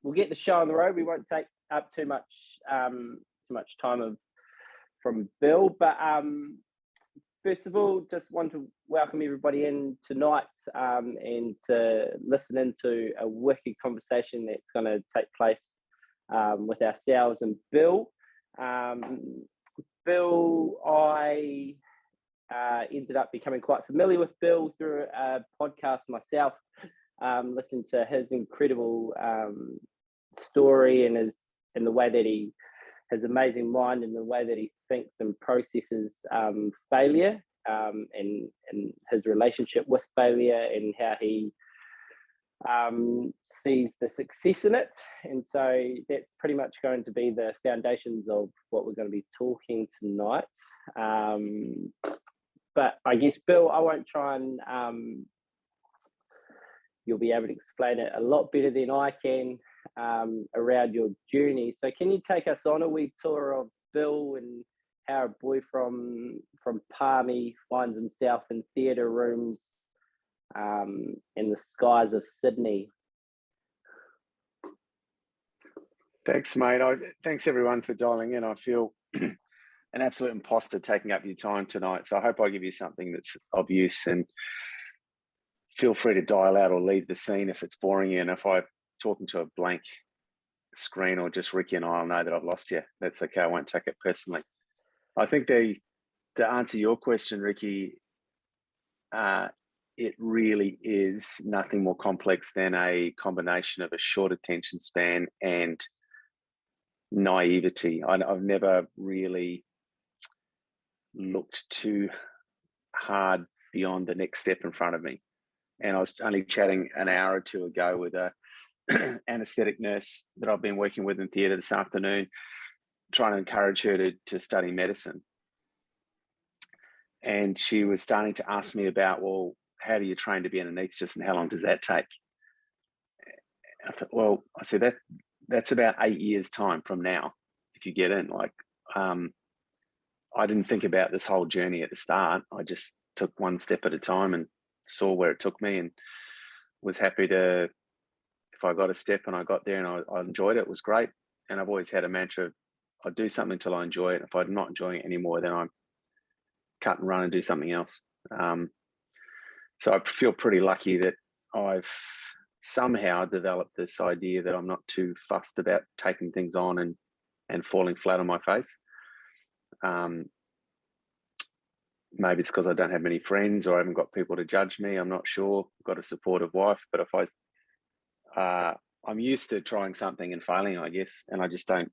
we'll get the show on the road. We won't take up too much time from Bill, but first of all, just want to welcome everybody in tonight and to listen into a wicked conversation that's going to take place with ourselves and Bill. Bill, I ended up becoming quite familiar with Bill through a podcast myself, listening to his incredible story and the way that he his amazing mind and the way that he thinks and processes failure and his relationship with failure and how he sees the success in it. And so that's pretty much going to be the foundations of what we're going to be talking tonight. But I guess, Bill, I won't try and you'll be able to explain it a lot better than I can around your journey. So can you take us on a wee tour of Bill and how a boy from Palmy finds himself in theatre rooms in the skies of Sydney? Thanks, mate. Thanks everyone for dialing in. I feel an absolute imposter taking up your time tonight. So I hope I give you something that's of use, and feel free to dial out or leave the scene if it's boring you. And if I'm talking to a blank screen or just Riki and I'll know that I've lost you. That's okay. I won't take it personally. I think to answer your question, Riki, it really is nothing more complex than a combination of a short attention span and naivety. I've never really looked too hard beyond the next step in front of me. And I was only chatting an hour or two ago with a anaesthetic nurse that I've been working with in theatre this afternoon, trying to encourage her to study medicine. And she was starting to ask me about, well, how do you train to be an anaesthetist and how long does that take? I thought, well, I said that's about 8 years' time from now if you get in. Like, I didn't think about this whole journey at the start. I just took one step at a time and saw where it took me, and was happy to, if I got a step and I got there and I enjoyed it, it was great. And I've always had a mantra, I do something till I enjoy it. If I'm not enjoying it anymore, then I cut and run and do something else. So I feel pretty lucky that I've somehow developed this idea that I'm not too fussed about taking things on and falling flat on my face. Maybe it's because I don't have many friends or I haven't got people to judge me. I'm not sure. I've got a supportive wife, but if I'm used to trying something and failing, I guess, and I just don't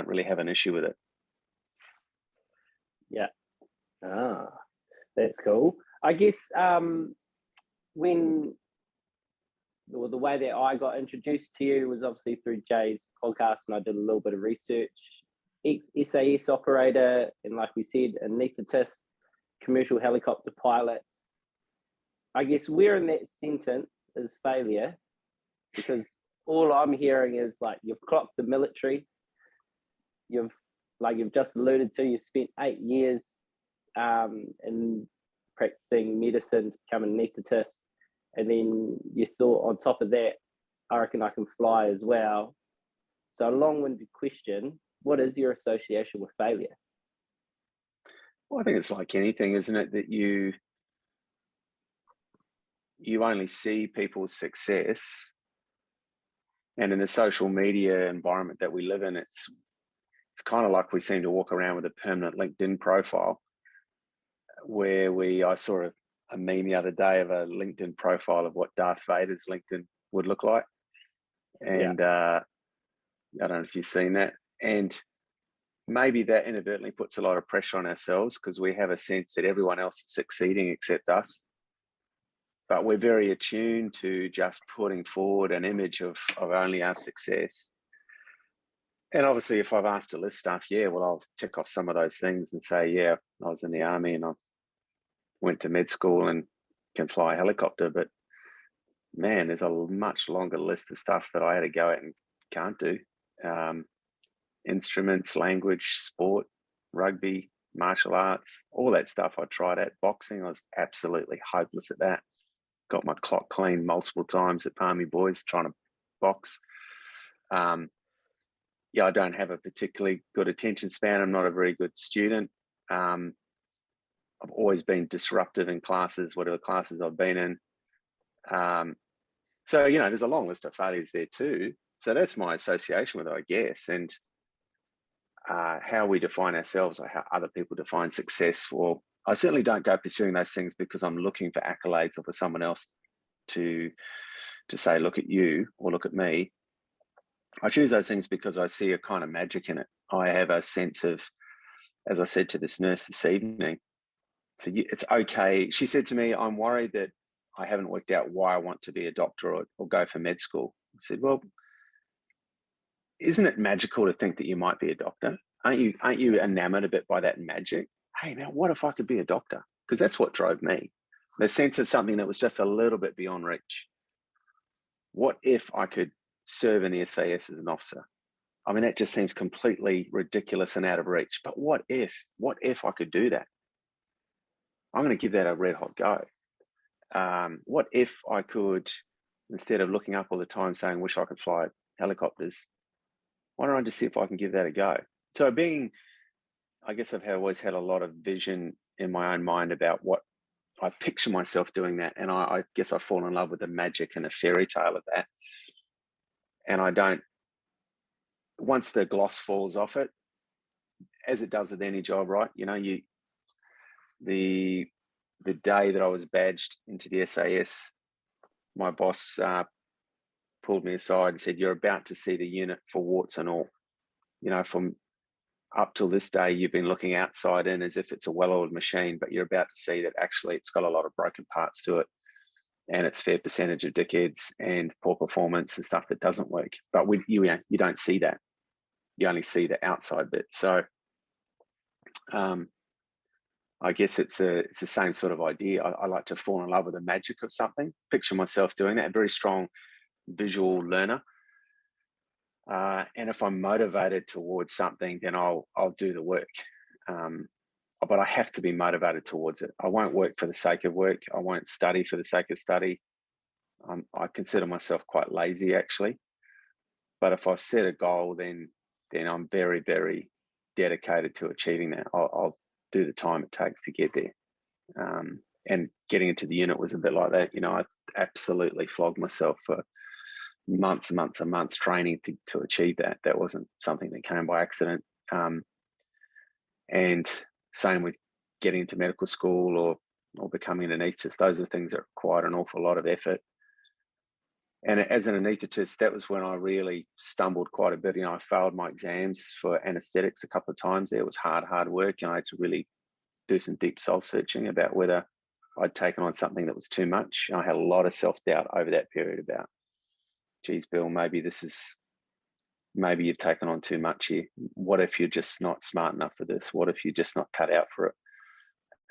really have an issue with it. Yeah. That's cool. I guess when the way that I got introduced to you was obviously through Jay's podcast, and I did a little bit of research. Ex-SAS operator, and like we said, anaesthetist, commercial helicopter pilot. I guess where in that sentence is failure? Because all I'm hearing is like you've clocked the military, you've just alluded to, you've spent 8 years in practicing medicine to become an anaesthetist, and then you thought on top of that, I reckon I can fly as well. So a long-winded question, what is your association with failure? Well, I think it's like anything, isn't it, that you only see people's success, and in the social media environment that we live in, it's kind of like we seem to walk around with a permanent LinkedIn profile, where I saw a meme the other day of a LinkedIn profile of what Darth Vader's LinkedIn would look like. And I don't know if you've seen that. And maybe that inadvertently puts a lot of pressure on ourselves because we have a sense that everyone else is succeeding except us. But we're very attuned to just putting forward an image of only our success. And obviously, if I've asked to list stuff, I'll tick off some of those things and say, I was in the army and I went to med school and can fly a helicopter. But man, there's a much longer list of stuff that I had to go out and can't do. Instruments, language, sport, rugby, martial arts, all that stuff I tried at. Boxing, I was absolutely hopeless at that. Got my clock cleaned multiple times at Palmy Boys trying to box. Yeah, I don't have a particularly good attention span. I'm not a very good student. I've always been disruptive in classes, whatever classes I've been in. So, you know, there's a long list of failures there too. So that's my association with it, I guess. And how we define ourselves or how other people define success. Well, I certainly don't go pursuing those things because I'm looking for accolades or for someone else to say, look at you or look at me. I choose those things because I see a kind of magic in it. I have a sense of, as I said to this nurse this evening, so it's okay. She said to me, I'm worried that I haven't worked out why I want to be a doctor or go for med school. I said, well, isn't it magical to think that you might be a doctor? Aren't you enamored a bit by that magic? Hey man, what if I could be a doctor? Because that's what drove me. The sense of something that was just a little bit beyond reach. What if I could serve in the SAS as an officer? I mean, that just seems completely ridiculous and out of reach. But what if I could do that? I'm going to give that a red hot go. What if I could, instead of looking up all the time saying, wish I could fly helicopters, why don't I just see if I can give that a go? So I guess I've always had a lot of vision in my own mind about what I picture myself doing that. And I guess I fall in love with the magic and the fairy tale of that. And once the gloss falls off it, as it does with any job, right? You know, the day that I was badged into the SAS, my boss pulled me aside and said, you're about to see the unit for warts and all. You know, from up till this day, you've been looking outside in as if it's a well-oiled machine, but you're about to see that actually it's got a lot of broken parts to it, and it's a fair percentage of dickheads and poor performance and stuff that doesn't work. But you don't see that. You only see the outside bit. So I guess it's the same sort of idea. I like to fall in love with the magic of something, picture myself doing that. A very strong visual learner. And if I'm motivated towards something, then I'll do the work. But I have to be motivated towards it. I won't work for the sake of work. I won't study for the sake of study. I consider myself quite lazy, actually. But if I've set a goal, then I'm very, very dedicated to achieving that. I'll do the time it takes to get there. And getting into the unit was a bit like that. You know, I absolutely flogged myself for months and months and months training to achieve that. That wasn't something that came by accident. And same with getting into medical school or becoming an anaesthetist. Those are things that require an awful lot of effort. And as an anaesthetist, that was when I really stumbled quite a bit. You know, I failed my exams for anesthetics a couple of times. It was hard work, and I had to really do some deep soul searching about whether I'd taken on something that was too much. And I had a lot of self-doubt over that period about, geez, Bill, maybe you've taken on too much here. What if you're just not smart enough for this? What if you're just not cut out for it?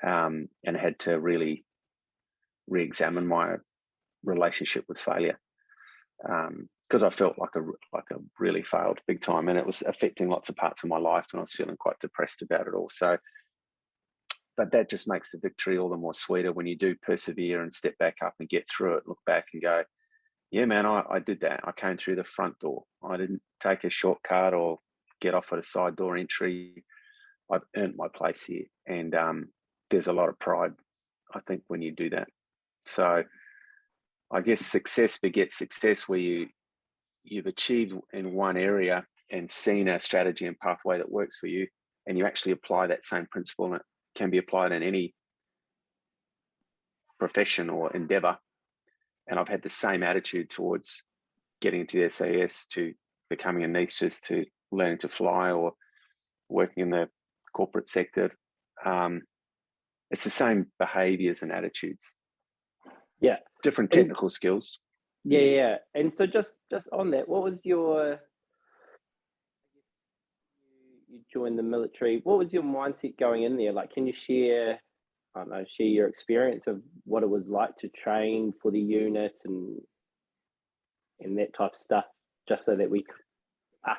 And I had to really re-examine my relationship with failure, because I felt like I really failed big time, and it was affecting lots of parts of my life, and I was feeling quite depressed about it all. So, but that just makes the victory all the more sweeter when you do persevere and step back up and get through it, look back and go, yeah, man, I did that. I came through the front door. I didn't take a shortcut or get off at a side door entry. I've earned my place here. And there's a lot of pride, I think, when you do that. So I guess success begets success, where you've achieved in one area and seen a strategy and pathway that works for you, and you actually apply that same principle, and it can be applied in any profession or endeavor. And I've had the same attitude towards getting into the SAS, to becoming a anaesthetist, to learning to fly, or working in the corporate sector. It's the same behaviors and attitudes. Yeah. Different technical skills. Yeah. And so just on that, what was you joined the military, what was your mindset going in there? Like, can you share your experience of what it was like to train for the unit and that type of stuff, just so that we us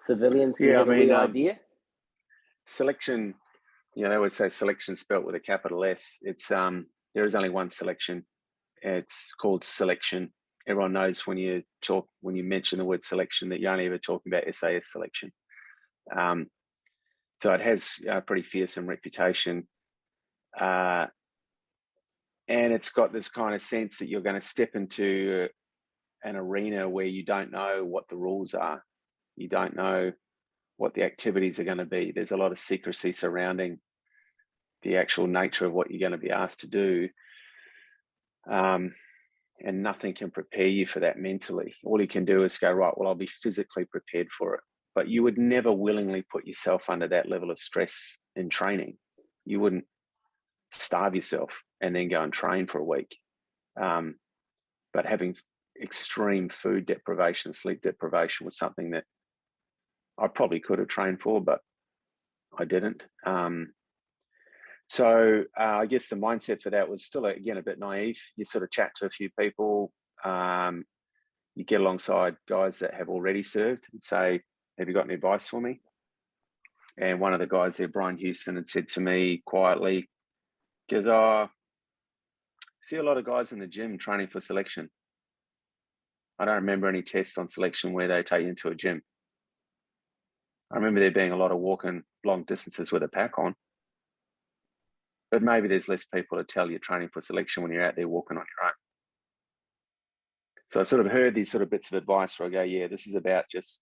civilians can have a wee idea? Selection, they always say selection spelt with a capital S. It's there is only one selection. It's called selection, everyone knows when you mention the word selection that you're only ever talking about SAS selection. So it has a pretty fearsome reputation. And it's got this kind of sense that you're going to step into an arena where you don't know what the rules are. You don't know what the activities are going to be. There's a lot of secrecy surrounding the actual nature of what you're going to be asked to do. And nothing can prepare you for that mentally. All you can do is go, right, well, I'll be physically prepared for it. But you would never willingly put yourself under that level of stress in training. You wouldn't starve yourself and then go and train for a week. But having extreme food deprivation, sleep deprivation was something that I probably could have trained for, but I didn't. So I guess the mindset for that was still, again, a bit naive. You sort of chat to a few people. You get alongside guys that have already served and say, have you got any advice for me? And one of the guys there, Brian Houston, had said to me quietly, goes, oh, see a lot of guys in the gym training for selection. I don't remember any tests on selection where they take you into a gym. I remember there being a lot of walking long distances with a pack on. But maybe there's less people to tell you're training for selection when you're out there walking on your own. So I sort of heard these sort of bits of advice where I go, yeah, this is about just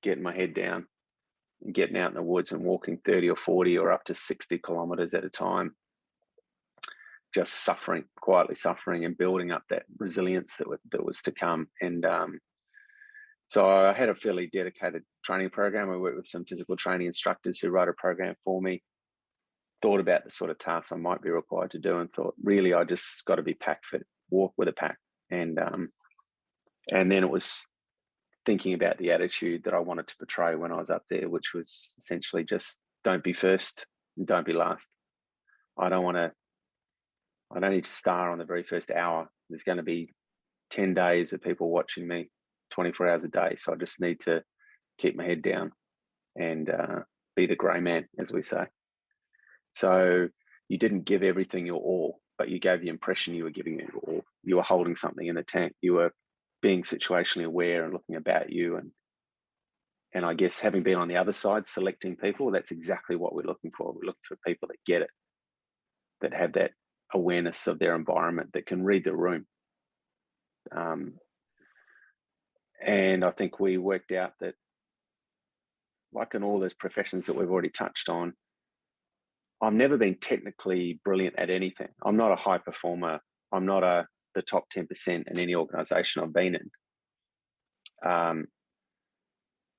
getting my head down and getting out in the woods and walking 30 or 40 or up to 60 kilometers at a time, just suffering, quietly suffering and building up that resilience that was to come. And so I had a fairly dedicated training program. I worked with some physical training instructors who wrote a program for me, thought about the sort of tasks I might be required to do and thought, really, I just got to be pack fit, walk with a pack. And then it was thinking about the attitude that I wanted to portray when I was up there, which was essentially just don't be first and don't be last. I don't need to star on the very first hour. There's going to be 10 days of people watching me 24 hours a day. So I just need to keep my head down and be the grey man, as we say. So you didn't give everything your all, but you gave the impression you were giving it your all. You were holding something in the tank. You were being situationally aware and looking about you. And I guess having been on the other side, selecting people, that's exactly what we're looking for. We're looking for people that get it, that have that awareness of their environment, that can read the room. And I think we worked out that, like in all those professions that we've already touched on, I've never been technically brilliant at anything. I'm not a high performer. I'm not the top 10% in any organization I've been in. I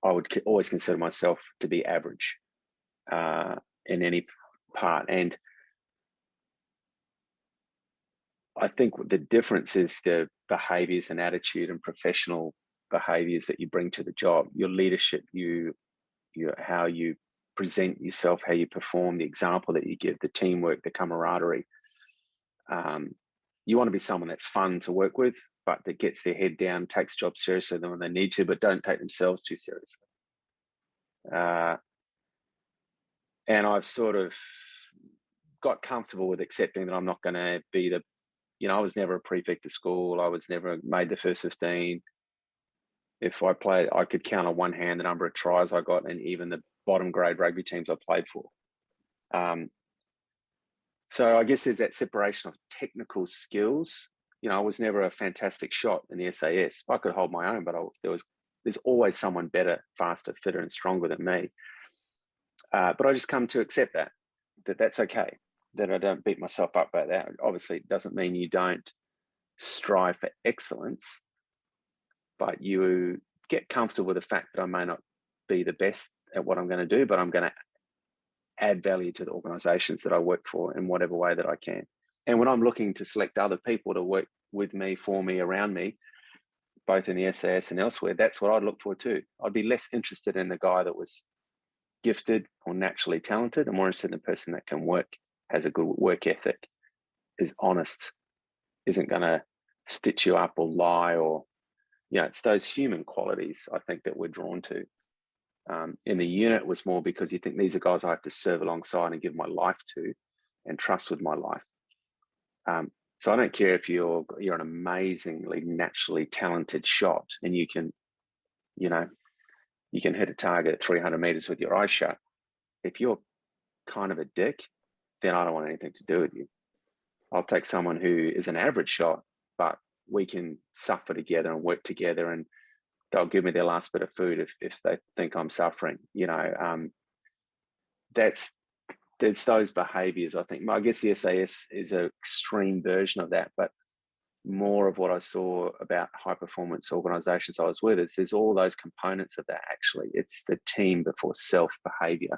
would always consider myself to be average in any part. And I think the difference is the behaviors and attitude and professional behaviors that you bring to the job, your leadership, how you present yourself, how you perform, the example that you give, the teamwork, the camaraderie. You want to be someone that's fun to work with, but that gets their head down, takes jobs seriously when they need to, but don't take themselves too seriously. And I've sort of got comfortable with accepting that I'm not going to be I was never a prefect of school. I was never made the first 15. If I played, I could count on one hand the number of tries I got and even the bottom grade rugby teams I played for. So I guess there's that separation of technical skills. I was never a fantastic shot in the SAS. I could hold my own, but there's always someone better, faster, fitter, and stronger than me. But I just come to accept that's okay, that I don't beat myself up about that. Obviously, it doesn't mean you don't strive for excellence, but you get comfortable with the fact that I may not be the best at what I'm going to do, but I'm going to add value to the organizations that I work for in whatever way that I can. And when I'm looking to select other people to work with me, for me, around me, both in the SAS and elsewhere, that's what I'd look for too. I'd be less interested in the guy that was gifted or naturally talented. I'm more interested in the person that can work, has a good work ethic, is honest, isn't going to stitch you up or lie, or it's those human qualities I think that we're drawn to. In the unit was more because you think these are guys I have to serve alongside and give my life to and trust with my life. So I don't care if you're an amazingly naturally talented shot and you can hit a target at 300 meters with your eyes shut. If you're kind of a dick, then I don't want anything to do with you. I'll take someone who is an average shot, but we can suffer together and work together, and they'll give me their last bit of food if they think I'm suffering. There's those behaviors. I think, I guess the SAS is an extreme version of that, but more of what I saw about high performance organizations I was with is there's all those components of that. Actually, it's the team before self behavior.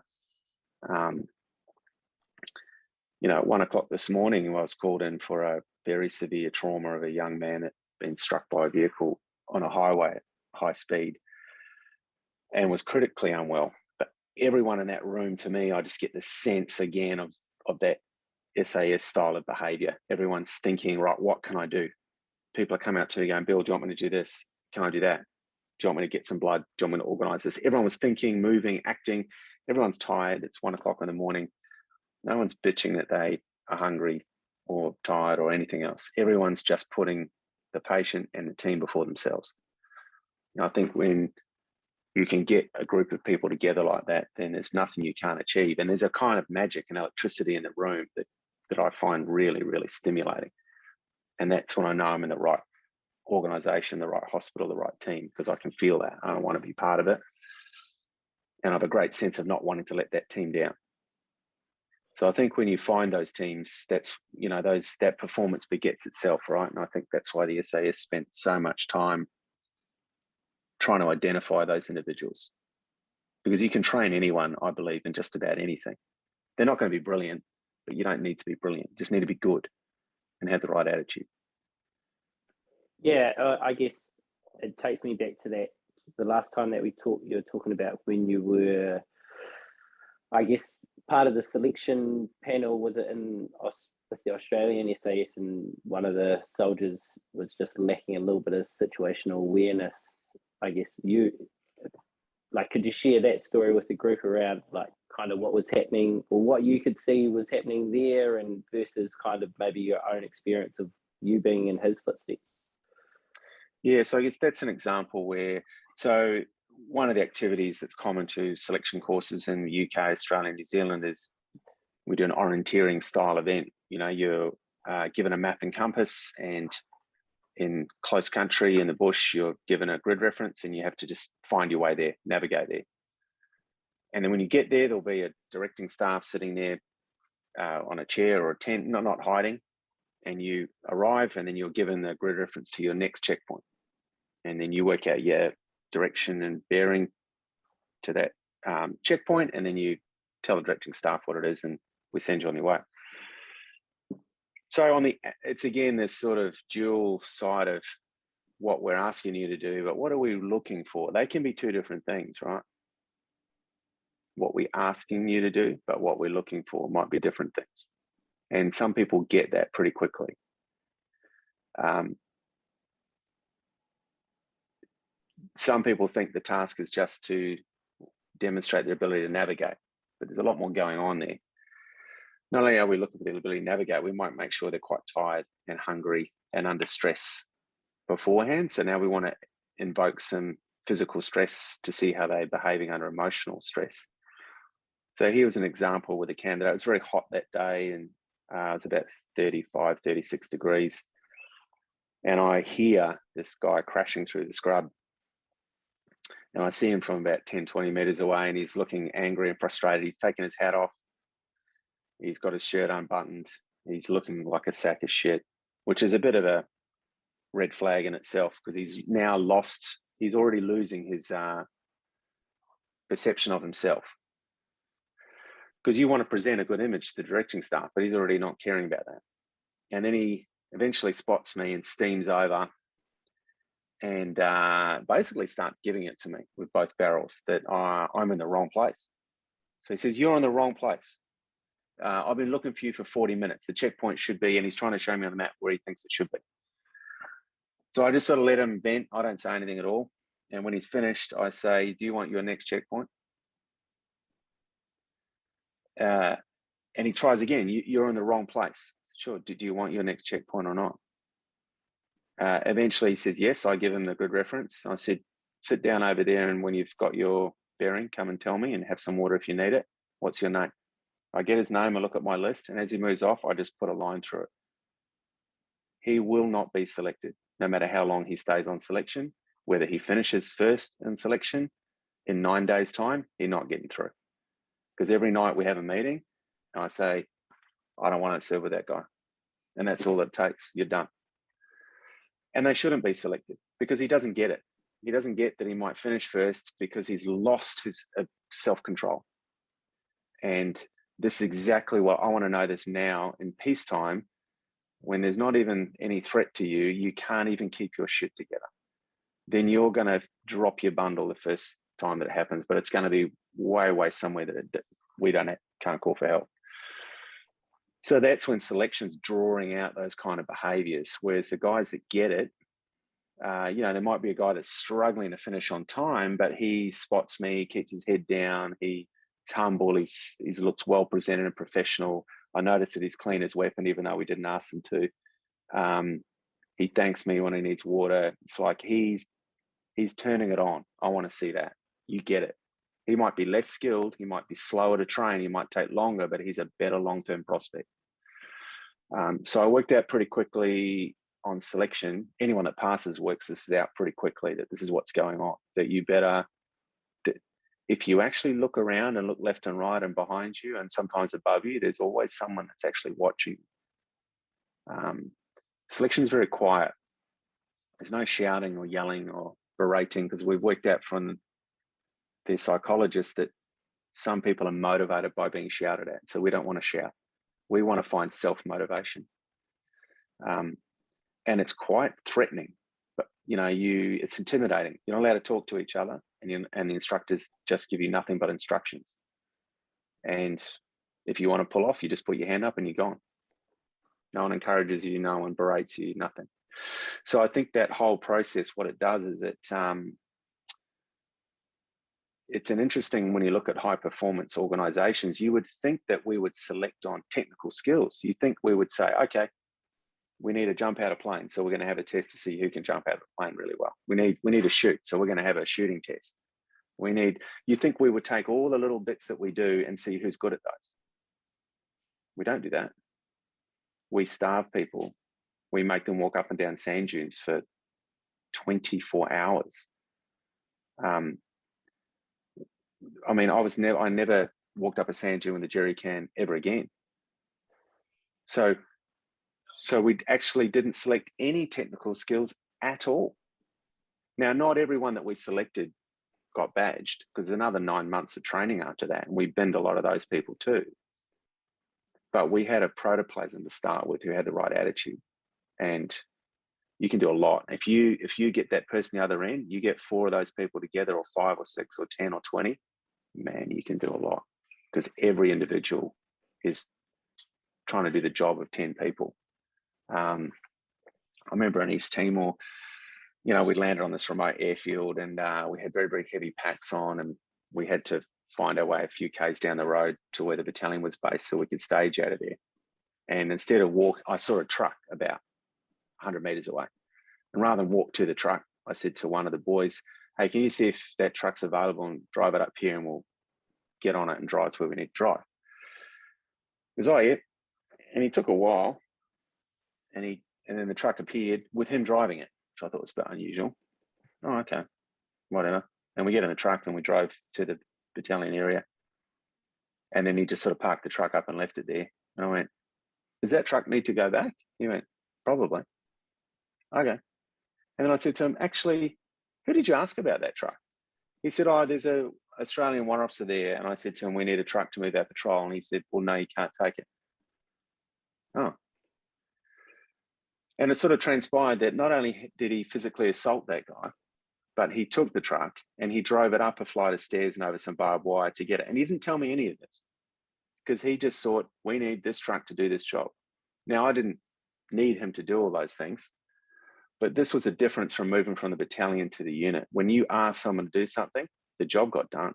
At 1 o'clock this morning, I was called in for a very severe trauma of a young man that had been struck by a vehicle on a highway at high speed and was critically unwell. But everyone in that room, to me, I just get the sense again of that SAS style of behavior. Everyone's thinking, right, what can I do? People are coming up to me going, Bill, do you want me to do this? Can I do that? Do you want me to get some blood? Do you want me to organize this? Everyone was thinking, moving, acting. Everyone's tired. It's 1 o'clock in the morning. No one's bitching that they are hungry or tired or anything else. Everyone's just putting the patient and the team before themselves. I think when you can get a group of people together like that, then there's nothing you can't achieve. And there's a kind of magic and electricity in the room that I find really, really stimulating. And that's when I know I'm in the right organization, the right hospital, the right team, because I can feel that. I want to be part of it. And I have a great sense of not wanting to let that team down. So I think when you find those teams, that's, that performance begets itself, right? And I think that's why the SAS spent so much time trying to identify those individuals, because you can train anyone, I believe, in just about anything. They're not going to be brilliant, but you don't need to be brilliant. You just need to be good and have the right attitude. Yeah, I guess it takes me back to that. The last time that we talked, you were talking about when you were, I guess, part of the selection panel. Was it with the Australian SAS, and one of the soldiers was just lacking a little bit of situational awareness? I guess could you share that story with the group around kind of what was happening or what you could see was happening there, and versus kind of maybe your own experience of you being in his footsteps? Yeah, so I guess that's an example where, so one of the activities that's common to selection courses in the UK, Australia, and New Zealand is we do an orienteering style event. You're given a map and compass, and in close country, in the bush, you're given a grid reference and you have to just find your way there, navigate there. And then when you get there, there'll be a directing staff sitting there on a chair or a tent, not hiding. And you arrive, and then you're given the grid reference to your next checkpoint. And then you work out your direction and bearing to that checkpoint, and then you tell the directing staff what it is, and we send you on your way. So it's again this sort of dual side of what we're asking you to do, but what are we looking for? They can be two different things, right? What we're asking you to do, but what we're looking for might be different things. And some people get that pretty quickly. Some people think the task is just to demonstrate their ability to navigate, but there's a lot more going on there. Not only are we looking for their ability to navigate, we might make sure they're quite tired and hungry and under stress beforehand. So now we want to invoke some physical stress to see how they're behaving under emotional stress. So here was an example with a candidate. It was very hot that day, and it was about 35, 36 degrees. And I hear this guy crashing through the scrub. And I see him from about 10, 20 meters away, and he's looking angry and frustrated. He's taken his hat off. He's got his shirt unbuttoned. He's looking like a sack of shit, which is a bit of a red flag in itself, because he's now lost. He's already losing his perception of himself. Because you want to present a good image to the directing staff, but he's already not caring about that. And then he eventually spots me and steams over and basically starts giving it to me with both barrels that I'm in the wrong place. So he says, "You're in the wrong place. I've been looking for you for 40 minutes. The checkpoint should be," and he's trying to show me on the map where he thinks it should be. So I just sort of let him vent. I don't say anything at all. And when he's finished, I say, "Do you want your next checkpoint?" And he tries again. "You're in the wrong place." sure, do you want your next checkpoint or not? Eventually he says, yes. I give him the good reference. I said, sit down over there, and when you've got your bearing, come and tell me, and have some water if you need it. What's your name? I get his name, I look at my list, and as he moves off, I just put a line through it. He will not be selected, no matter how long he stays on selection. Whether he finishes first in selection in 9 days' time, he's not getting through. Because every night we have a meeting, and I say, I don't want to serve with that guy. And that's all it takes. You're done. And they shouldn't be selected because he doesn't get it. He doesn't get that he might finish first because he's lost his self-control. And this is exactly what I want to know this now in peacetime, when there's not even any threat to you, you can't even keep your shit together. Then you're going to drop your bundle the first time that it happens, but it's going to be way, way somewhere that we can't call for help. So that's when selection's drawing out those kind of behaviors. Whereas the guys that get it, there might be a guy that's struggling to finish on time, but he spots me, he keeps his head down, he's humble, he looks well presented and professional. I notice that he's clean his weapon, even though we didn't ask him to. He thanks me when he needs water. It's like he's turning it on. I want to see that. You get it. He might be less skilled, he might be slower to train, he might take longer, but he's a better long-term prospect. So I worked out pretty quickly on selection. Anyone that passes works this out pretty quickly, that this is what's going on, that you better, if you actually look around and look left and right and behind you and sometimes above you, there's always someone that's actually watching. Selection is very quiet. There's no shouting or yelling or berating, because we've worked out from the psychologists that some people are motivated by being shouted at. So we don't want to shout. We want to find self-motivation. And it's quite threatening, but it's intimidating. You're not allowed to talk to each other, and the instructors just give you nothing but instructions. And if you want to pull off, you just put your hand up and you're gone. No one encourages you, no one berates you, nothing. So I think that whole process, what it does is it's an interesting, when you look at high performance organizations, you would think that we would select on technical skills. You think we would say, okay, we need to jump out of plane, so we're going to have a test to see who can jump out of a plane really well. We need to shoot, so we're going to have a shooting test. You think we would take all the little bits that we do and see who's good at those. We don't do that. We starve people. We make them walk up and down sand dunes for 24 hours. I never walked up a sand dune with a jerry can ever again. So we actually didn't select any technical skills at all. Now, not everyone that we selected got badged, because another 9 months of training after that, and we binned a lot of those people too. But we had a protoplasm to start with who had the right attitude, and you can do a lot. If you get that person the other end, you get 4 of those people together, or 5 or 6 or 10 or 20, man, you can do a lot, because every individual is trying to do the job of 10 people. I remember in East Timor, we landed on this remote airfield, and we had very, very heavy packs on, and we had to find our way a few Ks down the road to where the battalion was based so we could stage out of there. And instead of I saw a truck about 100 meters away. And rather than walk to the truck, I said to one of the boys, hey, can you see if that truck's available and drive it up here, and we'll get on it and drive to where we need to drive. He goes, oh, yeah. And he took a while, and then the truck appeared with him driving it, which I thought was a bit unusual. Oh, okay, whatever. And we get in the truck and we drove to the battalion area. And then he just sort of parked the truck up and left it there. And I went, does that truck need to go back? He went, probably. Okay. And then I said to him, actually, who did you ask about that truck? He said, oh, there's a Australian warrant officer there. And I said to him, we need a truck to move our patrol. And he said, well, no, you can't take it. Oh. And it sort of transpired that not only did he physically assault that guy, but he took the truck and he drove it up a flight of stairs and over some barbed wire to get it. And he didn't tell me any of this, because he just thought, we need this truck to do this job. Now, I didn't need him to do all those things, but this was the difference from moving from the battalion to the unit. When you asked someone to do something, the job got done.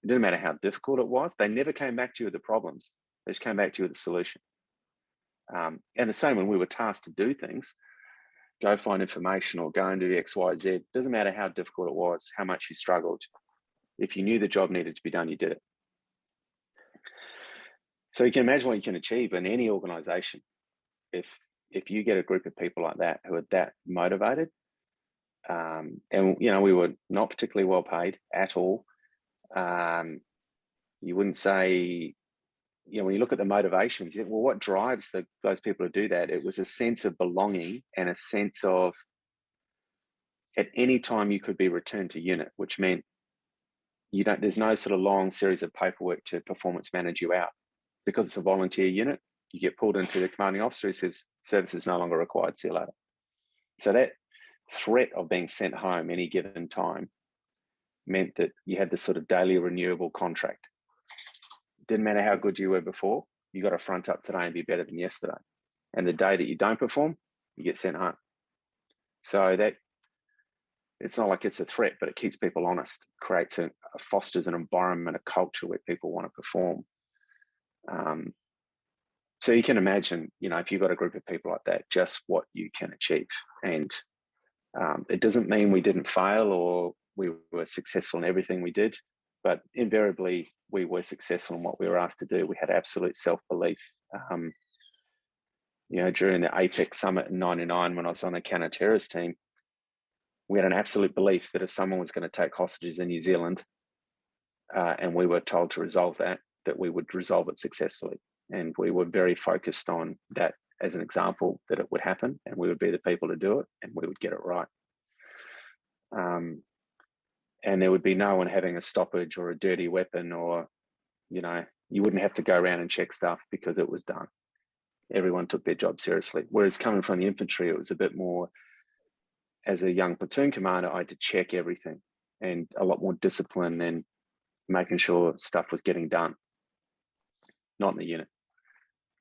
It didn't matter how difficult it was. They never came back to you with the problems. They just came back to you with the solution. And the same when we were tasked to do things, go find information or go and do X, Y, Z. Doesn't matter how difficult it was, how much you struggled. If you knew the job needed to be done, you did it. So you can imagine what you can achieve in any organization if you get a group of people like that who are that motivated. And we were not particularly well paid at all. You wouldn't say, when you look at the motivations, well, what drives those people to do that? It was a sense of belonging and a sense of at any time you could be returned to unit, which meant there's no sort of long series of paperwork to performance manage you out. Because it's a volunteer unit, you get pulled into the commanding officer who says, service is no longer required, see you later. So that threat of being sent home any given time meant that you had this sort of daily renewable contract. Didn't matter how good you were before, you got to front up today and be better than yesterday. And the day that you don't perform, you get sent home. So that it's not like it's a threat, but it keeps people honest, fosters an environment, a culture where people want to perform. So you can imagine, if you've got a group of people like that, just what you can achieve. And it doesn't mean we didn't fail or we were successful in everything we did, but invariably we were successful in what we were asked to do. We had absolute self-belief. During the APEC summit in '99, when I was on the counter-terrorist team, we had an absolute belief that if someone was going to take hostages in New Zealand and we were told to resolve that we would resolve it successfully. And we were very focused on that as an example, that it would happen and we would be the people to do it and we would get it right. And there would be no one having a stoppage or a dirty weapon or, you wouldn't have to go around and check stuff because it was done. Everyone took their job seriously. Whereas coming from the infantry, it was a bit more, as a young platoon commander, I had to check everything and a lot more discipline and making sure stuff was getting done. Not in the unit.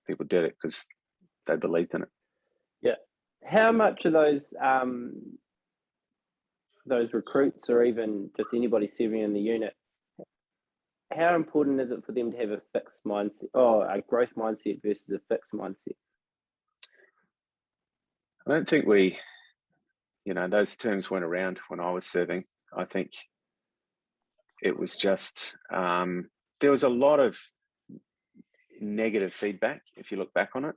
People did it because they believed in it. Yeah. How much of those recruits or even just anybody serving in the unit, how important is it for them to have a fixed mindset or a growth mindset versus a fixed mindset? I don't think those terms weren't around when I was serving. I think it was just, there was a lot of negative feedback. If you look back on it,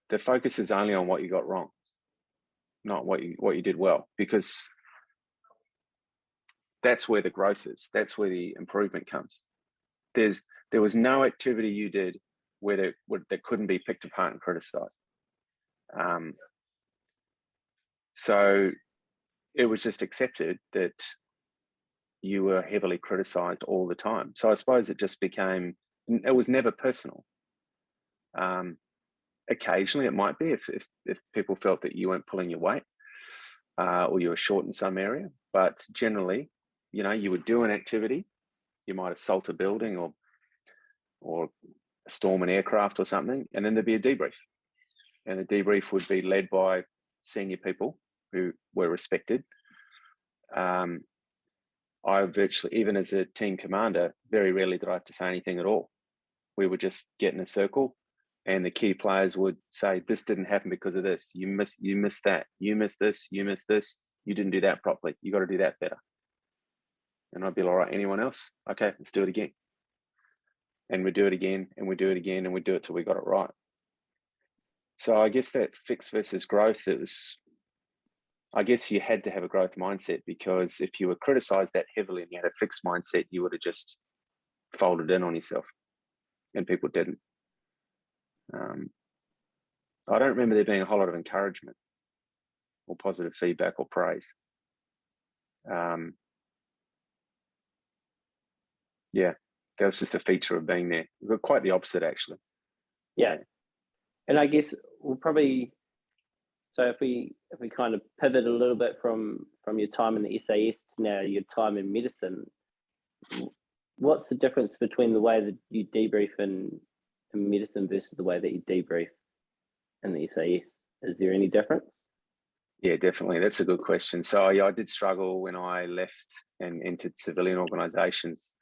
the focus is only on what you got wrong, not what you did well, because that's where the growth is. That's where the improvement comes. There was no activity you did where that couldn't be picked apart and criticized. So it was just accepted that you were heavily criticized all the time. So I suppose it was never personal. Occasionally it might be if people felt that you weren't pulling your weight or you were short in some area, but generally, you would do an activity, you might assault a building or storm an aircraft or something, and then there'd be a debrief. And the debrief would be led by senior people who were respected. I virtually, even as a team commander, very rarely did I have to say anything at all. We would just get in a circle and the key players would say, this didn't happen because of this. You missed that. You missed this. You missed this. You didn't do that properly. You got to do that better. And I'd be all right, anyone else? Okay, let's do it again. And we do it again and we do it again and we do it till we got it right. So I guess that fixed versus growth, I guess you had to have a growth mindset, because if you were criticized that heavily and you had a fixed mindset, you would have just folded in on yourself, and people didn't. I don't remember there being a whole lot of encouragement or positive feedback or praise. Yeah, that was just a feature of being there. Quite the opposite, actually. Yeah. And I guess we'll probably, so if we kind of pivot a little bit from your time in the SAS to now your time in medicine, what's the difference between the way that you debrief in medicine versus the way that you debrief in the SAS? Is there any difference? Yeah, definitely. That's a good question. So I did struggle when I left and entered civilian organisations.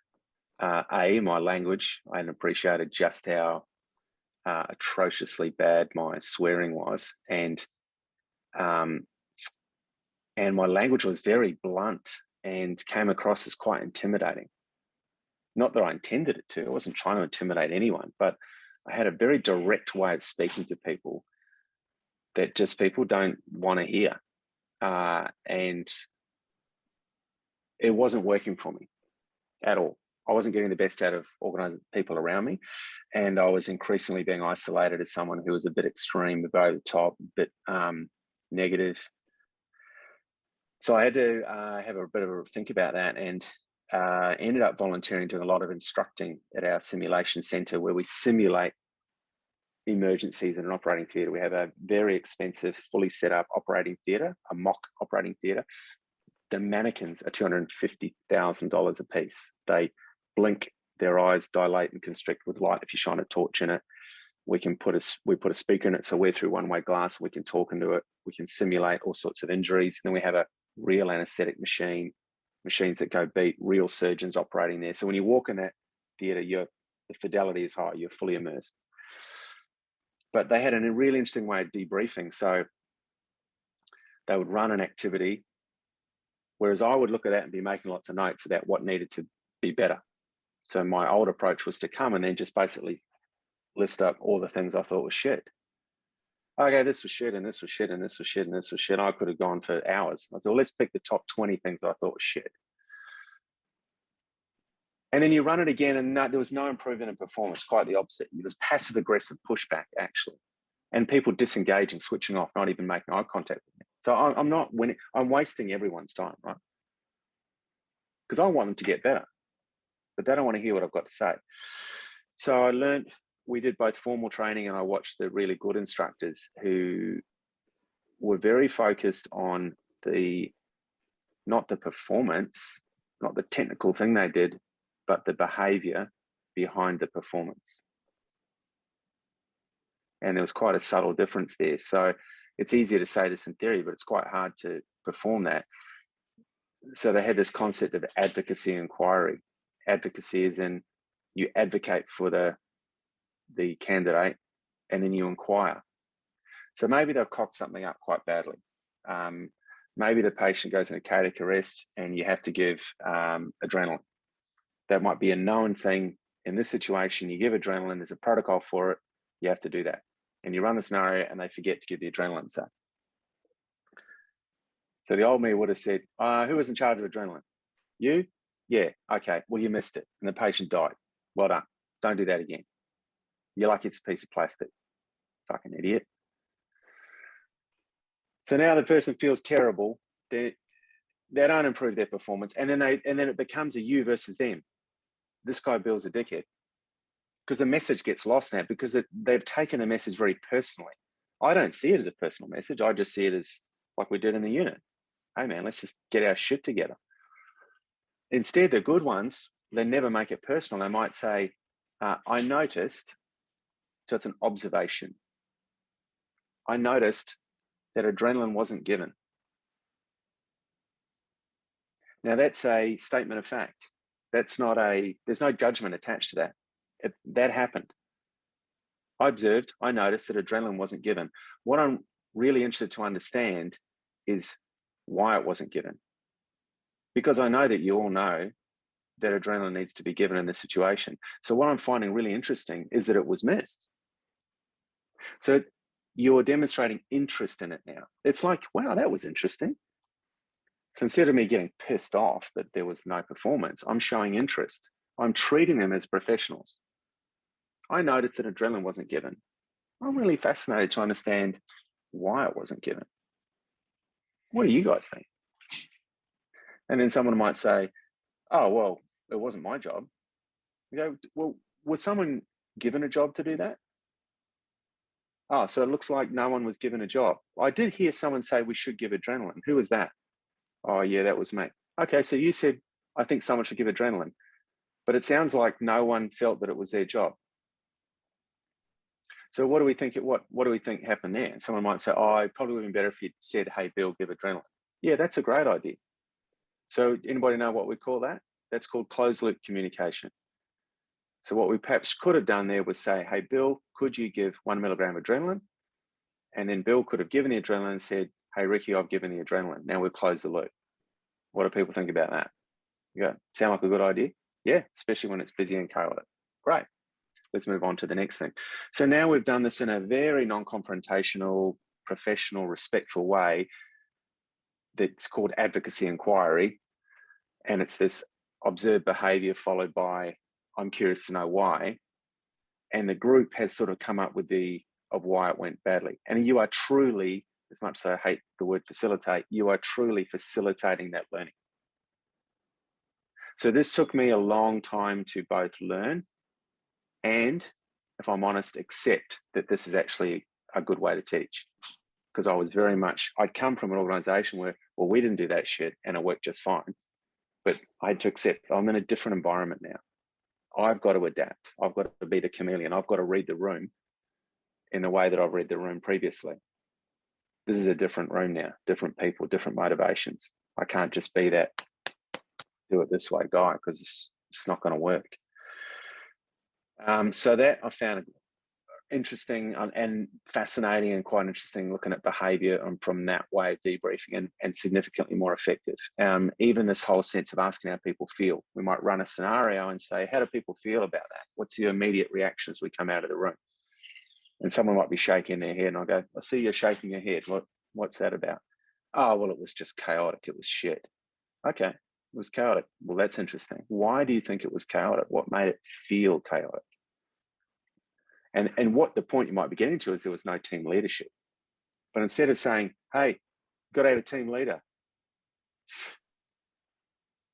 My language, I hadn't appreciated just how atrociously bad my swearing was, and my language was very blunt and came across as quite intimidating. Not that I intended it to. I wasn't trying to intimidate anyone, but I had a very direct way of speaking to people that just people don't want to hear. And it wasn't working for me at all. I wasn't getting the best out of organized people around me. And I was increasingly being isolated as someone who was a bit extreme, a bit over the top, a bit negative. So I had to have a bit of a think about that, and ended up volunteering, doing a lot of instructing at our simulation center, where we simulate emergencies in an operating theatre. We have a very expensive, fully set up operating theatre, a mock operating theatre. The mannequins are $250,000 a piece. They blink, their eyes dilate and constrict with light if you shine a torch in it. We put a speaker in it, so we're through one-way glass. We can talk into it. We can simulate all sorts of injuries. And then we have a real anaesthetic machines that go beat, real surgeons operating there. So when you walk in that theatre, the fidelity is high. You're fully immersed. But they had a really interesting way of debriefing. So they would run an activity, whereas I would look at that and be making lots of notes about what needed to be better. So my old approach was to come and then just basically list up all the things I thought was shit. Okay, this was shit, and this was shit, and this was shit, and this was shit. I could have gone for hours. I thought, well, let's pick the top 20 things I thought was shit. And then you run it again, and there was no improvement in performance, quite the opposite. It was passive-aggressive pushback, actually. And people disengaging, switching off, not even making eye contact with me. So I'm not winning. I'm wasting everyone's time, right? Because I want them to get better, but they don't want to hear what I've got to say. So I learned, we did both formal training, and I watched the really good instructors who were very focused on not the performance, not the technical thing they did, but the behavior behind the performance. And there was quite a subtle difference there. So it's easier to say this in theory, but it's quite hard to perform that. So they had this concept of advocacy inquiry. Advocacy is in you advocate for the candidate, and then you inquire. So maybe they've cocked something up quite badly. Maybe the patient goes into cardiac arrest and you have to give adrenaline. That might be a known thing. In this situation, you give adrenaline, there's a protocol for it, you have to do that. And you run the scenario and they forget to give the adrenaline. So the old me would have said, who was in charge of adrenaline? You? Yeah, okay, well, you missed it. And the patient died. Well done. Don't do that again. You're lucky it's a piece of plastic. Fucking idiot. So now the person feels terrible. They don't improve their performance. And then it becomes a you versus them. This guy Bill's a dickhead. Because the message gets lost now, because they've taken the message very personally. I don't see it as a personal message. I just see it as like we did in the unit. Hey man, let's just get our shit together. Instead, the good ones, they never make it personal. They might say, I noticed, so it's an observation. I noticed that adrenaline wasn't given. Now that's a statement of fact. There's no judgment attached to that. That happened. I observed, I noticed that adrenaline wasn't given. What I'm really interested to understand is why it wasn't given. Because I know that you all know that adrenaline needs to be given in this situation. So what I'm finding really interesting is that it was missed. So you're demonstrating interest in it now. It's like, wow, that was interesting. So instead of me getting pissed off that there was no performance, I'm showing interest. I'm treating them as professionals. I noticed that adrenaline wasn't given. I'm really fascinated to understand why it wasn't given. What do you guys think? And then someone might say, oh, well, it wasn't my job. You go, well, was someone given a job to do that? Oh, so it looks like no one was given a job. I did hear someone say we should give adrenaline. Who was that? Oh, yeah, that was me. Okay, so you said, I think someone should give adrenaline. But it sounds like no one felt that it was their job. So what do we think? What do we think happened there? And someone might say, oh, it probably would have been better if you said, hey, Bill, give adrenaline. Yeah, that's a great idea. So anybody know what we call that? That's called closed loop communication. So what we perhaps could have done there was say, hey, Bill, could you give 1 milligram adrenaline? And then Bill could have given the adrenaline and said, hey, Riki, I've given the adrenaline. Now we've closed the loop. What do people think about that? You go, sound like a good idea? Yeah, especially when it's busy and chaotic. Great. Let's move on to the next thing. So now we've done this in a very non-confrontational, professional, respectful way that's called advocacy inquiry. And it's this observed behavior followed by, I'm curious to know why. And the group has sort of come up with of why it went badly. And you are truly, as much as I hate the word facilitate, you are truly facilitating that learning. So this took me a long time to both learn and, if I'm honest, accept that this is actually a good way to teach. Because I was very much, I'd come from an organization where, well, we didn't do that shit and it worked just fine. But I had to accept I'm in a different environment now. I've got to adapt. I've got to be the chameleon. I've got to read the room in the way that I've read the room previously. This is a different room now, different people, different motivations. I can't just be that do it this way guy because it's not going to work. So that I found interesting and fascinating and quite interesting looking at behavior and from that way of debriefing and significantly more effective. Even this whole sense of asking how people feel. We might run a scenario and say, how do people feel about that? What's your immediate reaction as we come out of the room? And someone might be shaking their head and I'll go, I see you're shaking your head. What's that about? Oh, well, it was just chaotic. It was shit. Okay, it was chaotic. Well, that's interesting. Why do you think it was chaotic? What made it feel chaotic? And what the point you might be getting to is there was no team leadership. But instead of saying, hey, you've got to have a team leader,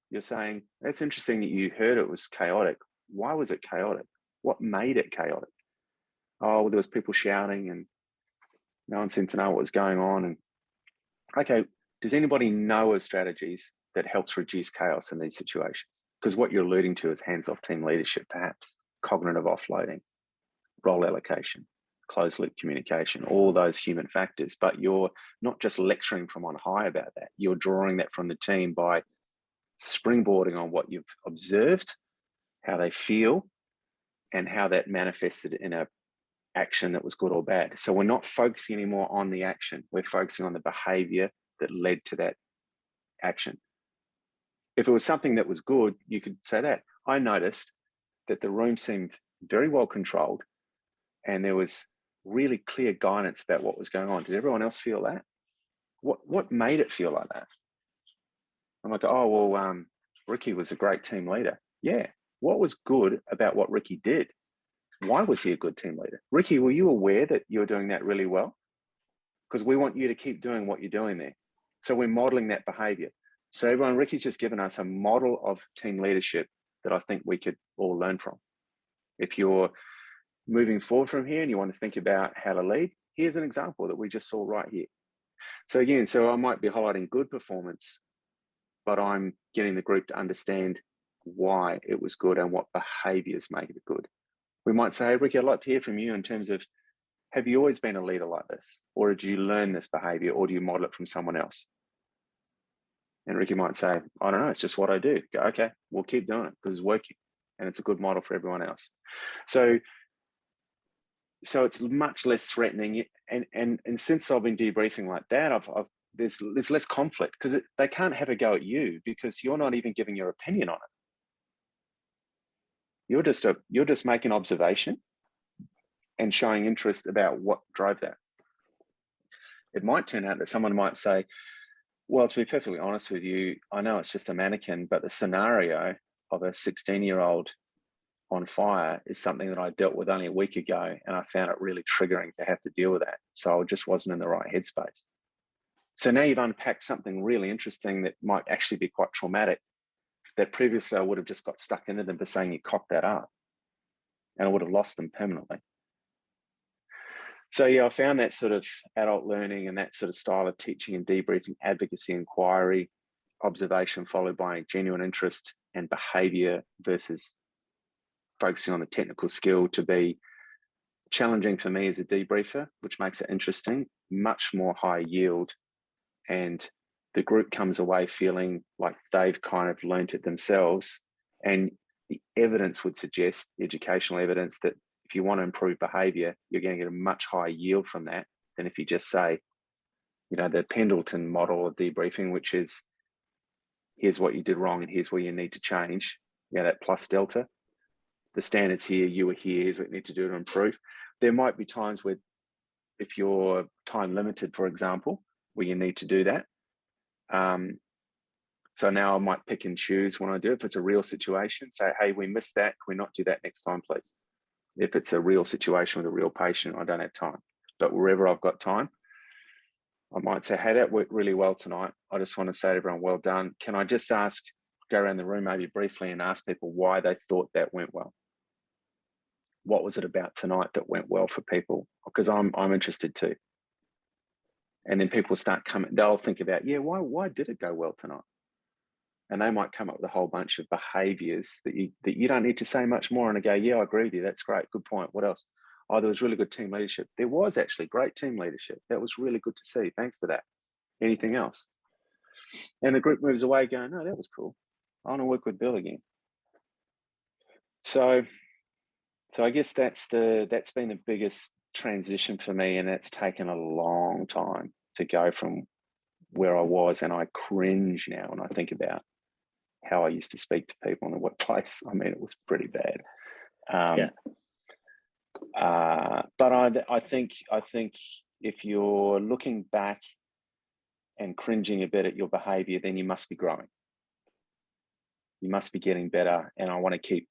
you're saying, that's interesting that you heard it was chaotic. Why was it chaotic? What made it chaotic? Oh, well, there was people shouting and no one seemed to know what was going on. And okay, does anybody know of strategies that helps reduce chaos in these situations? Because what you're alluding to is hands-off team leadership, perhaps, cognitive offloading, role allocation, closed loop communication, all those human factors. But you're not just lecturing from on high about that. You're drawing that from the team by springboarding on what you've observed, how they feel, and how that manifested in a action that was good or bad. So we're not focusing anymore on the action. We're focusing on the behavior that led to that action. If it was something that was good, you could say that. I noticed that the room seemed very well controlled and there was really clear guidance about what was going on. Did everyone else feel that? What made it feel like that? I'm like, oh, well, Riki was a great team leader. Yeah. What was good about what Riki did? Why was he a good team leader? Riki, were you aware that you were doing that really well? Because we want you to keep doing what you're doing there. So we're modeling that behavior. So everyone, Riki's just given us a model of team leadership that I think we could all learn from. If you're moving forward from here and you want to think about how to lead, here's an example that we just saw right here. So again, so I might be highlighting good performance, but I'm getting the group to understand why it was good and what behaviors make it good. We might say, hey, Riki, I'd like to hear from you in terms of, have you always been a leader like this? Or did you learn this behavior or do you model it from someone else? And Riki might say, I don't know, it's just what I do. Go, okay, we'll keep doing it because it's working and it's a good model for everyone else. So it's much less threatening. And since I've been debriefing like that, there's less conflict because they can't have a go at you because you're not even giving your opinion on it. You're just making observation and showing interest about what drove that. It might turn out that someone might say, well, to be perfectly honest with you, I know it's just a mannequin, but the scenario of a 16-year-old on fire is something that I dealt with only a week ago, and I found it really triggering to have to deal with that. So I just wasn't in the right headspace. So now you've unpacked something really interesting that might actually be quite traumatic that previously I would have just got stuck into them for saying you cocked that up, and I would have lost them permanently. So yeah, I found that sort of adult learning and that sort of style of teaching and debriefing, advocacy, inquiry, observation followed by genuine interest and behavior versus focusing on the technical skill to be challenging for me as a debriefer, which makes it interesting, much more high yield. And the group comes away feeling like they've kind of learned it themselves. And the evidence would suggest, educational evidence, that if you want to improve behavior, you're going to get a much higher yield from that than if you just say, the Pendleton model of debriefing, which is, here's what you did wrong and here's where you need to change. That plus delta. The standards here, you were here, here's what you need to do to improve. There might be times where, if you're time limited, for example, where you need to do that. So now I might pick and choose when I do. If it's a real situation, say, hey, we missed that. Can we not do that next time, please? If it's a real situation with a real patient, I don't have time. But wherever I've got time, I might say, hey, that worked really well tonight. I just want to say to everyone, well done. Can I just go around the room maybe briefly and ask people why they thought that went well? What was it about tonight that went well for people? Because I'm interested too. And then people start coming, they'll think about, why did it go well tonight? And they might come up with a whole bunch of behaviors that you don't need to say much more, and I go, yeah, I agree with you. That's great. Good point. What else? Oh, there was really good team leadership. There was actually great team leadership. That was really good to see. Thanks for that. Anything else? And the group moves away going, no, that was cool. I want to work with Bill again. So I guess that's been the biggest transition for me, and that's taken a long time to go from where I was, and I cringe now when I think about how I used to speak to people in the workplace. I mean, it was pretty bad. But I think if you're looking back and cringing a bit at your behavior, then you must be growing. You must be getting better. And I want to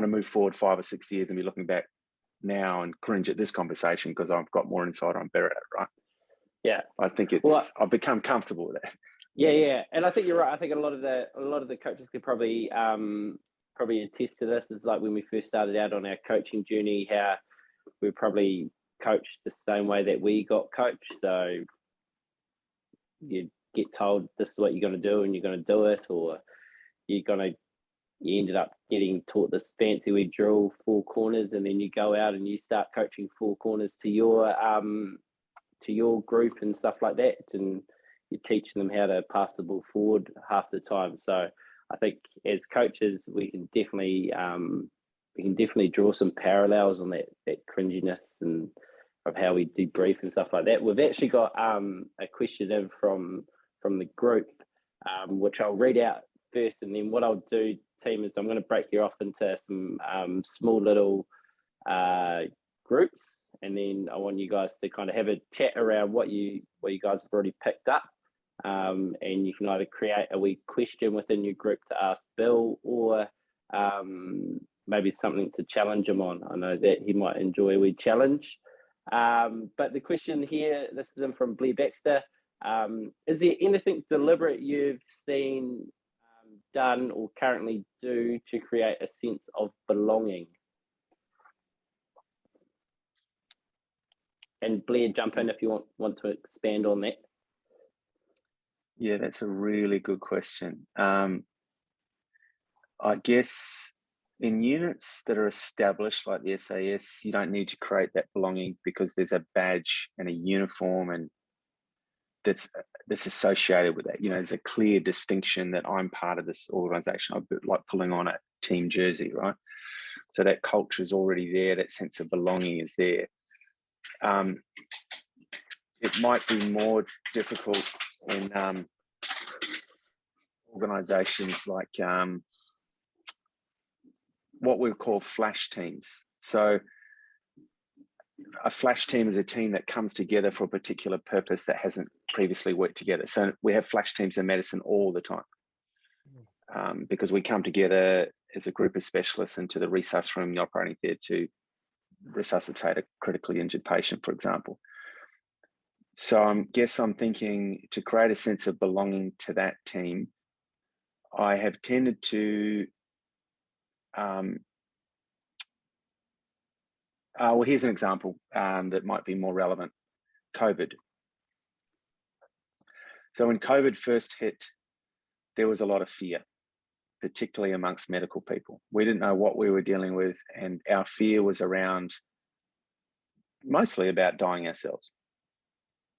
move forward 5 or 6 years and be looking back now and cringe at this conversation because I've got more insight, I'm better at it, right? Yeah. I think I've become comfortable with that. Yeah. And I think you're right. I think a lot of the coaches could probably attest to this. Is like when we first started out on our coaching journey, how we probably coached the same way that we got coached. So you get told this is what you're going to do and you're going to do it, or you ended up getting taught this fancy we drill 4 corners, and then you go out and you start coaching 4 corners to your group and stuff like that, and you're teaching them how to pass the ball forward half the time. So I think as coaches, we can definitely draw some parallels on that cringiness and of how we debrief and stuff like that. We've actually got a question in from the group, which I'll read out first, and then what I'll do, team, is I'm going to break you off into some small little groups, and then I want you guys to kind of have a chat around what you guys have already picked up, and you can either create a wee question within your group to ask Bill, or maybe something to challenge him on. I know that he might enjoy a wee challenge. But the question here, this is in from Blair Baxter. Is there anything deliberate you've seen done or currently do to create a sense of belonging? And Blair, jump in if you want to expand on that. Yeah, that's a really good question. I guess in units that are established like the SAS, you don't need to create that belonging because there's a badge and a uniform and that's associated with that. There's a clear distinction that I'm part of this organization. I'm like pulling on a team jersey, right? So that culture is already there. That sense of belonging is there. It might be more difficult in organizations like what we call flash teams. So a flash team is a team that comes together for a particular purpose that hasn't previously worked together. So we have flash teams in medicine all the time because we come together as a group of specialists into the resus room, the operating theatre, to resuscitate a critically injured patient, for example. So I guess I'm thinking to create a sense of belonging to that team, I have tended to well, here's an example that might be more relevant. COVID. So when COVID first hit, there was a lot of fear, particularly amongst medical people. We didn't know what we were dealing with, and our fear was mostly about dying ourselves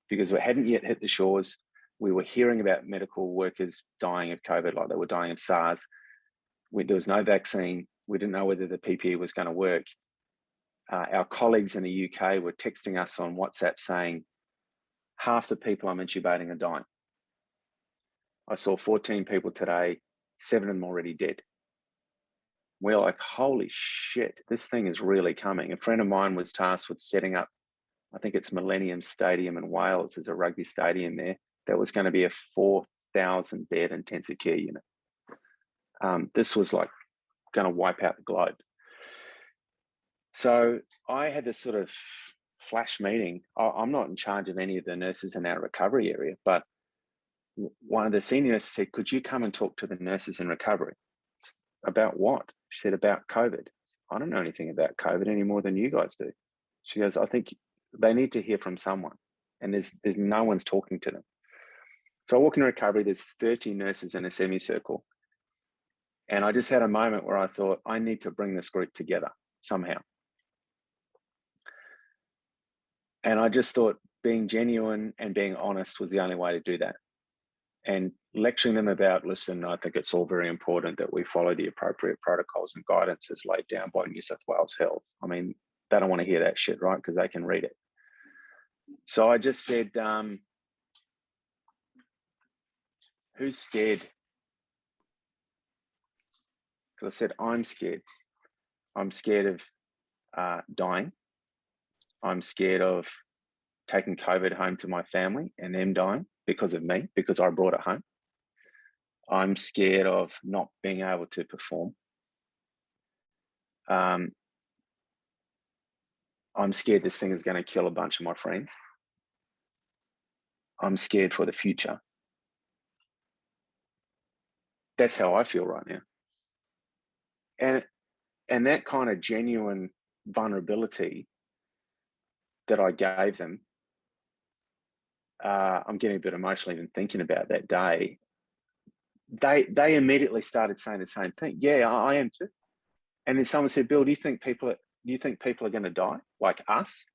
because we hadn't yet hit the shores. We were hearing about medical workers dying of COVID like they were dying of SARS. There was no vaccine. We didn't know whether the PPE was going to work. Our colleagues in the UK were texting us on WhatsApp saying, half the people I'm intubating are dying. I saw 14 people today, 7 of them already dead. We're like, holy shit, this thing is really coming. A friend of mine was tasked with setting up, I think it's Millennium Stadium in Wales. There's a rugby stadium there. That was going to be a 4,000 bed intensive care unit. This was like going to wipe out the globe. So I had this sort of flash meeting. I'm not in charge of any of the nurses in our recovery area, but one of the senior nurses said, could you come and talk to the nurses in recovery? About what? She said, about COVID. I don't know anything about COVID any more than you guys do. She goes, I think they need to hear from someone, and there's no one's talking to them. So I walk in recovery, there's 30 nurses in a semicircle. And I just had a moment where I thought, I need to bring this group together somehow. And I just thought being genuine and being honest was the only way to do that. And lecturing them about, listen, I think it's all very important that we follow the appropriate protocols and guidance as laid down by New South Wales Health. I mean, they don't want to hear that shit, right? Because they can read it. So I just said, who's scared? Because I said, I'm scared. I'm scared of dying. I'm scared of taking COVID home to my family and them dying because of me, because I brought it home. I'm scared of not being able to perform. I'm scared this thing is going to kill a bunch of my friends. I'm scared for the future. That's how I feel right now. And that kind of genuine vulnerability that I gave them, I'm getting a bit emotional even thinking about that day. They immediately started saying the same thing. Yeah, I am too. And then someone said, Bill, do you think people are going to die like us?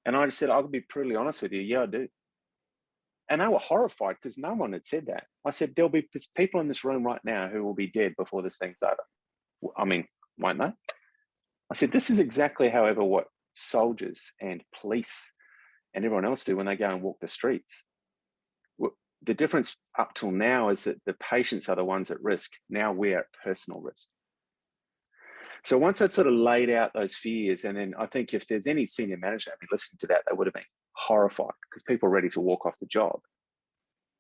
And I just said, I'll be brutally honest with you. Yeah, I do. And they were horrified because no one had said that. I said, there'll be people in this room right now who will be dead before this thing's over. I mean, won't they? I said, this is exactly, however, what soldiers and police and everyone else do when they go and walk the streets. The difference up till now is that the patients are the ones at risk. Now we're at personal risk. So once I'd sort of laid out those fears, and then I think if there's any senior manager having listened to that, they would have been horrified because people are ready to walk off the job.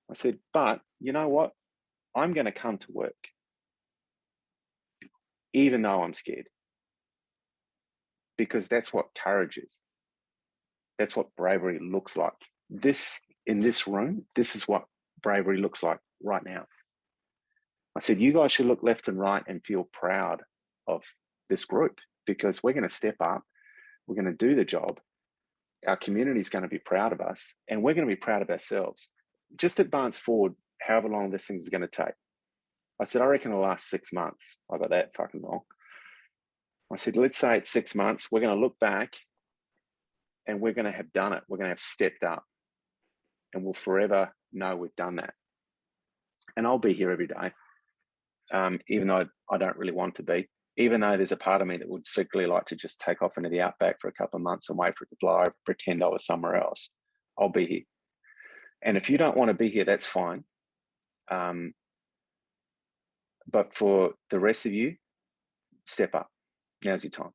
I said, but you know what? I'm going to come to work, even though I'm scared, because that's what courage is. That's what bravery looks like. In this room, this is what bravery looks like right now. I said, you guys should look left and right and feel proud of this group because we're going to step up. We're going to do the job. Our community is going to be proud of us and we're going to be proud of ourselves. Just advance forward however long this thing is going to take. I said, I reckon it'll last 6 months. I got that fucking wrong. I said, let's say it's 6 months. We're going to look back and we're going to have done it. We're going to have stepped up and we'll forever know we've done that. And I'll be here every day, even though I don't really want to be, even though there's a part of me that would secretly like to just take off into the outback for a couple of months and wait for it to blow over, pretend I was somewhere else. I'll be here. And if you don't want to be here, that's fine. But for the rest of you, step up. Now's your time.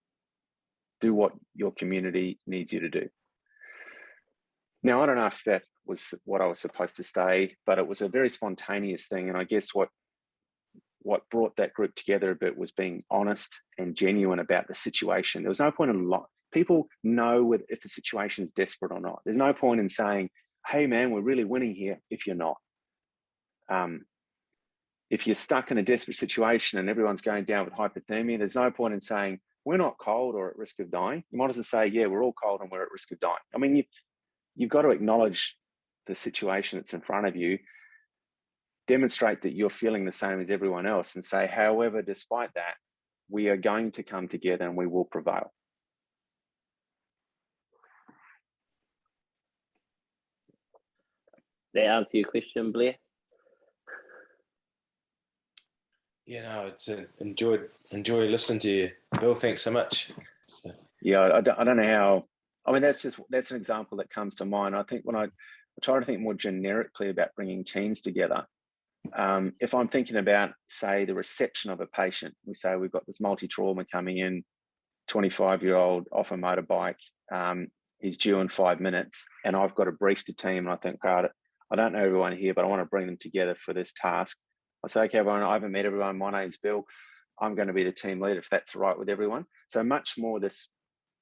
Do what your community needs you to do. Now, I don't know if that was what I was supposed to say, but it was a very spontaneous thing. And I guess what brought that group together a bit was being honest and genuine about the situation. There was no point in people know if the situation is desperate or not. There's no point in saying, hey man, we're really winning here if you're not. If you're stuck in a desperate situation and everyone's going down with hypothermia, there's no point in saying, we're not cold or at risk of dying. You might as well say, yeah, we're all cold and we're at risk of dying. I mean, you've got to acknowledge the situation that's in front of you, demonstrate that you're feeling the same as everyone else and say, however, despite that, we are going to come together and we will prevail. That answer your question, Blair? It's enjoy listening to you, Bill. Thanks so much. Yeah, I don't know how. I mean, that's an example that comes to mind. I think when I try to think more generically about bringing teams together, if I'm thinking about, say, the reception of a patient, we say we've got this multi-trauma coming in, 25-year-old off a motorbike, he's due in 5 minutes, and I've got to brief the team, and I think, God, I don't know everyone here, but I want to bring them together for this task. I say, okay, everyone, I haven't met everyone. My name's Bill. I'm going to be the team leader, if that's all right with everyone. So much more this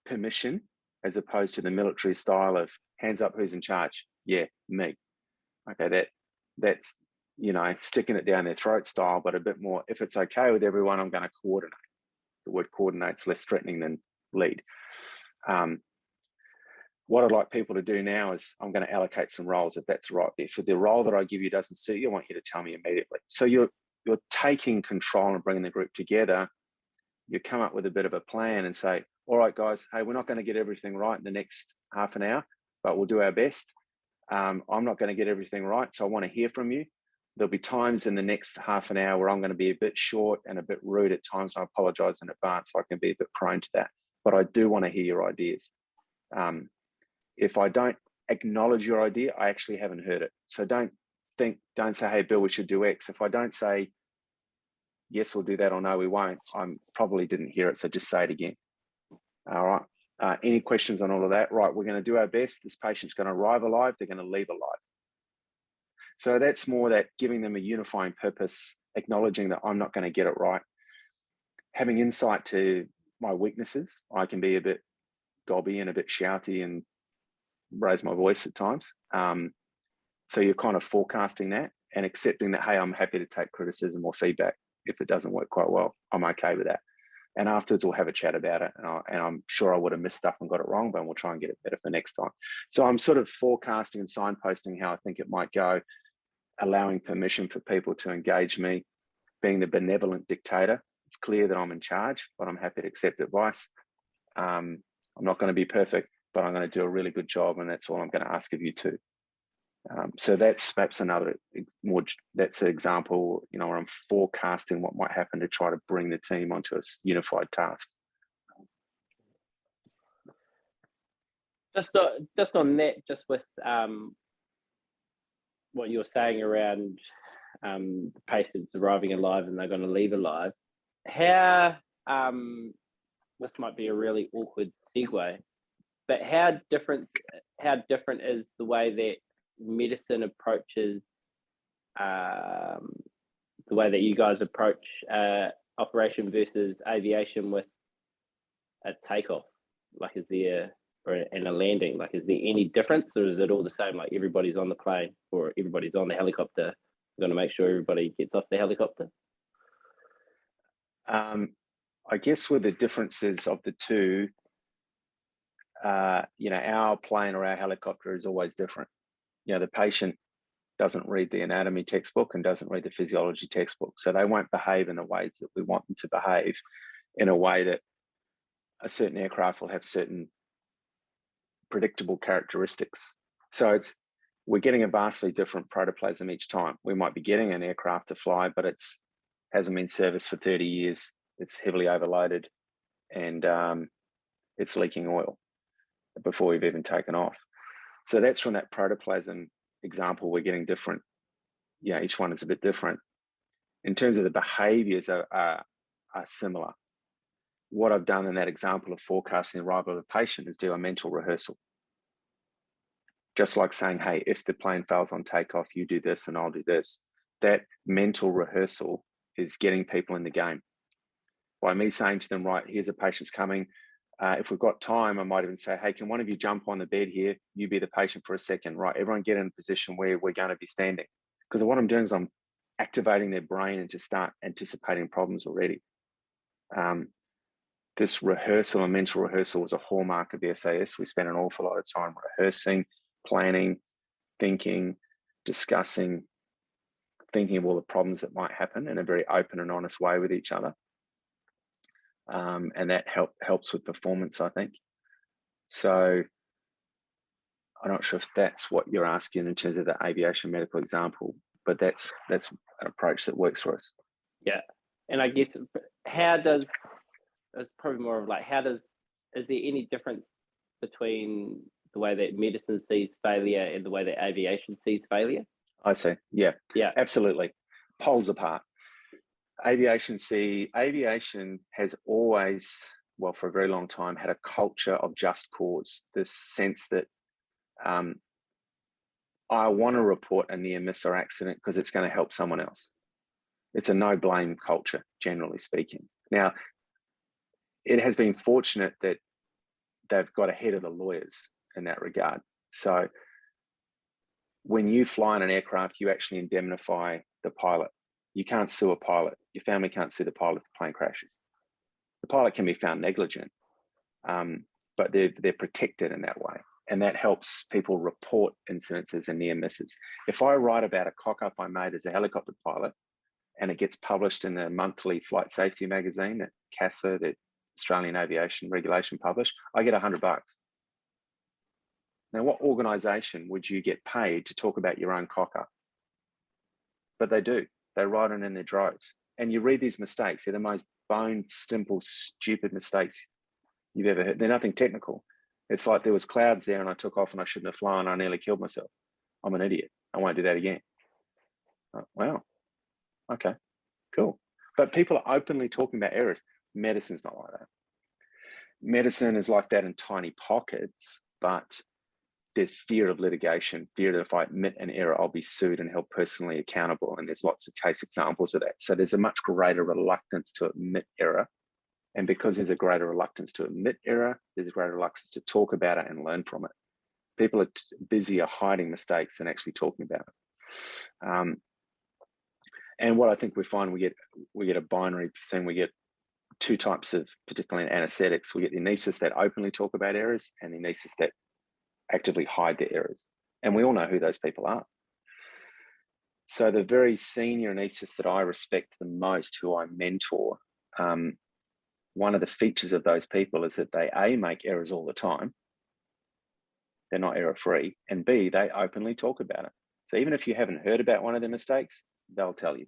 permission, as opposed to the military style of hands up, who's in charge? Yeah, me. Okay, that's sticking it down their throat style, but a bit more, if it's okay with everyone, I'm going to coordinate. The word coordinate's less threatening than lead. What I'd like people to do now is I'm going to allocate some roles, if that's right. If the role that I give you doesn't suit you, I want you to tell me immediately. So you're taking control and bringing the group together. You come up with a bit of a plan and say, all right, guys, hey, we're not going to get everything right in the next half an hour, but we'll do our best. I'm not going to get everything right, so I want to hear from you. There'll be times in the next half an hour where I'm going to be a bit short and a bit rude at times, and I apologize in advance. I can be a bit prone to that, but I do want to hear your ideas. If I don't acknowledge your idea, I actually haven't heard it. So don't say, hey, Bill, we should do X. If I don't say, yes, we'll do that, or no, we won't, I probably didn't hear it. So just say it again. All right. Any questions on all of that? Right. We're going to do our best. This patient's going to arrive alive. They're going to leave alive. So that's more that giving them a unifying purpose, acknowledging that I'm not going to get it right, having insight to my weaknesses. I can be a bit gobby and a bit shouty and raise my voice at times. So you're kind of forecasting that and accepting that, hey, I'm happy to take criticism or feedback. If it doesn't work quite well, I'm okay with that. And afterwards, we'll have a chat about it. And I'm sure I would have missed stuff and got it wrong, but we'll try and get it better for next time. So I'm sort of forecasting and signposting how I think it might go, allowing permission for people to engage me, being the benevolent dictator. It's clear that I'm in charge, but I'm happy to accept advice. I'm not going to be perfect, but I'm going to do a really good job, and that's all I'm going to ask of you too. So that's perhaps that's an example, where I'm forecasting what might happen to try to bring the team onto a unified task. Just on that, just with what you're saying around the patients arriving alive and they're going to leave alive, how this might be a really awkward segue, but how different is the way that medicine approaches the way that you guys approach operation versus aviation with a takeoff? Like, is there, and a landing, like, is there any difference, or is it all the same? Like, everybody's on the plane or everybody's on the helicopter, we're going to make sure everybody gets off the helicopter? I guess with the differences of the two, our plane or our helicopter is always different. The patient doesn't read the anatomy textbook and doesn't read the physiology textbook. So they won't behave in the ways that we want them to behave, in a way that a certain aircraft will have certain predictable characteristics. So we're getting a vastly different protoplasm each time. We might be getting an aircraft to fly, but hasn't been serviced for 30 years. It's heavily overloaded, and it's leaking oil before we've even taken off. So that's from that protoplasm example. We're getting different. Each one is a bit different. In terms of the behaviors are similar. What I've done in that example of forecasting the arrival of a patient is do a mental rehearsal. Just like saying, hey, if the plane fails on takeoff, you do this and I'll do this. That mental rehearsal is getting people in the game. By me saying to them, right, here's a patient's coming. If we've got time, I might even say, hey, can one of you jump on the bed here? You be the patient for a second, right? Everyone get in a position where we're going to be standing. Because what I'm doing is I'm activating their brain and to start anticipating problems already. This rehearsal and mental rehearsal is a hallmark of the SAS. We spend an awful lot of time rehearsing, planning, thinking, discussing, thinking of all the problems that might happen in a very open and honest way with each other. And that helps with performance, I think. So I'm not sure if that's what you're asking in terms of the aviation medical example, but that's an approach that works for us. Yeah. And I guess how does, it's probably more of like, is there any difference between the way that medicine sees failure and the way that aviation sees failure? I see. Yeah, Yeah, absolutely. Poles apart. Aviation has always, well, for a very long time, had a culture of just cause. This sense that I want to report a near miss or accident because it's going to help someone else. It's a no blame culture, generally speaking. Now, it has been fortunate that they've got ahead of the lawyers in that regard. So when you fly in an aircraft, you actually indemnify the pilot. You can't sue a pilot. Your family can't sue the pilot if the plane crashes. The pilot can be found negligent, but they're protected in that way. And that helps people report incidences and near misses. If I write about a cock up I made as a helicopter pilot and it gets published in a monthly flight safety magazine that CASA, the Australian Aviation Regulation, publish, I get $100. Now, what organisation would you get paid to talk about your own cock up? But they do. They write it in their droves. And you read these mistakes. They're the most bone, simple, stupid mistakes you've ever heard. They're nothing technical. It's like there was clouds there and I took off and I shouldn't have flown. I nearly killed myself. I'm an idiot. I won't do that again. Oh, wow. Okay, cool. But people are openly talking about errors. Medicine's not like that. Medicine is like that in tiny pockets, but there's fear of litigation, fear that if I admit an error, I'll be sued and held personally accountable. And there's lots of case examples of that. So there's a much greater reluctance to admit error. And because there's a greater reluctance to admit error, there's a greater reluctance to talk about it and learn from it. People are busier hiding mistakes than actually talking about it. And what I think we find, we get a binary thing. We get two types of, particularly in anesthetics, we get the anaesthetists that openly talk about errors and the anaesthetists that actively hide their errors. And we all know who those people are. So the very senior anaesthetists that I respect the most, who I mentor, one of the features of those people is that they A, make errors all the time. They're not error-free. And B, they openly talk about it. So even if you haven't heard about one of their mistakes, they'll tell you.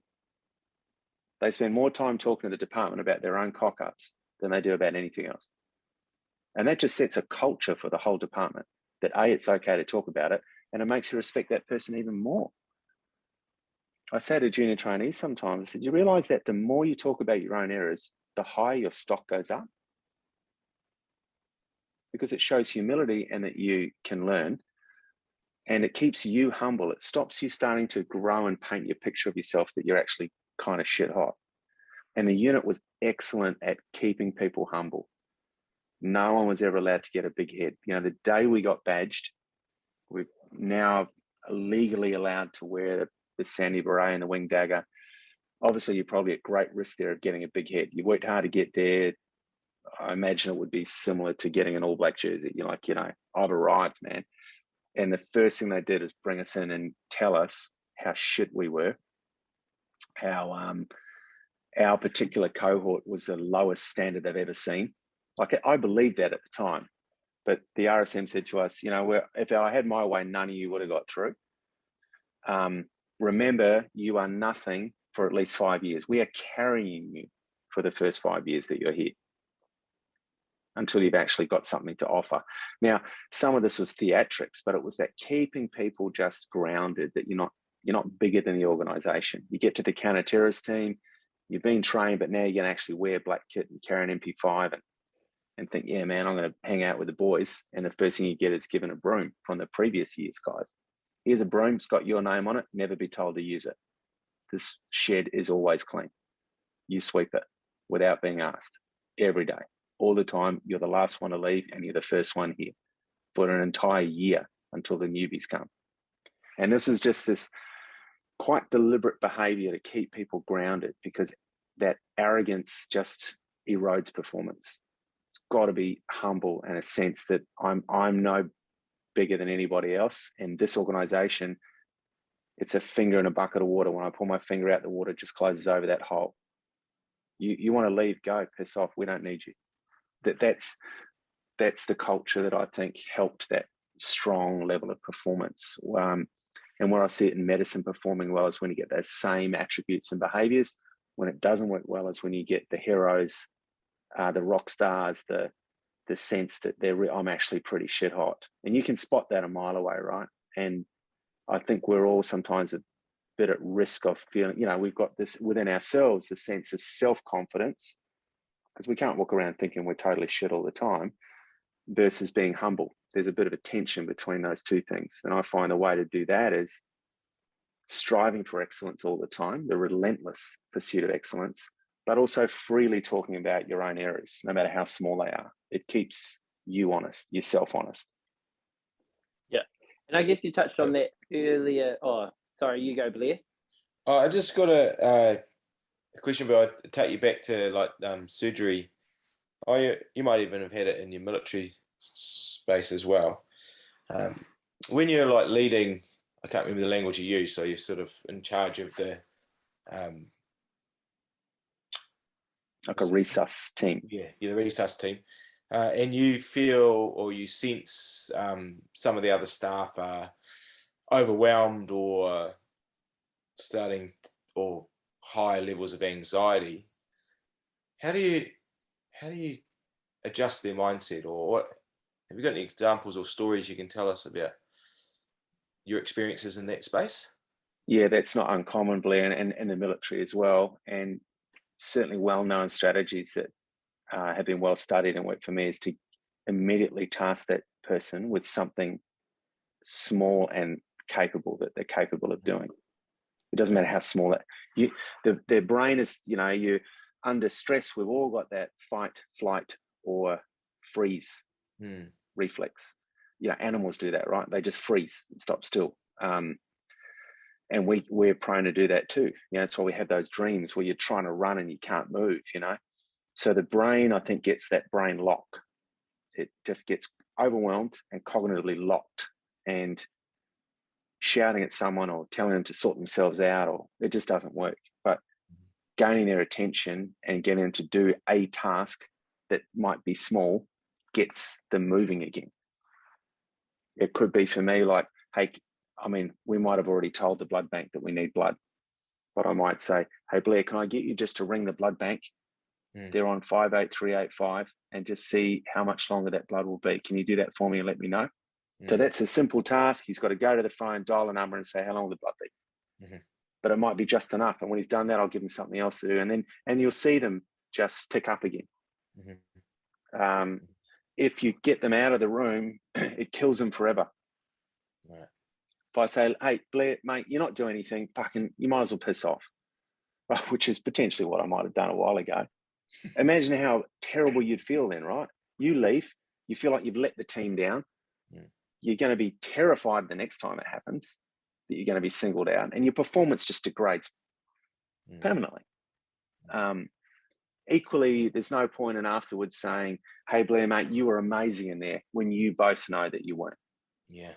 They spend more time talking to the department about their own cock-ups than they do about anything else. And that just sets a culture for the whole department that A, it's okay to talk about it, and it makes you respect that person even more. I say to junior trainees sometimes, I said, you realize that the more you talk about your own errors, the higher your stock goes up? Because it shows humility and that you can learn, and it keeps you humble. It stops you starting to grow and paint your picture of yourself that you're actually kind of shit hot. And the unit was excellent at keeping people humble. No one was ever allowed to get a big head. You know, the day we got badged, we're now legally allowed to wear the sandy beret and the wing dagger. Obviously, you're probably at great risk there of getting a big head. You worked hard to get there. I imagine it would be similar to getting an all black jersey. You're like, you know, I've arrived, man. And the first thing they did is bring us in and tell us how shit we were, how our particular cohort was the lowest standard they've ever seen. Like, I believed that at the time, but the RSM said to us, you know, if I had my way, none of you would have got through. Remember, you are nothing for at least 5 years. We are carrying you for the first 5 years that you're here until you've actually got something to offer. Now, some of this was theatrics, but it was that keeping people just grounded, that you're not bigger than the organization. You get to the counter-terrorist team, you've been trained, but now you're going to actually wear black kit and carry an MP5 and think, yeah, man, I'm going to hang out with the boys. And the first thing you get is given a broom from the previous year's guys. Here's a broom, it's got your name on it, never be told to use it. This shed is always clean. You sweep it without being asked every day, all the time. You're the last one to leave and you're the first one here for an entire year until the newbies come. And this is just this quite deliberate behavior to keep people grounded, because that arrogance just erodes performance. It's got to be humble and a sense that I'm no bigger than anybody else. And this organization, it's a finger in a bucket of water. When I pull my finger out, the water just closes over that hole. You want to leave, go, piss off. We don't need you. That's the culture that I think helped that strong level of performance. And where I see it in medicine performing well is when you get those same attributes and behaviors When it doesn't work well is when you get the heroes, the rock stars, the sense that I'm actually pretty shit hot. And you can spot that a mile away, right? And I think we're all sometimes a bit at risk of feeling, we've got this within ourselves, the sense of self-confidence, because we can't walk around thinking we're totally shit all the time, versus being humble. There's a bit of a tension between those two things. And I find the way to do that is striving for excellence all the time, the relentless pursuit of excellence, but also freely talking about your own errors, no matter how small they are. It keeps you honest, yourself honest. Yeah. And I guess you touched on that earlier. Oh, sorry, you go, Blair. I just got a question, but I'll take you back to like surgery. You might even have had it in your military space as well. When you're like leading, I can't remember the language you use, so you're sort of in charge of the like a resus team. Yeah, you're the resus team. And you feel or you sense some of the other staff are overwhelmed or starting or high levels of anxiety. How do you adjust their mindset, or what? Have you got any examples or stories you can tell us about your experiences in that space? Yeah, that's not uncommon, Blair, and in the military as well. And certainly well-known strategies that have been well studied and work for me is to immediately task that person with something small and capable that they're capable of doing. It doesn't matter how small their brain is. You're under stress. We've all got that fight, flight, or freeze reflex. Animals do that, right? They just freeze and stop still. And we're prone to do that too. That's why we have those dreams where you're trying to run and you can't move. So the brain, I think, gets that brain lock. It just gets overwhelmed and cognitively locked, and shouting at someone or telling them to sort themselves out, or it just doesn't work. But gaining their attention and getting them to do a task that might be small gets them moving again. It could be for me like, hey, we might have already told the blood bank that we need blood, but I might say, hey, Blair, can I get you just to ring the blood bank? They're on 58385 and just see how much longer that blood will be. Can you do that for me and let me know? So that's a simple task. He's got to go to the phone, dial a number and say, how long will the blood be? But it might be just enough. And when he's done that, I'll give him something else to do. And you'll see them just pick up again. If you get them out of the room, it kills them forever. Right. If I say, hey, Blair, mate, you're not doing anything, you might as well piss off. Right? Which is potentially what I might have done a while ago. Imagine how terrible you'd feel then, right? You leave, you feel like you've let the team down. You're going to be terrified the next time it happens that you're going to be singled out, and your performance just degrades permanently. Equally, there's no point in afterwards saying, hey, Blair, mate, you were amazing in there, when you both know that you weren't. Yeah.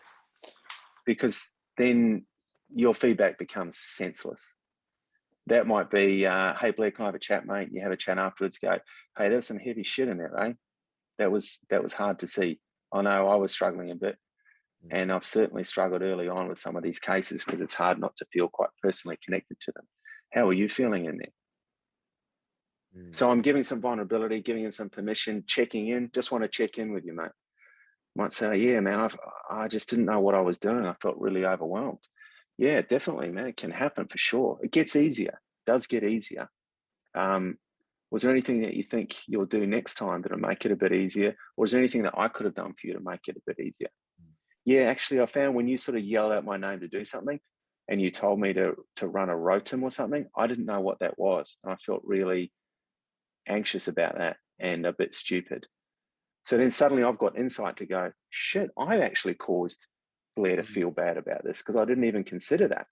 Because then your feedback becomes senseless. That might be, hey, Blair, can I have a chat, mate? You have a chat afterwards, go, hey, there's some heavy shit in there, eh? That was hard to see. I know I was struggling a bit, and I've certainly struggled early on with some of these cases because it's hard not to feel quite personally connected to them. How are you feeling in there? So I'm giving some vulnerability, giving him some permission, checking in, just want to check in with you, mate. Might say, yeah, man, I just didn't know what I was doing. I felt really overwhelmed. Yeah, definitely, man. It can happen for sure. It gets easier, does get easier. Was there anything that you think you'll do next time that'll make it a bit easier? Or is there anything that I could have done for you to make it a bit easier? Yeah, actually, I found when you sort of yelled out my name to do something and you told me to run a rotum or something, I didn't know what that was. And I felt really anxious about that and a bit stupid. So then suddenly I've got insight to go, shit, I've actually caused Blair to feel bad about this because I didn't even consider that.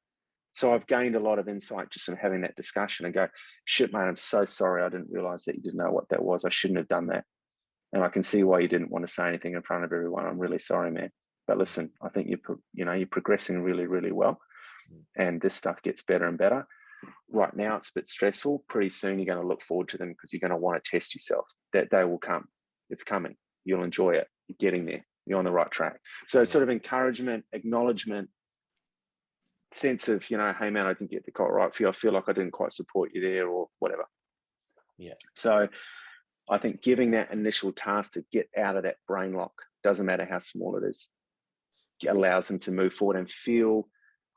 So I've gained a lot of insight just in having that discussion and go, shit, mate, I'm so sorry. I didn't realize that you didn't know what that was. I shouldn't have done that. And I can see why you didn't want to say anything in front of everyone. I'm really sorry, man. But listen, I think you're progressing really, really well. And this stuff gets better and better. Right now, it's a bit stressful. Pretty soon, you're going to look forward to them because you're going to want to test yourself. That day will come. It's coming. You'll enjoy it. You're getting there. You're on the right track. So sort of encouragement, acknowledgement, sense of, you know, hey man, I didn't get the quite right for you. I feel like I didn't quite support you there, or whatever. Yeah. So I think giving that initial task to get out of that brain lock, doesn't matter how small it is, allows them to move forward and feel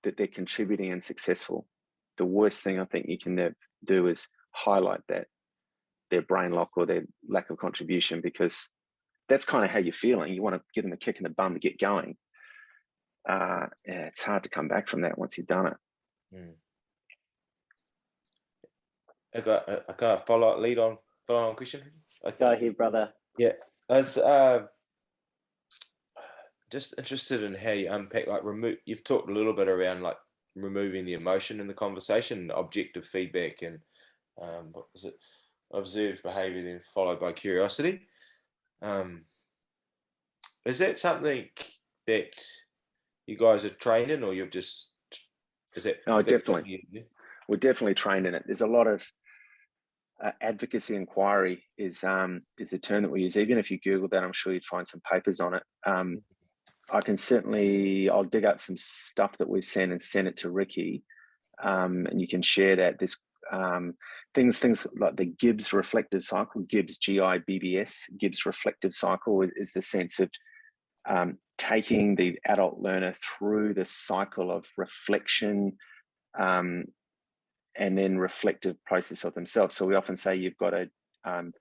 that they're contributing and successful. The worst thing I think you can do is highlight that, their brain lock or their lack of contribution, because that's kind of how you're feeling. You want to give them a kick in the bum to get going. Yeah, it's hard to come back from that once you've done it. I got a follow on question. Go ahead, brother. Yeah, I was just interested in how you unpack, like, you've talked a little bit around like removing the emotion in the conversation, objective feedback, and what was it? Observed behavior, then followed by curiosity. Is that something that you guys are trained in, or you've just, is that? No, definitely. We're definitely trained in it. There's a lot of advocacy inquiry is the term that we use. Even if you Google that, I'm sure you'd find some papers on it. I'll dig up some stuff that we've sent and send it to Riki, and you can share that. There's things like the Gibbs reflective cycle, Gibbs, Gibbs, Gibbs reflective cycle is the sense of taking the adult learner through the cycle of reflection and then reflective process of themselves. So we often say you've got to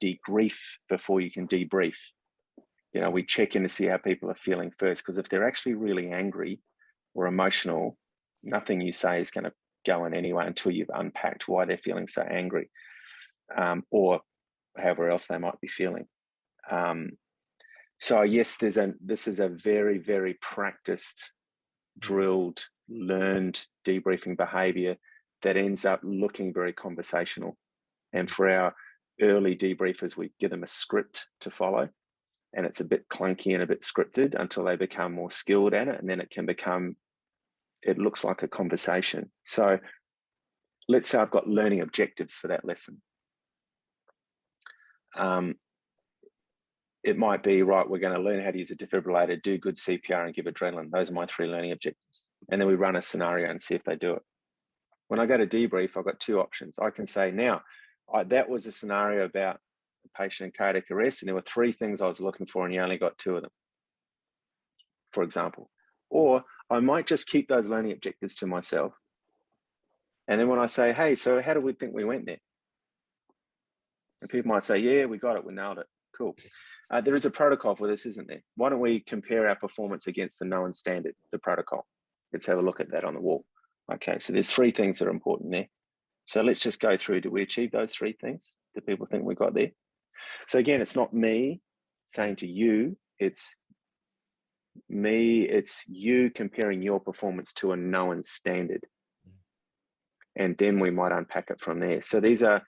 debrief before you can debrief. You know, we check in to see how people are feeling first, because if they're actually really angry or emotional, nothing you say is going to go in anyway until you've unpacked why they're feeling so angry, or however else they might be feeling. So yes, this is a very, very practiced, drilled, learned debriefing behavior that ends up looking very conversational. And for our early debriefers, we give them a script to follow, and it's a bit clunky and a bit scripted until they become more skilled at it, and then it looks like a conversation. So let's say I've got learning objectives for that lesson. It might be, right, we're going to learn how to use a defibrillator, do good CPR, and give adrenaline. Those are my 3 learning objectives. And then we run a scenario and see if they do it. When I go to debrief, I've got 2 options. I can say, now, that was a scenario about a patient in cardiac arrest, and there were 3 things I was looking for, and you only got 2 of them, for example. Or I might just keep those learning objectives to myself. And then when I say, hey, so how do we think we went there? And people might say, yeah, we got it, we nailed it. Cool. There is a protocol for this, isn't there? Why don't we compare our performance against the known standard, the protocol? Let's have a look at that on the wall. Okay, so there's 3 things that are important there. So let's just go through. Did we achieve those 3 things? Do people think we got there? So again, it's not me saying to you, it's you comparing your performance to a known standard. And then we might unpack it from there. So these are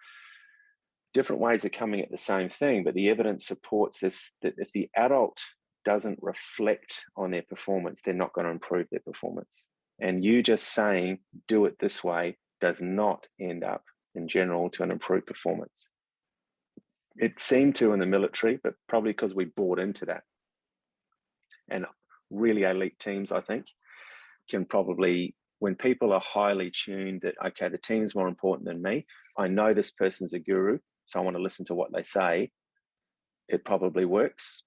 different ways of coming at the same thing, but the evidence supports this, that if the adult doesn't reflect on their performance, they're not going to improve their performance. And you just saying, do it this way, does not end up in general to an improved performance. It seemed to in the military, but probably because we bought into that. And really elite teams, I think, can probably, when people are highly tuned that, okay, the team's more important than me, I know this person's a guru, so I want to listen to what they say, it probably works.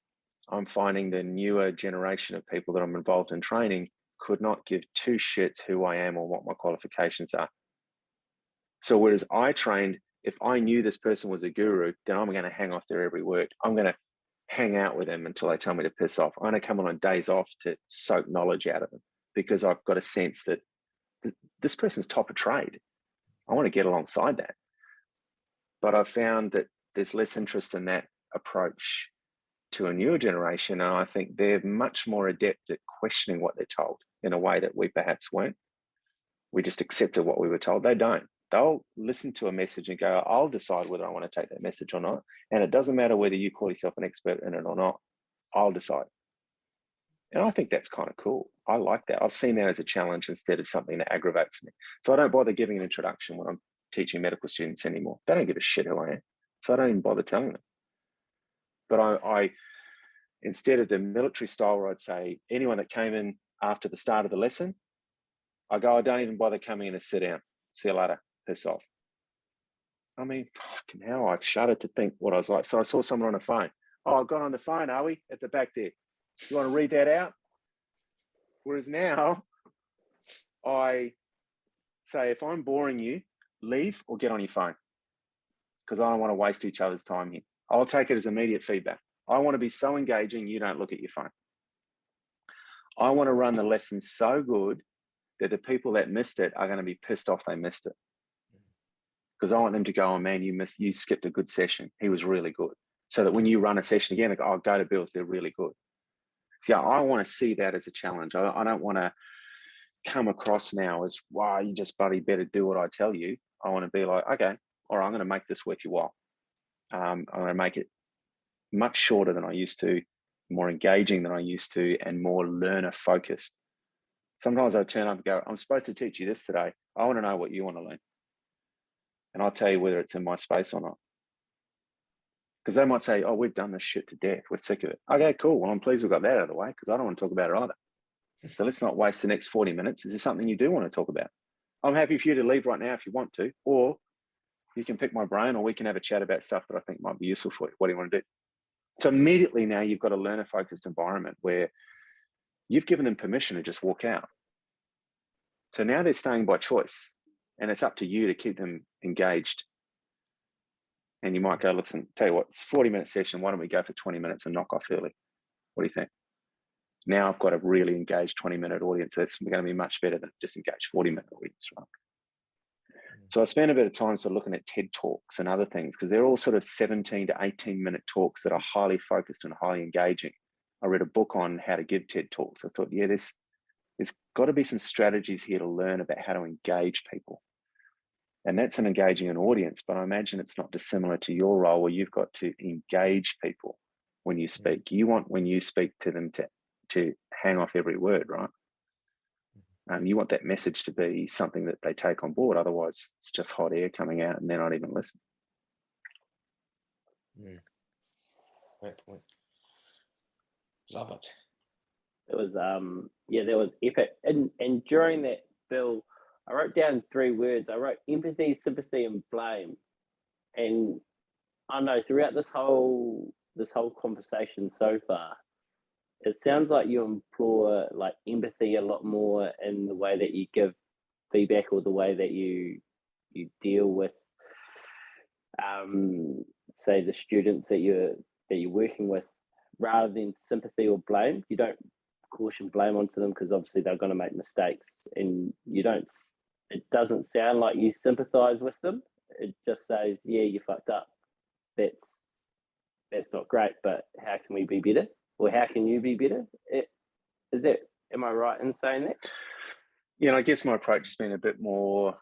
I'm finding the newer generation of people that I'm involved in training could not give 2 shits who I am or what my qualifications are. So whereas I trained, if I knew this person was a guru, then I'm going to hang off their every word. I'm going to hang out with them until they tell me to piss off. I'm going to come on days off to soak knowledge out of them, because I've got a sense that this person's top of trade. I want to get alongside that. But I've found that there's less interest in that approach to a newer generation. And I think they're much more adept at questioning what they're told in a way that we perhaps weren't. We just accepted what we were told. They don't. They'll listen to a message and go, I'll decide whether I want to take that message or not. And it doesn't matter whether you call yourself an expert in it or not. I'll decide. And I think that's kind of cool. I like that. I've seen that as a challenge instead of something that aggravates me. So I don't bother giving an introduction when I'm teaching medical students anymore. They don't give a shit who I am. So I don't even bother telling them. But I instead of the military style where I'd say anyone that came in after the start of the lesson, I go, I don't even bother coming in to sit down. See you later. Piss off. I mean, fucking hell, I shuddered to think what I was like. So I saw someone on the phone. Oh, I've got on the phone, are we? At the back there. You want to read that out? Whereas now, I say, if I'm boring you, leave or get on your phone. Because I don't want to waste each other's time here. I'll take it as immediate feedback. I want to be so engaging, you don't look at your phone. I want to run the lesson so good that the people that missed it are going to be pissed off they missed it. Because I want them to go, oh man, you skipped a good session. He was really good. So that when you run a session again, they go, oh, go to Bill's, they're really good. So yeah, I want to see that as a challenge. I don't want to come across now as, wow, you just bloody better do what I tell you. I want to be like, okay, all right, I'm going to make this worth your while. I'm going to make it much shorter than I used to, more engaging than I used to, and more learner focused. Sometimes I turn up and go, I'm supposed to teach you this today. I want to know what you want to learn. And I'll tell you whether it's in my space or not. Because they might say, oh, we've done this shit to death. We're sick of it. Okay, cool. Well, I'm pleased we got that out of the way because I don't want to talk about it either. So let's not waste the next 40 minutes. Is there something you do want to talk about? I'm happy for you to leave right now if you want to, or you can pick my brain, or we can have a chat about stuff that I think might be useful for you. What do you want to do? So immediately now you've got a learner-focused environment where you've given them permission to just walk out. So now they're staying by choice, and it's up to you to keep them engaged. And you might go, listen, tell you what, it's a 40-minute session. Why don't we go for 20 minutes and knock off early? What do you think? Now I've got a really engaged 20-minute audience. That's going to be much better than just engaged 40-minute audience, right? So I spent a bit of time sort of looking at TED Talks and other things because they're all sort of 17 to 18-minute talks that are highly focused and highly engaging. I read a book on how to give TED Talks. I thought, yeah, there's got to be some strategies here to learn about how to engage people. And that's an engaging an audience, but I imagine it's not dissimilar to your role where you've got to engage people when you speak. You want, when you speak to them, to hang off every word, right? You want that message to be something that they take on board. Otherwise, it's just hot air coming out and they're not even listening. Great point. Love it. It was, there was effort. And during that, Bill, I wrote down 3 words. I wrote empathy, sympathy, and blame. And I know throughout this whole conversation so far, it sounds like you employ like empathy a lot more in the way that you give feedback or the way that you deal with, say, the students that you're working with, rather than sympathy or blame. You don't caution blame onto them because obviously they're going to make mistakes, and you don't. It doesn't sound like you sympathize with them. It just says, yeah, you fucked up. That's not great, but how can we be better? Or how can you be better? Am I right in saying that? Yeah, I guess my approach has been a bit more,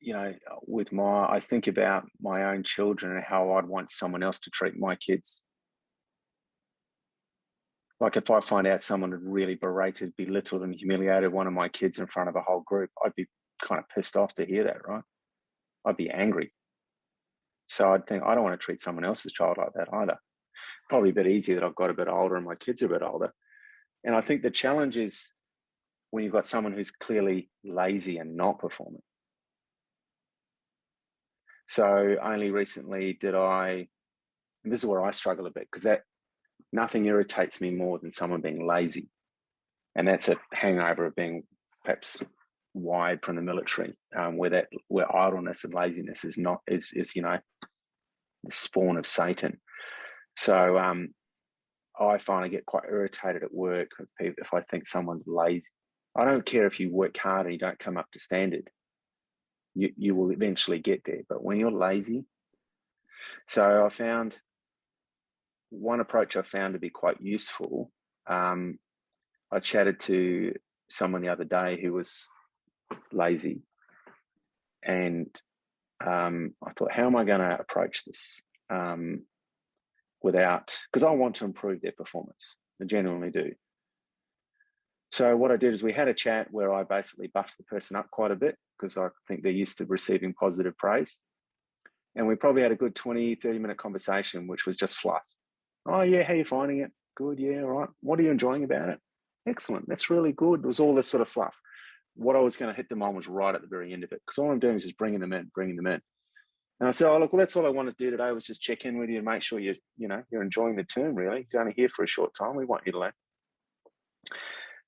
I think about my own children and how I'd want someone else to treat my kids. Like if I find out someone had really berated, belittled and humiliated one of my kids in front of a whole group, I'd be kind of pissed off to hear that, right? I'd be angry. So I'd think, I don't want to treat someone else's child like that either. Probably a bit easier that I've got a bit older and my kids are a bit older. And I think the challenge is when you've got someone who's clearly lazy and not performing. So only recently and this is where I struggle a bit, because nothing irritates me more than someone being lazy. And that's a hangover of being perhaps wired from the military, where idleness and laziness is the spawn of Satan. So I find I get quite irritated at work if I think someone's lazy. I don't care if you work hard and you don't come up to standard. You will eventually get there. But when you're lazy, so I found one approach I found to be quite useful. I chatted to someone the other day who was lazy, and I thought, how am I going to approach this because I want to improve their performance. I genuinely do. So what I did is we had a chat where I basically buffed the person up quite a bit because I think they're used to receiving positive praise. And we probably had a good 20, 30-minute conversation, which was just fluff. Oh, yeah, how are you finding it? Good, yeah, all right. What are you enjoying about it? Excellent, that's really good. It was all this sort of fluff. what I was going to hit them on was right at the very end of it, because all I'm doing is just bringing them in. And I said, oh, look, well, that's all I wanted to do today was just check in with you and make sure you're enjoying the term, really. You're only here for a short time. We want you to learn.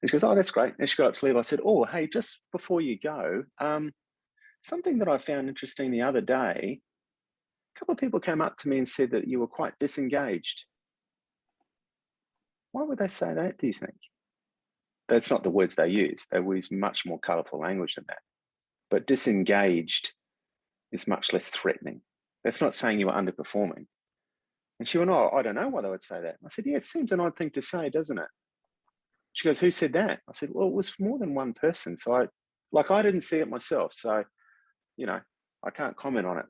And she goes, oh, that's great. And she got up to leave. I said, oh, hey, just before you go, something that I found interesting the other day, a couple of people came up to me and said that you were quite disengaged. Why would they say that, do you think? That's not the words they use. They use much more colourful language than that. But disengaged is much less threatening. That's not saying you are underperforming. And she went, oh, I don't know why they would say that. I said, yeah, it seems an odd thing to say, doesn't it? She goes, who said that? I said, well, it was more than one person. So I didn't see it myself. So, I can't comment on it.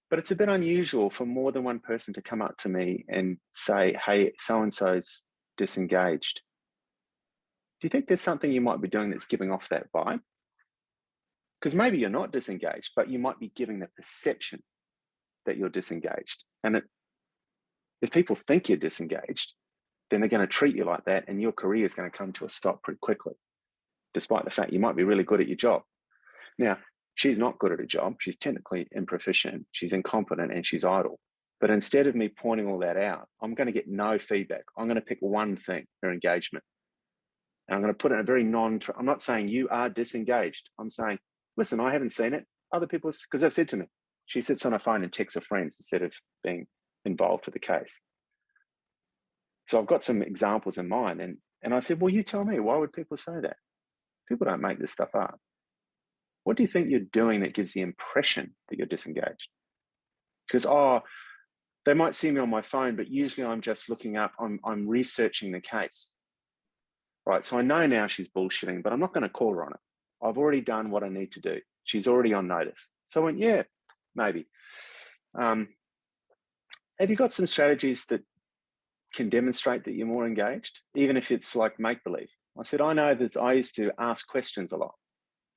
But it's a bit unusual for more than one person to come up to me and say, hey, so-and-so's disengaged. Do you think there's something you might be doing that's giving off that vibe? Because maybe you're not disengaged, but you might be giving the perception that you're disengaged. And if people think you're disengaged, then they're going to treat you like that, and your career is going to come to a stop pretty quickly, despite the fact you might be really good at your job. Now, she's not good at her job. She's technically improficient. She's incompetent, and she's idle. But instead of me pointing all that out, I'm going to get no feedback. I'm going to pick one thing, her engagement. And I'm going to put it in a very I'm not saying you are disengaged. I'm saying, listen, I haven't seen it. Other people, because they've said to me, she sits on her phone and texts her friends instead of being involved with the case. So I've got some examples in mind. And I said, well, you tell me, why would people say that? People don't make this stuff up. What do you think you're doing that gives the impression that you're disengaged? Because, they might see me on my phone, but usually I'm just looking up, I'm researching the case. Right, so I know now she's bullshitting, but I'm not going to call her on it. I've already done what I need to do. She's already on notice. So I went, yeah, maybe. Have you got some strategies that can demonstrate that you're more engaged, even if it's like make-believe? I said, I know that I used to ask questions a lot,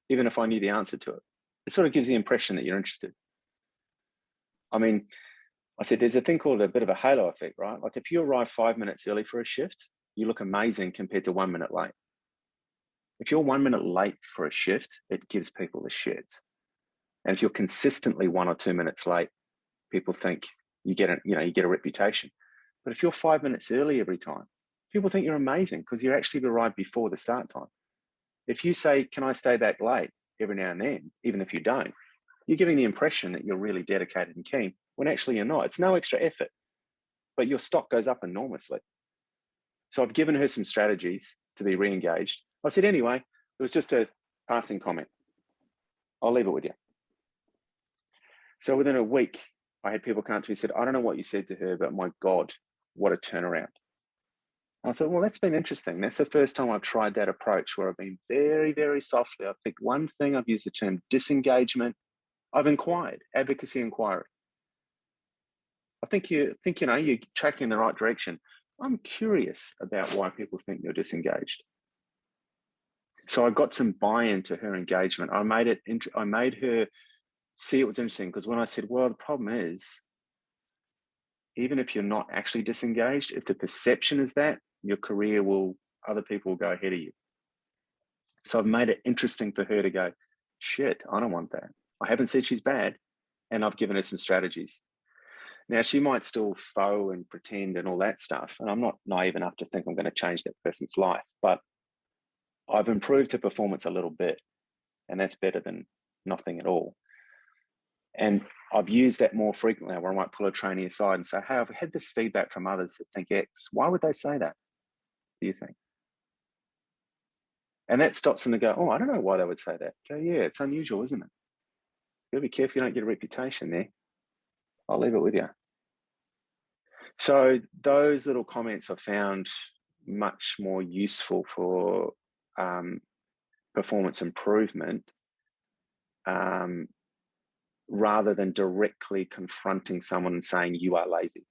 even if I knew the answer to it. It sort of gives the impression that you're interested. I mean, I said, there's a thing called a bit of a halo effect, right? Like if you arrive 5 minutes early for a shift, you look amazing compared to 1 minute late. If you're 1 minute late for a shift, it gives people the shits. And if you're consistently 1 or 2 minutes late, people think you get a reputation. But if you're 5 minutes early every time, people think you're amazing because you actually arrived before the start time. If you say, can I stay back late every now and then, even if you don't, you're giving the impression that you're really dedicated and keen when actually you're not. It's no extra effort, but your stock goes up enormously. So I've given her some strategies to be re-engaged. I said, anyway, it was just a passing comment. I'll leave it with you. So within a week, I had people come to me and said, I don't know what you said to her, but my God, what a turnaround. I thought, well, that's been interesting. That's the first time I've tried that approach where I've been very, very softly. I've picked one thing. I've used the term disengagement. I've inquired, advocacy inquiry. I think you're tracking in the right direction. I'm curious about why people think you're disengaged. So I got some buy-in to her engagement. I made her see it was interesting because when I said, well, the problem is, even if you're not actually disengaged, if the perception is that, your career other people will go ahead of you. So I've made it interesting for her to go, shit, I don't want that. I haven't said she's bad, and I've given her some strategies. Now, she might still faux and pretend and all that stuff, and I'm not naive enough to think I'm going to change that person's life, but I've improved her performance a little bit, and that's better than nothing at all. And I've used that more frequently where I might pull a trainee aside and say, hey, I've had this feedback from others that think X. Why would they say that, do you think? And that stops them to go, oh, I don't know why they would say that. Go, yeah, it's unusual, isn't it? You gotta be careful you don't get a reputation there. I'll leave it with you. So those little comments I found much more useful for performance improvement rather than directly confronting someone and saying you are lazy,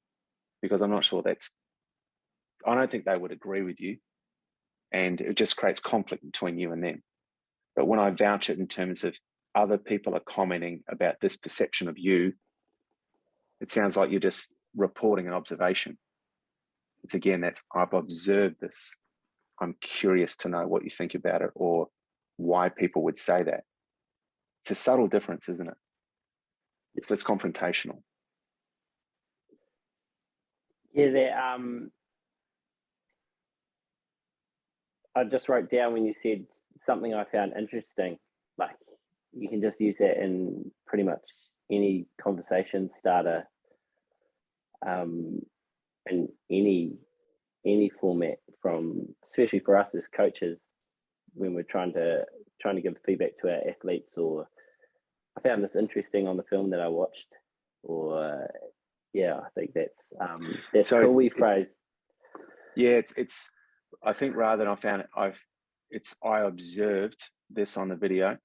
because I'm not sure I don't think they would agree with you, and it just creates conflict between you and them. But when I vouch it in terms of other people are commenting about this perception of you, it sounds like you're just reporting an observation. I've observed this. I'm curious to know what you think about it, or why people would say that. It's a subtle difference, isn't it? It's less confrontational. Yeah, I just wrote down when you said something I found interesting. Like, you can just use that in pretty much any conversation starter, in any format, from, especially for us as coaches, when we're trying to give feedback to our athletes, or I found this interesting on the film that I watched, or yeah, I think that's So cool phrase. Yeah, it's I think rather than I found it, I observed this on the video,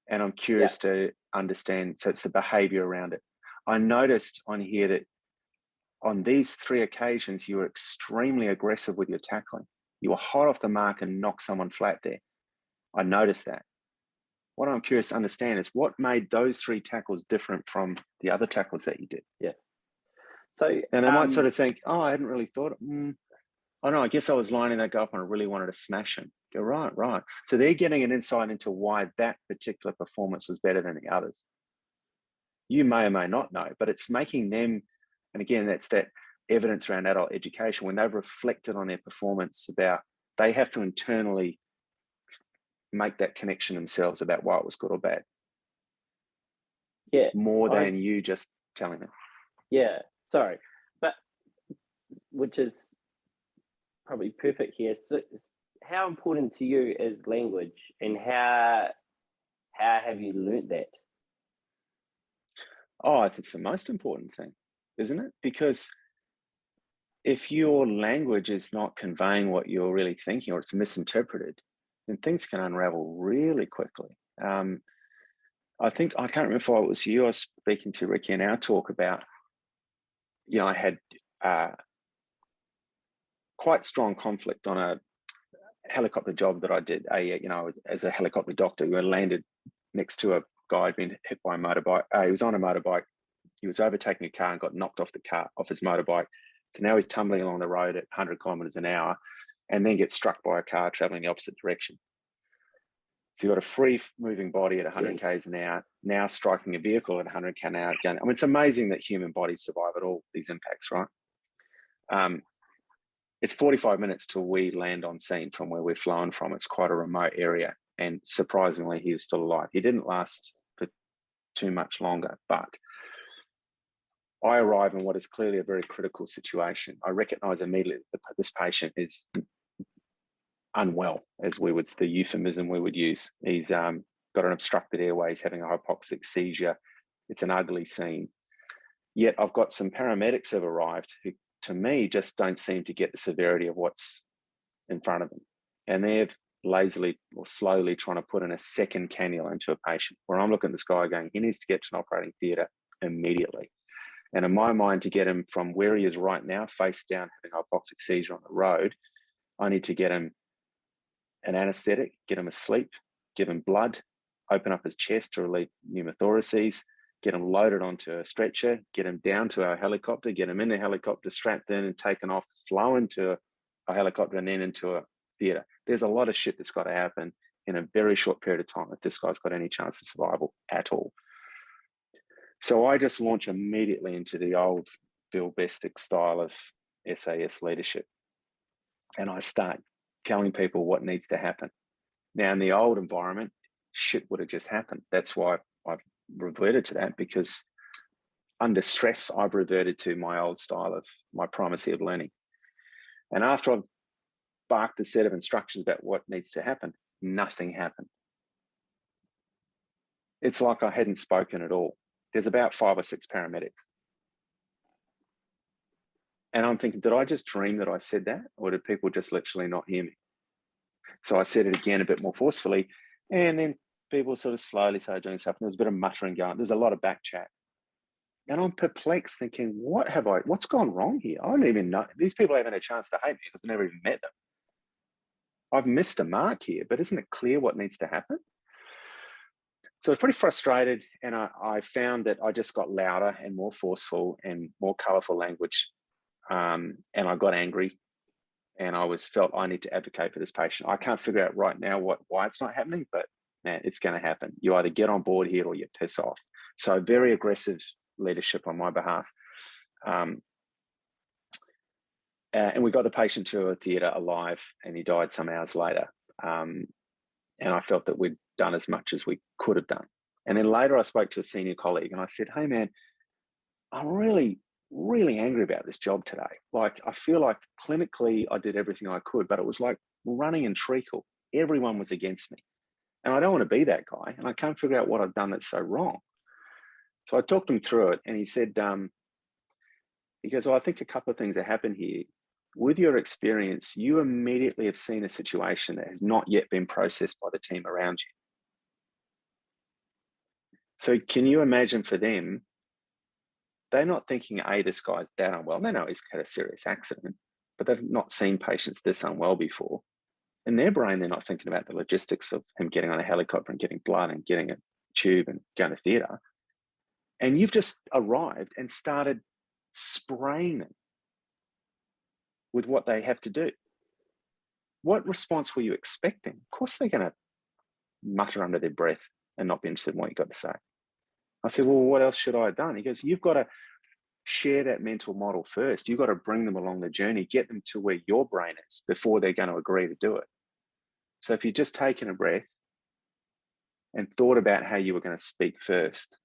and I'm curious to understand. So it's the behavior around it. I noticed on here that on these 3 occasions, you were extremely aggressive with your tackling. You were hot off the mark and knocked someone flat there. I noticed that. What I'm curious to understand is what made those 3 tackles different from the other tackles that you did. Yeah. So, and I might sort of think, oh, I hadn't really thought. Oh no, I guess I was lining that guy up and I really wanted to smash him. Go, right. So they're getting an insight into why that particular performance was better than the others. You may or may not know, but it's making them, and again, that's that evidence around adult education, when they've reflected on their performance, about, they have to internally make that connection themselves about why it was good or bad. Yeah. More than you just telling them. Yeah, sorry. But which is probably perfect here. So how important to you is language, and how have you learnt that? Oh, I think it's the most important thing, isn't it? Because if your language is not conveying what you're really thinking, or it's misinterpreted, then things can unravel really quickly. I think, I can't remember if it was you I was speaking to, Riki, in our talk about, I had quite strong conflict on a helicopter job that I did. As a helicopter doctor, we landed next to a guy who'd been hit by a motorbike. He was on a motorbike. He was overtaking a car and got knocked off his motorbike. So now he's tumbling along the road at 100 kilometers an hour, and then gets struck by a car traveling the opposite direction. So you've got a free moving body at 100 k's an hour, now striking a vehicle at 100 k's an hour again. I mean, it's amazing that human bodies survive at all these impacts, right? It's 45 minutes till we land on scene from where we're flown from. It's quite a remote area, and surprisingly, he was still alive. He didn't last for too much longer, but I arrive in what is clearly a very critical situation. I recognize immediately that this patient is unwell, as the euphemism we would use. He's got an obstructed airway, he's having a hypoxic seizure. It's an ugly scene. Yet I've got some paramedics who have arrived who, to me, just don't seem to get the severity of what's in front of them. And they're lazily or slowly trying to put in a second cannula into a patient, where I'm looking at this guy going, he needs to get to an operating theatre immediately. And in my mind, to get him from where he is right now, face down, having a hypoxic seizure on the road, I need to get him an anaesthetic, get him asleep, give him blood, open up his chest to relieve pneumothoraces, get him loaded onto a stretcher, get him down to our helicopter, get him in the helicopter, strapped in and taken off, flown to a helicopter and then into a theatre. There's a lot of shit that's got to happen in a very short period of time if this guy's got any chance of survival at all. So I just launch immediately into the old Bill Bestick style of SAS leadership. And I start telling people what needs to happen. Now, in the old environment, shit would have just happened. That's why I've reverted to that, because under stress, I've reverted to my old style of my primacy of learning. And after I've barked a set of instructions about what needs to happen, nothing happened. It's like I hadn't spoken at all. There's about 5 or 6 paramedics. And I'm thinking, did I just dream that I said that? Or did people just literally not hear me? So I said it again a bit more forcefully. And then people sort of slowly started doing stuff. And there was a bit of muttering going. There's a lot of back chat. And I'm perplexed, thinking, what's gone wrong here? I don't even know. These people haven't had a chance to hate me because I never even met them. I've missed the mark here, but isn't it clear what needs to happen? So I was pretty frustrated, and I found that I just got louder and more forceful and more colourful language. And I got angry. and I felt I need to advocate for this patient. I can't figure out right now why it's not happening, but man, it's going to happen. You either get on board here or you piss off. So very aggressive leadership on my behalf. And we got the patient to a theatre alive, and he died some hours later. And I felt that we'd done as much as we could have done. And then later I spoke to a senior colleague and I said, hey man, I'm really, really angry about this job today. Like, I feel like clinically I did everything I could, but it was like running in treacle. Everyone was against me. And I don't want to be that guy. And I can't figure out what I've done that's so wrong. So I talked him through it, and he said, he goes, well, I think a couple of things have happened here. With your experience, you immediately have seen a situation that has not yet been processed by the team around you. So can you imagine for them, they're not thinking, hey, this guy's that unwell. They know he's had a serious accident, but they've not seen patients this unwell before. In their brain, they're not thinking about the logistics of him getting on a helicopter and getting blood and getting a tube and going to theatre. And you've just arrived and started spraying them with what they have to do. What response were you expecting? Of course, they're going to mutter under their breath and not be interested in what you've got to say. I said, well, what else should I have done? He goes, you've got to share that mental model first. You've got to bring them along the journey, get them to where your brain is before they're going to agree to do it. So if you've just taken a breath and thought about how you were going to speak first,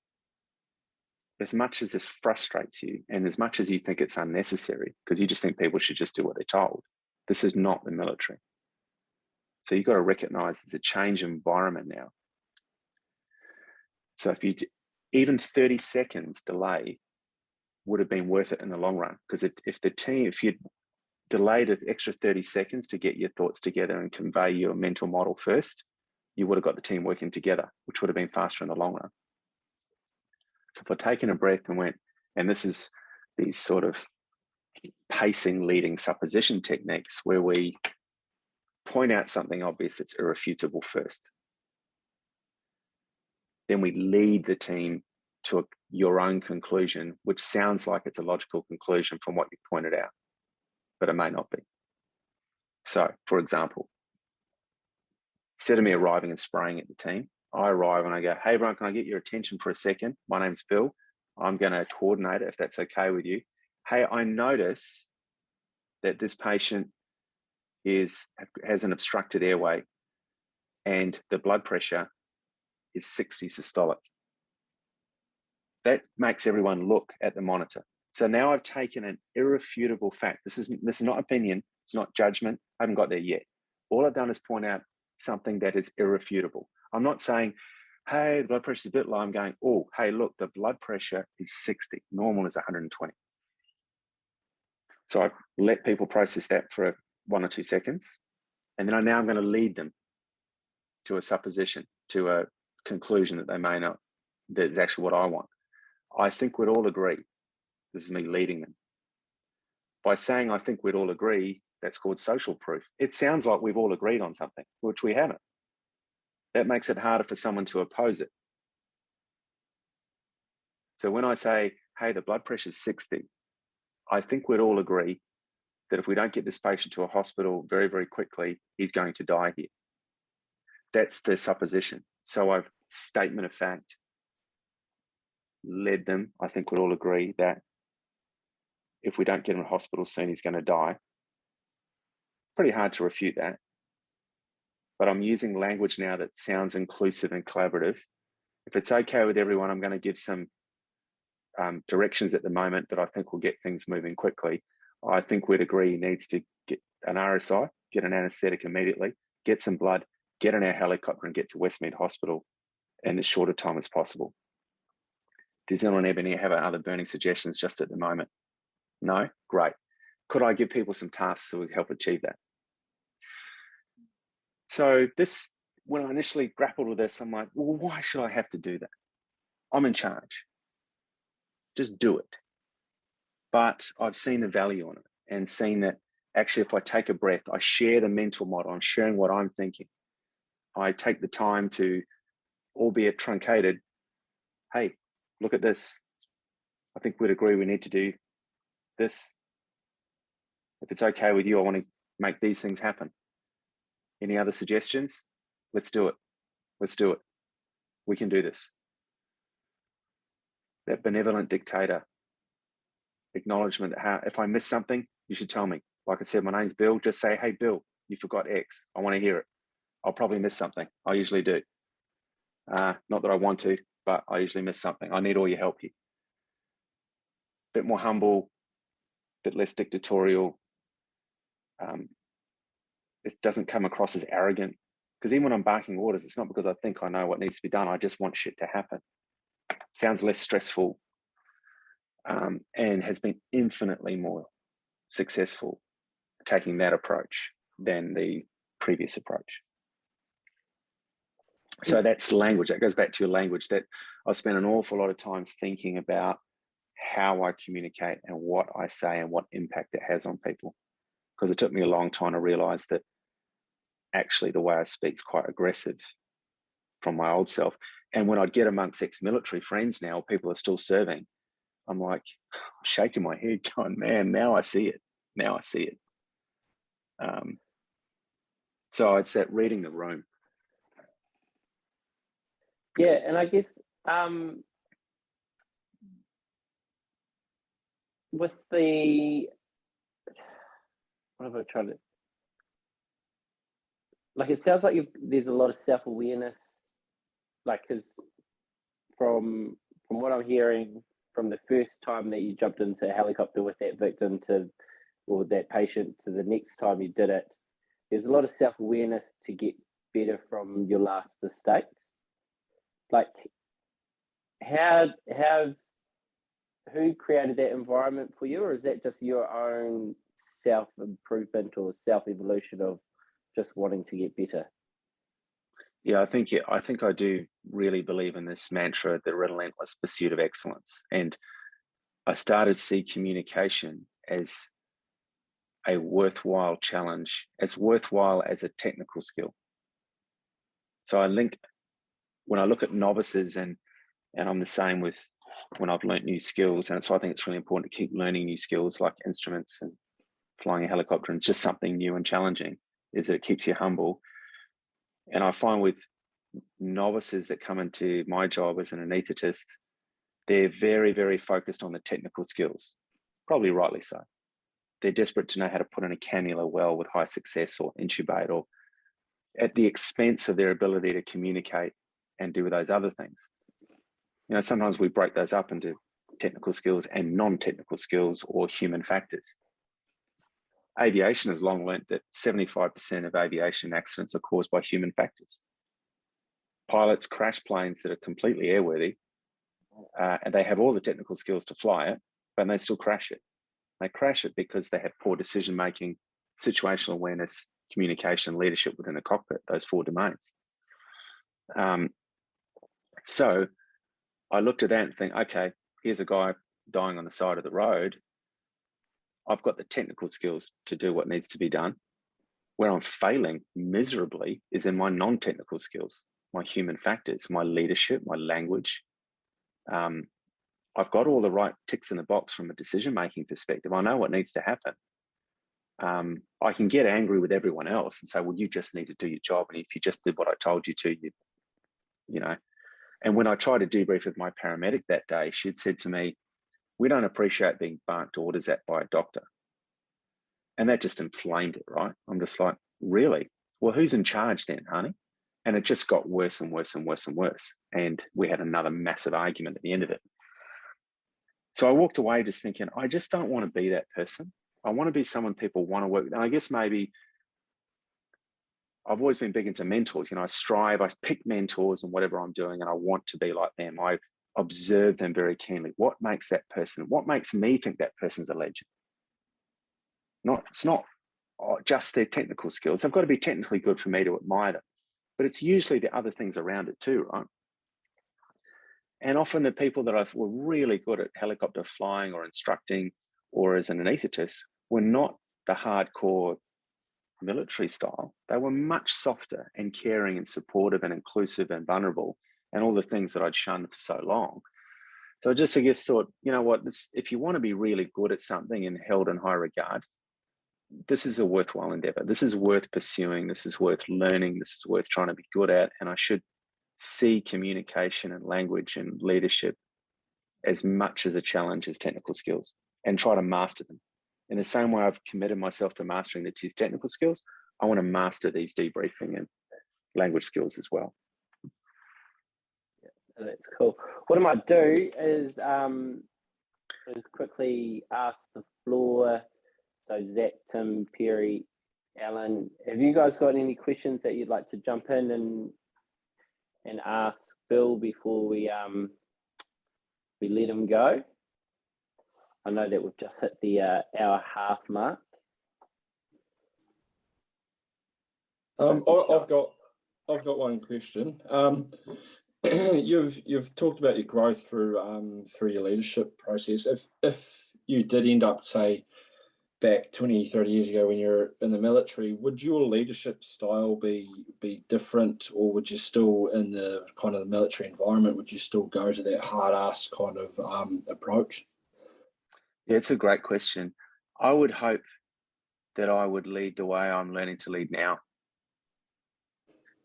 as much as this frustrates you and as much as you think it's unnecessary, because you just think people should just do what they're told, this is not the military. So you've got to recognize there's a change in environment now. So if you, even 30 seconds delay would have been worth it in the long run, because if you'd delayed an extra 30 seconds to get your thoughts together and convey your mental model first, you would have got the team working together, which would have been faster in the long run. So if I'd taken a breath and went, and this is these sort of pacing leading supposition techniques where we point out something obvious that's irrefutable first. Then we lead the team to your own conclusion, which sounds like it's a logical conclusion from what you pointed out, but it may not be. So, for example, instead of me arriving and spraying at the team, I arrive and I go, hey, everyone, can I get your attention for a second? My name's Bill. I'm going to coordinate it if that's okay with you. Hey, I notice that this patient has an obstructed airway and the blood pressure is 60 systolic. That makes everyone look at the monitor. So now I've taken an irrefutable fact. This is not opinion. It's not judgment. I haven't got there yet. All I've done is point out something that is irrefutable. I'm not saying, hey, the blood pressure is a bit low. I'm going, oh, hey, look, the blood pressure is 60. Normal is 120. So I let people process that for 1 or 2 seconds. And then I'm going to lead them to a supposition, to a conclusion that they may not, that is actually what I want. I think we'd all agree. This is me leading them. By saying I think we'd all agree, that's called social proof. It sounds like we've all agreed on something, which we haven't. That makes it harder for someone to oppose it. So when I say, hey, the blood pressure is 60, I think we'd all agree that if we don't get this patient to a hospital very, very quickly, he's going to die here. That's the supposition. So I've statement of fact, led them. I think we'd all agree that if we don't get him to hospital soon, he's going to die. Pretty hard to refute that. But I'm using language now that sounds inclusive and collaborative. If it's okay with everyone, I'm going to give some directions at the moment that I think will get things moving quickly. I think we'd agree he needs to get an RSI, get an anaesthetic immediately, get some blood, get in our helicopter and get to Westmead Hospital in as short a time as possible. Does anyone have other burning suggestions just at the moment? No? Great. Could I give people some tasks that would help achieve that? So when I initially grappled with this, I'm like, well, why should I have to do that? I'm in charge. Just do it. But I've seen the value on it and seen that actually if I take a breath, I share the mental model, I'm sharing what I'm thinking. I take the time to, albeit truncated, hey, look at this. I think we'd agree we need to do this. If it's okay with you, I want to make these things happen. Any other suggestions? Let's do it. Let's do it. We can do this. That benevolent dictator. Acknowledgement that if I miss something, you should tell me. Like I said, my name's Bill. Just say, hey, Bill, you forgot X. I want to hear it. I'll probably miss something. I usually do. Not that I want to, but I usually miss something. I need all your help here. Bit more humble, bit less dictatorial. It doesn't come across as arrogant, because even when I'm barking orders, it's not because I think I know what needs to be done. I just want shit to happen. Sounds less stressful, and has been infinitely more successful taking that approach than the previous approach. So that's language. That goes back to your language. That I've spent an awful lot of time thinking about how I communicate and what I say and what impact it has on people. Because it took me a long time to realize that actually the way I speak is quite aggressive from my old self. And when I'd get amongst ex-military friends now, people are still serving, I'm like, I'm shaking my head going, man, now I see it. Now I see it. So it's that reading the room. Yeah, and I guess with the, what have I tried to, like, it sounds like there's a lot of self-awareness, like, because from what I'm hearing, from the first time that you jumped into a helicopter with that victim or that patient to the next time you did it, there's a lot of self-awareness to get better from your last mistakes. Like, who created that environment for you, or is that just your own self-improvement or self-evolution of just wanting to get better? Yeah, I think I do really believe in this mantra, the relentless pursuit of excellence. And I started to see communication as a worthwhile challenge, as worthwhile as a technical skill. So when I look at novices, and I'm the same with when I've learned new skills. And so I think it's really important to keep learning new skills like instruments and flying a helicopter. And it's just something new and challenging, is that it keeps you humble. And I find with novices that come into my job as an anaesthetist, they're very, very focused on the technical skills, probably rightly so. They're desperate to know how to put in a cannula well with high success, or intubate, or at the expense of their ability to communicate and do those other things. You know, sometimes we break those up into technical skills and non-technical skills or human factors. Aviation has long learnt that 75% of aviation accidents are caused by human factors. Pilots crash planes that are completely airworthy, and they have all the technical skills to fly it, but they still crash it. They crash it because they have poor decision-making, situational awareness, communication, leadership within the cockpit, those 4 domains. So I looked at that and think, okay, here's a guy dying on the side of the road. I've got the technical skills to do what needs to be done. Where I'm failing miserably is in my non-technical skills, my human factors, my leadership, my language. I've got all the right ticks in the box from a decision-making perspective. I know what needs to happen. I can get angry with everyone else and say, well, you just need to do your job. And if you just did what I told you to, you know. And when I tried to debrief with my paramedic that day, she'd said to me, we don't appreciate being barked orders at by a doctor. And that just inflamed it, right? I'm just like, really? Well, who's in charge then, honey? And it just got worse and worse and worse and worse. And we had another massive argument at the end of it. So I walked away just thinking, I just don't want to be that person. I want to be someone people want to work with. And I guess maybe I've always been big into mentors. You know, I pick mentors and whatever I'm doing, and I want to be like them. I observe them very keenly. What makes that person, what makes me think that person's a legend? It's not just their technical skills. They've got to be technically good for me to admire them, but it's usually the other things around it too, right? And often the people that were really good at helicopter flying or instructing or as an anaesthetist were not the hardcore military style. They were much softer and caring and supportive and inclusive and vulnerable and all the things that I'd shunned for so long. So I just, I guess, thought, you know what, if you want to be really good at something and held in high regard, this is a worthwhile endeavor. This is worth pursuing. This is worth learning. This is worth trying to be good at. And I should see communication and language and leadership as much as a challenge as technical skills, and try to master them. In the same way I've committed myself to mastering these technical skills, I want to master these debriefing and language skills as well. Yeah, that's cool. What I might do is quickly ask the floor. So Zach, Tim, Perry, Alan, have you guys got any questions that you'd like to jump in and ask Bill before we let him go? I know that we've just hit the hour-half mark. I've got one question. You've talked about your growth through your leadership process. If you did end up, say, back 20, 30 years ago when you're in the military, would your leadership style be different, or would you still, in the kind of the military environment, would you still go to that hard-ass kind of approach? Yeah, it's a great question. I would hope that I would lead the way I'm learning to lead now,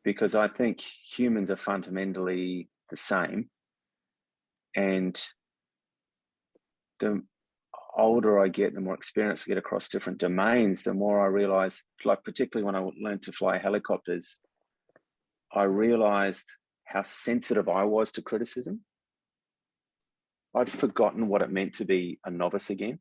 because I think humans are fundamentally the same. And the older I get, the more experience I get across different domains, the more I realize, like particularly when I learned to fly helicopters, I realized how sensitive I was to criticism. I'd forgotten what it meant to be a novice again,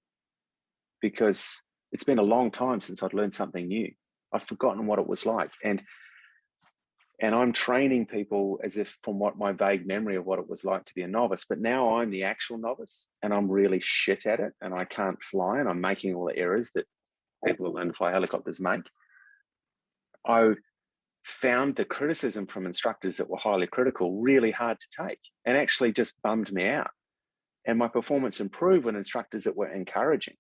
because it's been a long time since I'd learned something new. I've forgotten what it was like. And I'm training people as if from what my vague memory of what it was like to be a novice. But now I'm the actual novice and I'm really shit at it and I can't fly and I'm making all the errors that people who learn to fly helicopters make. I found the criticism from instructors that were highly critical really hard to take and actually just bummed me out. And my performance improved when instructors that were encouraging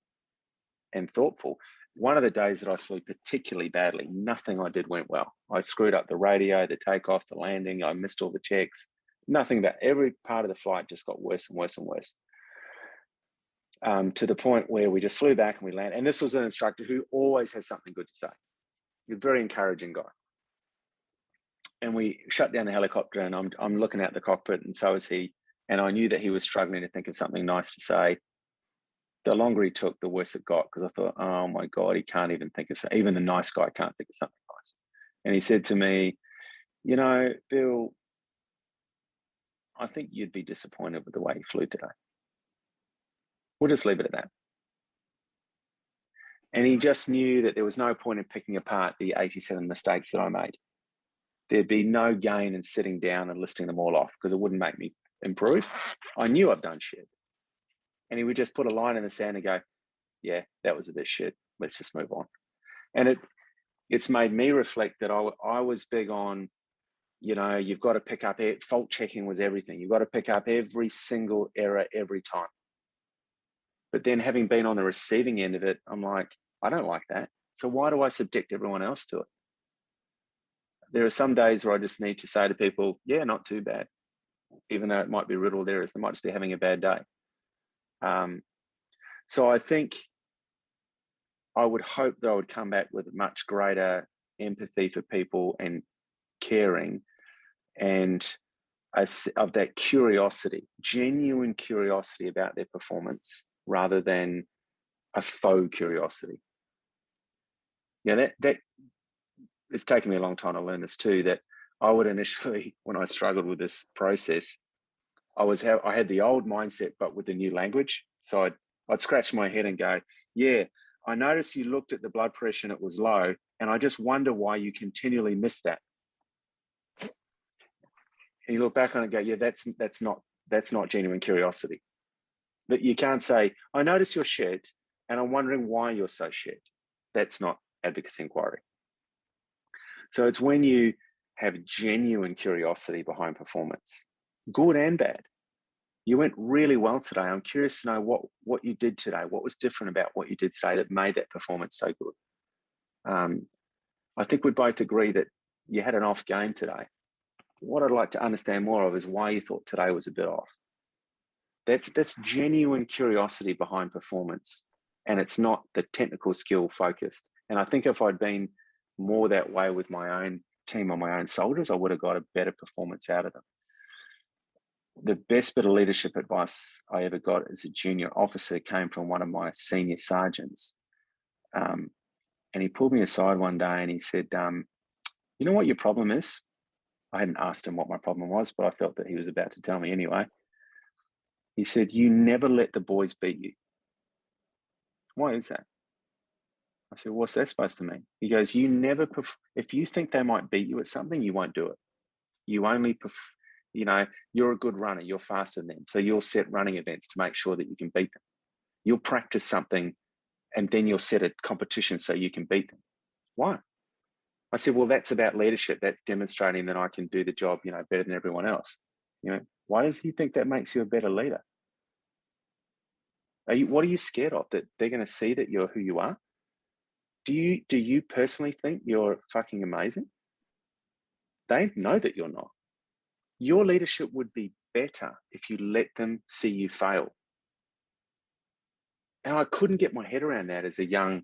and thoughtful. One of the days that I flew particularly badly, nothing I did went well. I screwed up the radio, the takeoff, the landing. I missed all the checks. Nothing, but every part of the flight just got worse and worse and worse. To the point where we just flew back and we landed. And this was an instructor who always has something good to say. He's a very encouraging guy. And we shut down the helicopter and I'm looking at the cockpit and so is he. And I knew that he was struggling to think of something nice to say. The longer he took, the worse it got, because I thought, oh my God, he can't even think of something. Even the nice guy can't think of something nice. And he said to me, you know, Bill, I think you'd be disappointed with the way you flew today. We'll just leave it at that. And he just knew that there was no point in picking apart the 87 mistakes that I made. There'd be no gain in sitting down and listing them all off because it wouldn't make me improve. I knew I've done shit. And he would just put a line in the sand and go, yeah, that was a bit shit. Let's just move on. And it's made me reflect that I was big on, you know, you've got to pick up, fault checking was everything. You've got to pick up every single error every time. But then having been on the receiving end of it, I'm like, I don't like that. So why do I subject everyone else to it? There are some days where I just need to say to people, yeah, not too bad. Even though it might be riddled errors, they might just be having a bad day. So I think I would hope that I would come back with much greater empathy for people and caring and of that curiosity, genuine curiosity about their performance rather than a faux curiosity. Yeah, that it's taken me a long time to learn this too, that I would initially, when I struggled with this process, I had the old mindset, but with the new language. So I'd scratch my head and go, yeah, I noticed you looked at the blood pressure and it was low. And I just wonder why you continually miss that. And you look back on it and go, yeah, that's not genuine curiosity. But you can't say, I notice you're shit and I'm wondering why you're so shit. That's not advocacy inquiry. So it's when you have genuine curiosity behind performance, good and bad. You went really well today. I'm curious to know what you did today. What was different about what you did today that made that performance so good? I think we'd both agree that you had an off game today. What I'd like to understand more of is why you thought today was a bit off. That's genuine curiosity behind performance, and it's not the technical skill focused. And I think if I'd been more that way with my own team on my own soldiers, I would have got a better performance out of them. The best bit of leadership advice I ever got as a junior officer came from one of my senior sergeants. And he pulled me aside one day and he said, you know what your problem is? I hadn't asked him what my problem was, but I felt that he was about to tell me anyway. He said, you never let the boys beat you. Why is that? I said, what's that supposed to mean? He goes, you never, if you think they might beat you at something, you won't do it. You only, you know, you're a good runner, you're faster than them. So you'll set running events to make sure that you can beat them. You'll practice something and then you'll set a competition so you can beat them. Why? I said, well, that's about leadership. That's demonstrating that I can do the job, you know, better than everyone else. You know, why does he think that makes you a better leader? What are you scared of? That they're going to see that you're who you are? Do you personally think you're fucking amazing? They know that you're not. Your leadership would be better if you let them see you fail. And I couldn't get my head around that as a young,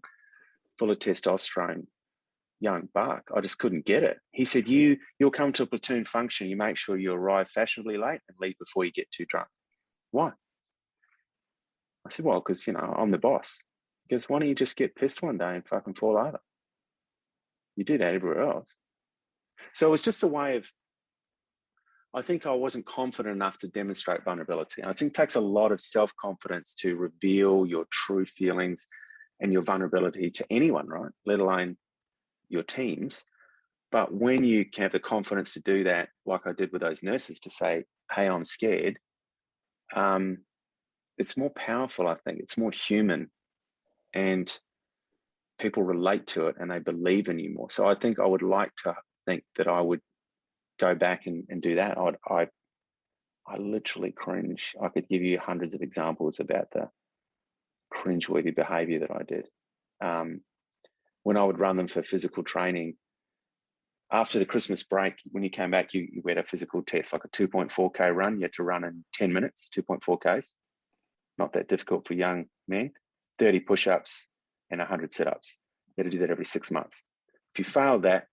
full of testosterone, young buck. I just couldn't get it. He said, you'll come to a platoon function, you make sure you arrive fashionably late and leave before you get too drunk. Why? I said, well, because, you know, I'm the boss. He goes, why don't you just get pissed one day and fucking fall over? You do that everywhere else. So it was just a way of, I think I wasn't confident enough to demonstrate vulnerability. I think it takes a lot of self-confidence to reveal your true feelings and your vulnerability to anyone, right? Let alone your teams. But when you have the confidence to do that, like I did with those nurses, to say, hey, I'm scared, it's more powerful, I think. It's more human. And people relate to it and they believe in you more. So I think I would like to think that I would go back and do that. I literally cringe. I could give you hundreds of examples about the cringeworthy behavior that I did. When I would run them for physical training, after the Christmas break, when you came back, you had a physical test, like a 2.4K run. You had to run in 10 minutes, 2.4Ks. Not that difficult for young men. 30 push-ups and 100 sit-ups. You had to do that every 6 months. If you failed that,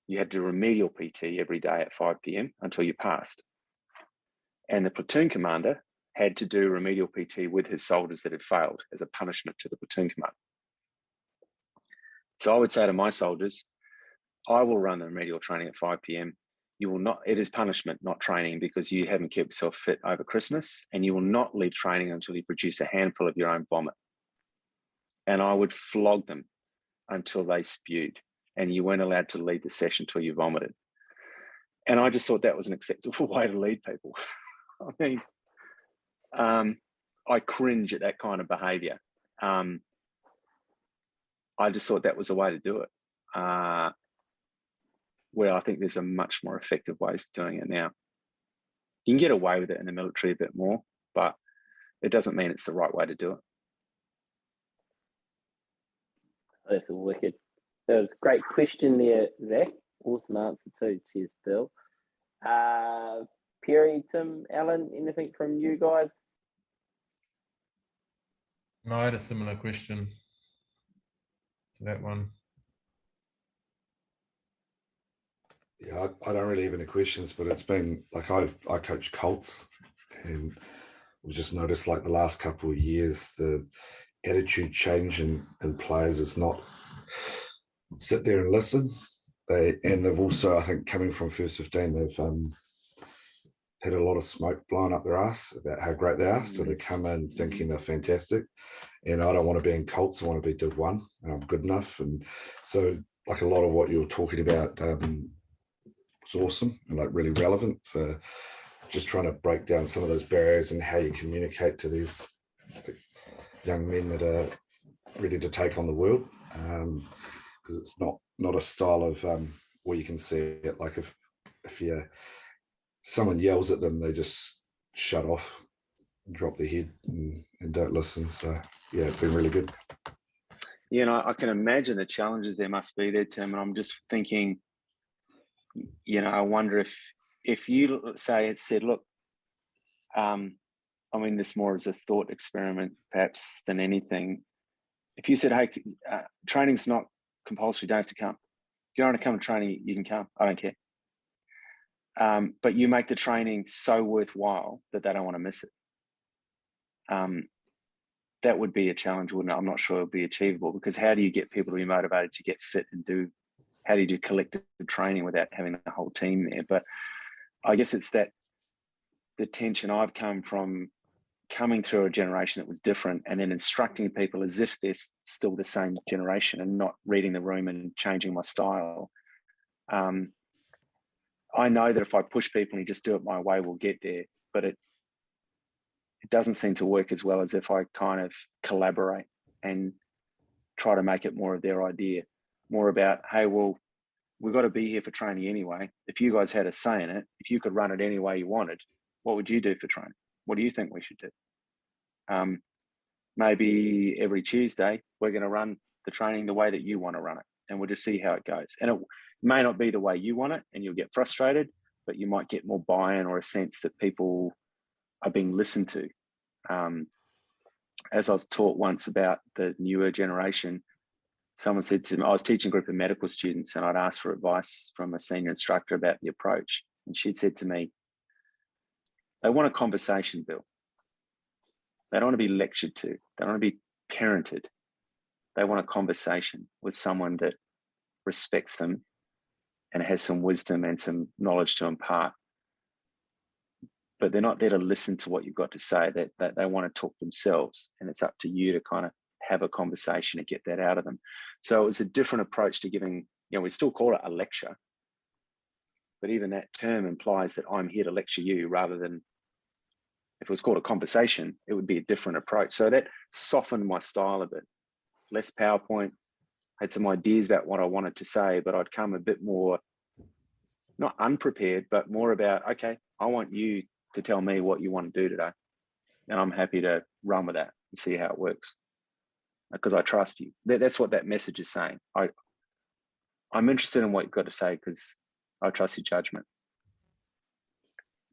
you had to do remedial PT every day at 5 p.m. until you passed. And the platoon commander had to do remedial PT with his soldiers that had failed as a punishment to the platoon commander. So I would say to my soldiers, I will run the remedial training at 5 p.m. You will not, it is punishment, not training, because you haven't kept yourself fit over Christmas, and you will not leave training until you produce a handful of your own vomit. And I would flog them until they spewed, and you weren't allowed to lead the session until you vomited. And I just thought that was an acceptable way to lead people. I mean, I cringe at that kind of behavior. I just thought that was a way to do it. Where I think there's a much more effective ways of doing it now. You can get away with it in the military a bit more, but it doesn't mean it's the right way to do it. That's a wicked. That was a great question there, Zach. Awesome answer too. Cheers, Bill. Perry, Tim, Alan, anything from you guys? No, I had a similar question to that one. Yeah, I don't really have any questions, but it's been like I coach Colts, and we just noticed like the last couple of years the attitude change in players is not sit there and listen. They've also, I think, coming from first 15, they've had a lot of smoke blown up their ass about how great they are. So they come in thinking they're fantastic. And I don't want to be in Colts, I want to be Div 1, and I'm good enough. And so like a lot of what you were talking about was awesome and like really relevant for just trying to break down some of those barriers and how you communicate to these young men that are ready to take on the world. Because it's not a style of where you can see it. Like if someone yells at them, they just shut off, drop their head and don't listen. So yeah, it's been really good. You know, I can imagine the challenges there must be there, Tim. And I'm just thinking, you know, I wonder if you say it said, look, I mean, this more as a thought experiment perhaps than anything. if you said, hey, training's not compulsory, don't have to come. If you don't want to come to training, you can come. I don't care. But you make the training so worthwhile that they don't want to miss it. That would be a challenge, wouldn't it? I'm not sure it'll be achievable, because how do you get people to be motivated to get fit and how do you do collective training without having the whole team there? But I guess it's the tension I've come from, coming through a generation that was different, and then instructing people as if they're still the same generation and not reading the room and changing my style. I know that if I push people and you just do it my way, we'll get there, but it doesn't seem to work as well as if I kind of collaborate and try to make it more of their idea, more about, hey, well, we've got to be here for training anyway. If you guys had a say in it, if you could run it any way you wanted, what would you do for training? What do you think we should do? Maybe every Tuesday, we're going to run the training the way that you want to run it, and we'll just see how it goes. And it may not be the way you want it, and you'll get frustrated, but you might get more buy-in or a sense that people are being listened to. As I was taught once about the newer generation, someone said to me, I was teaching a group of medical students, and I'd asked for advice from a senior instructor about the approach. And she'd said to me, they want a conversation, Bill. They don't want to be lectured to. They don't want to be parented. They want a conversation with someone that respects them and has some wisdom and some knowledge to impart. But they're not there to listen to what you've got to say. That they want to talk themselves, and it's up to you to kind of have a conversation and get that out of them. So it was a different approach to giving, we still call it a lecture, but even that term implies that I'm here to lecture you, rather than, if it was called a conversation, it would be a different approach. So that softened my style a bit. Less PowerPoint, had some ideas about what I wanted to say, but I'd come a bit more, not unprepared, but more about, okay, I want you to tell me what you want to do today, and I'm happy to run with that and see how it works, because I trust you. That's what that message is saying. I'm interested in what you've got to say because I trust your judgment.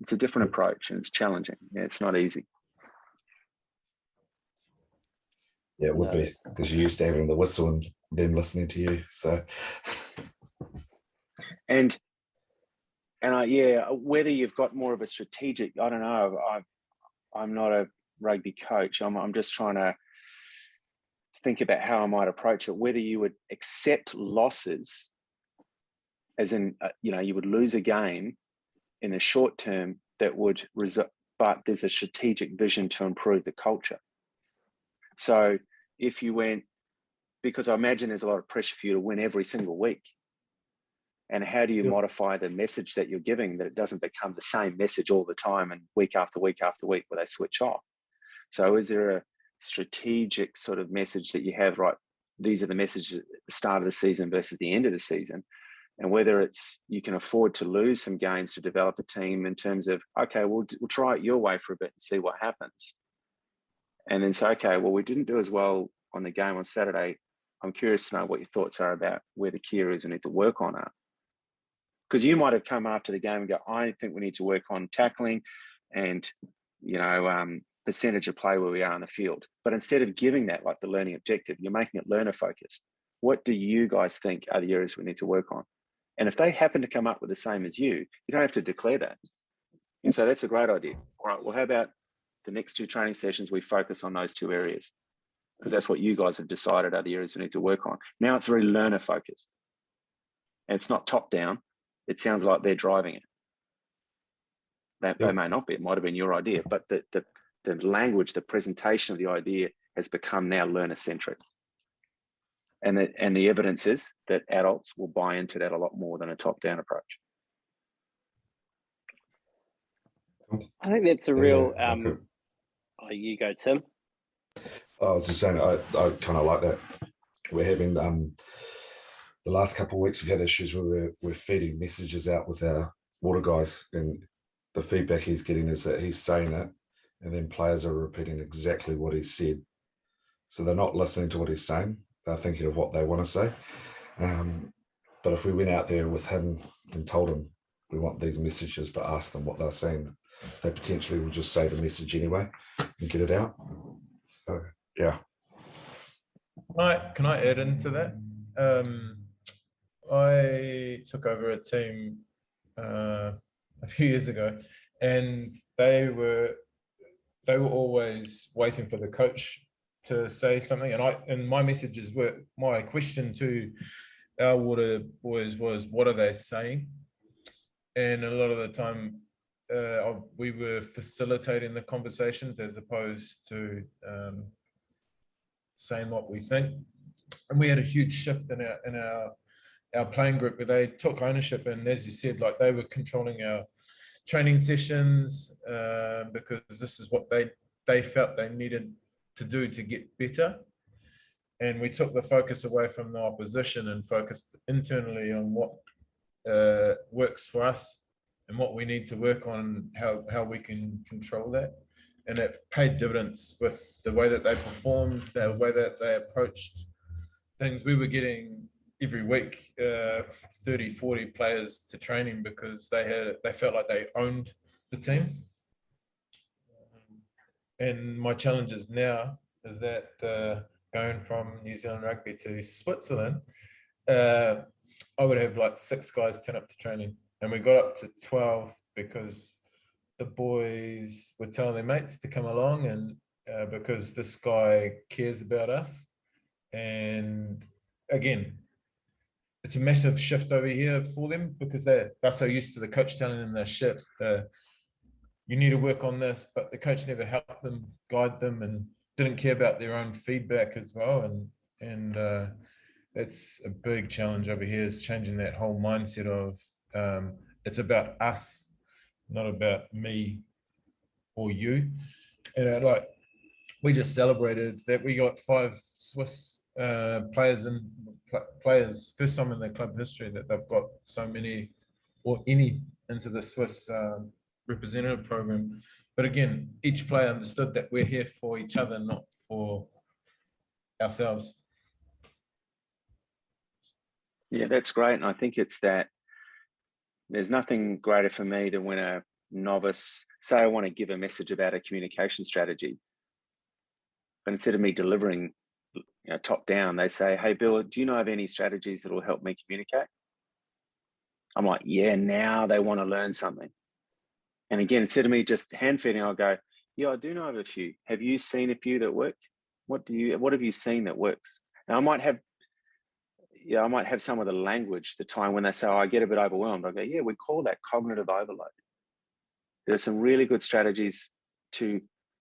It's a different approach, and it's challenging. Yeah, it's not easy. Yeah, it would be, because you're used to having the whistle and them listening to you. So, and whether you've got more of a strategic, I don't know. I'm not a rugby coach. I'm just trying to think about how I might approach it. Whether you would accept losses, as in, you would lose a game in the short term that would result, but there's a strategic vision to improve the culture. So if you went, because I imagine there's a lot of pressure for you to win every single week. And how do you modify the message that you're giving, that it doesn't become the same message all the time and week after week after week where they switch off? So is there a strategic sort of message that you have, right? These are the messages at the start of the season versus the end of the season. And whether it's, you can afford to lose some games to develop a team in terms of, okay, we'll try it your way for a bit and see what happens. And then say, okay, well, we didn't do as well on the game on Saturday. I'm curious to know what your thoughts are about where the key areas we need to work on are. Because you might have come after the game and go, I think we need to work on tackling and, percentage of play where we are on the field. But instead of giving that like the learning objective, you're making it learner focused. What do you guys think are the areas we need to work on? And if they happen to come up with the same as you don't have to declare that. And so that's a great idea. All right, well, how about the next 2 training sessions, we focus on those 2 areas? Because that's what you guys have decided are the areas we need to work on. Now it's very learner focused. And it's not top down. It sounds like they're driving it. They may not be. It might have been your idea, but the language, the presentation of the idea has become now learner centric. And the evidence is that adults will buy into that a lot more than a top down approach. I think that's a real. You go, Tim. I was just saying, I kind of like that. We're having the last couple of weeks, we've had issues where we're feeding messages out with our water guys, and the feedback he's getting is that he's saying it, and then players are repeating exactly what he said. So they're not listening to what he's saying. They're thinking of what they want to say. But if we went out there with him and told him we want these messages, but asked them what they're saying, they potentially will just say the message anyway and get it out. So, yeah. Can I add into that? I took over a team a few years ago, and they were always waiting for the coach to say something, and my messages were, my question to our water boys was, what are they saying? And a lot of the time we were facilitating the conversations as opposed to saying what we think. And we had a huge shift in our playing group where they took ownership, and as you said, like, they were controlling our training sessions because this is what they felt they needed to do to get better. And we took the focus away from the opposition and focused internally on what works for us and what we need to work on, how we can control that. And it paid dividends with the way that they performed, the way that they approached things. We were getting every week 30, 40 players to training because they felt like they owned the team. And my challenges now is that going from New Zealand rugby to Switzerland, I would have like 6 guys turn up to training, and we got up to 12 because the boys were telling their mates to come along, and because this guy cares about us. And again, it's a massive shift over here for them because they're so used to the coach telling them their shit. You need to work on this, but the coach never helped them, guide them, and didn't care about their own feedback as well. And it's a big challenge over here, is changing that whole mindset of it's about us, not about me or you. And like, we just celebrated that we got 5 Swiss players, first time in their club history that they've got so many or any into the Swiss representative program. But again, each player understood that we're here for each other, not for ourselves. Yeah, that's great. And I think it's that there's nothing greater for me than when a novice, say I want to give a message about a communication strategy, but instead of me delivering top down, they say, hey, Bill, do you know of any strategies that will help me communicate? I'm like, yeah, now they want to learn something. And again, instead of me just hand feeding, I'll go, yeah, I do know of a few. Have you seen a few that work? What have you seen that works? And I might have some of the language, the time when they say, oh, I get a bit overwhelmed. I go, yeah, we call that cognitive overload. There are some really good strategies to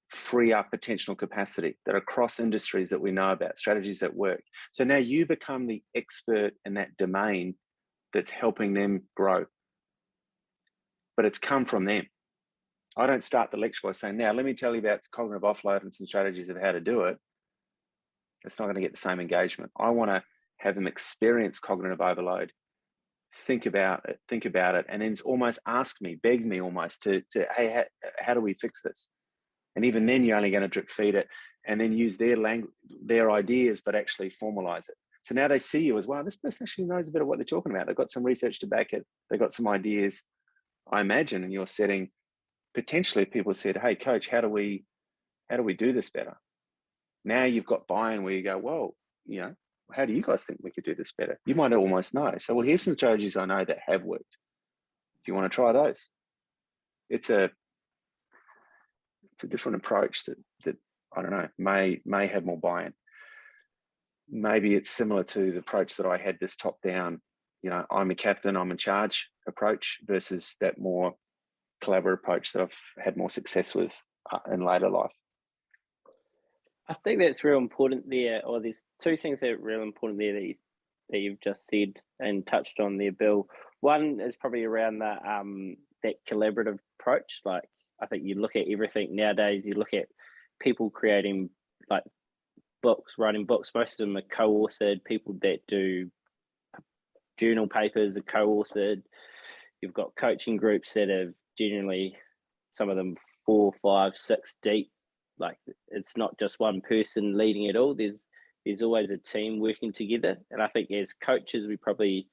free up attentional capacity that are across industries that we know about, strategies that work. So now you become the expert in that domain that's helping them grow. But it's come from them. I don't start the lecture by saying, now let me tell you about cognitive offload and some strategies of how to do it. It's not going to get the same engagement. I want to have them experience cognitive overload, think about it, and then almost ask me, beg me almost to hey, how do we fix this? And even then, you're only going to drip feed it and then use their language, their ideas, but actually formalize it. So now they see you as, wow, this person actually knows a bit of what they're talking about. They've got some research to back it. They've got some ideas. I imagine in your setting, potentially people said, hey, coach, how do we do this better? Now you've got buy-in where you go, well, how do you guys think we could do this better? You might almost know. So, well, here's some strategies I know that have worked. Do you want to try those? It's a different approach that I don't know, may have more buy-in. Maybe it's similar to the approach that I had, this top-down, I'm a captain, I'm in charge approach, versus that more collaborative approach that I've had more success with in later life. I think that's real important there, or there's 2 things that are real important there that you've just said and touched on there, Bill. One is probably around that collaborative approach. Like, I think you look at everything nowadays, you look at people creating like books, writing books, most of them are co-authored. People that do journal papers are co-authored. You've got coaching groups that are generally, some of them 4, 5, 6 deep. Like, it's not just one person leading it all. There's always a team working together. And I think as coaches, we probably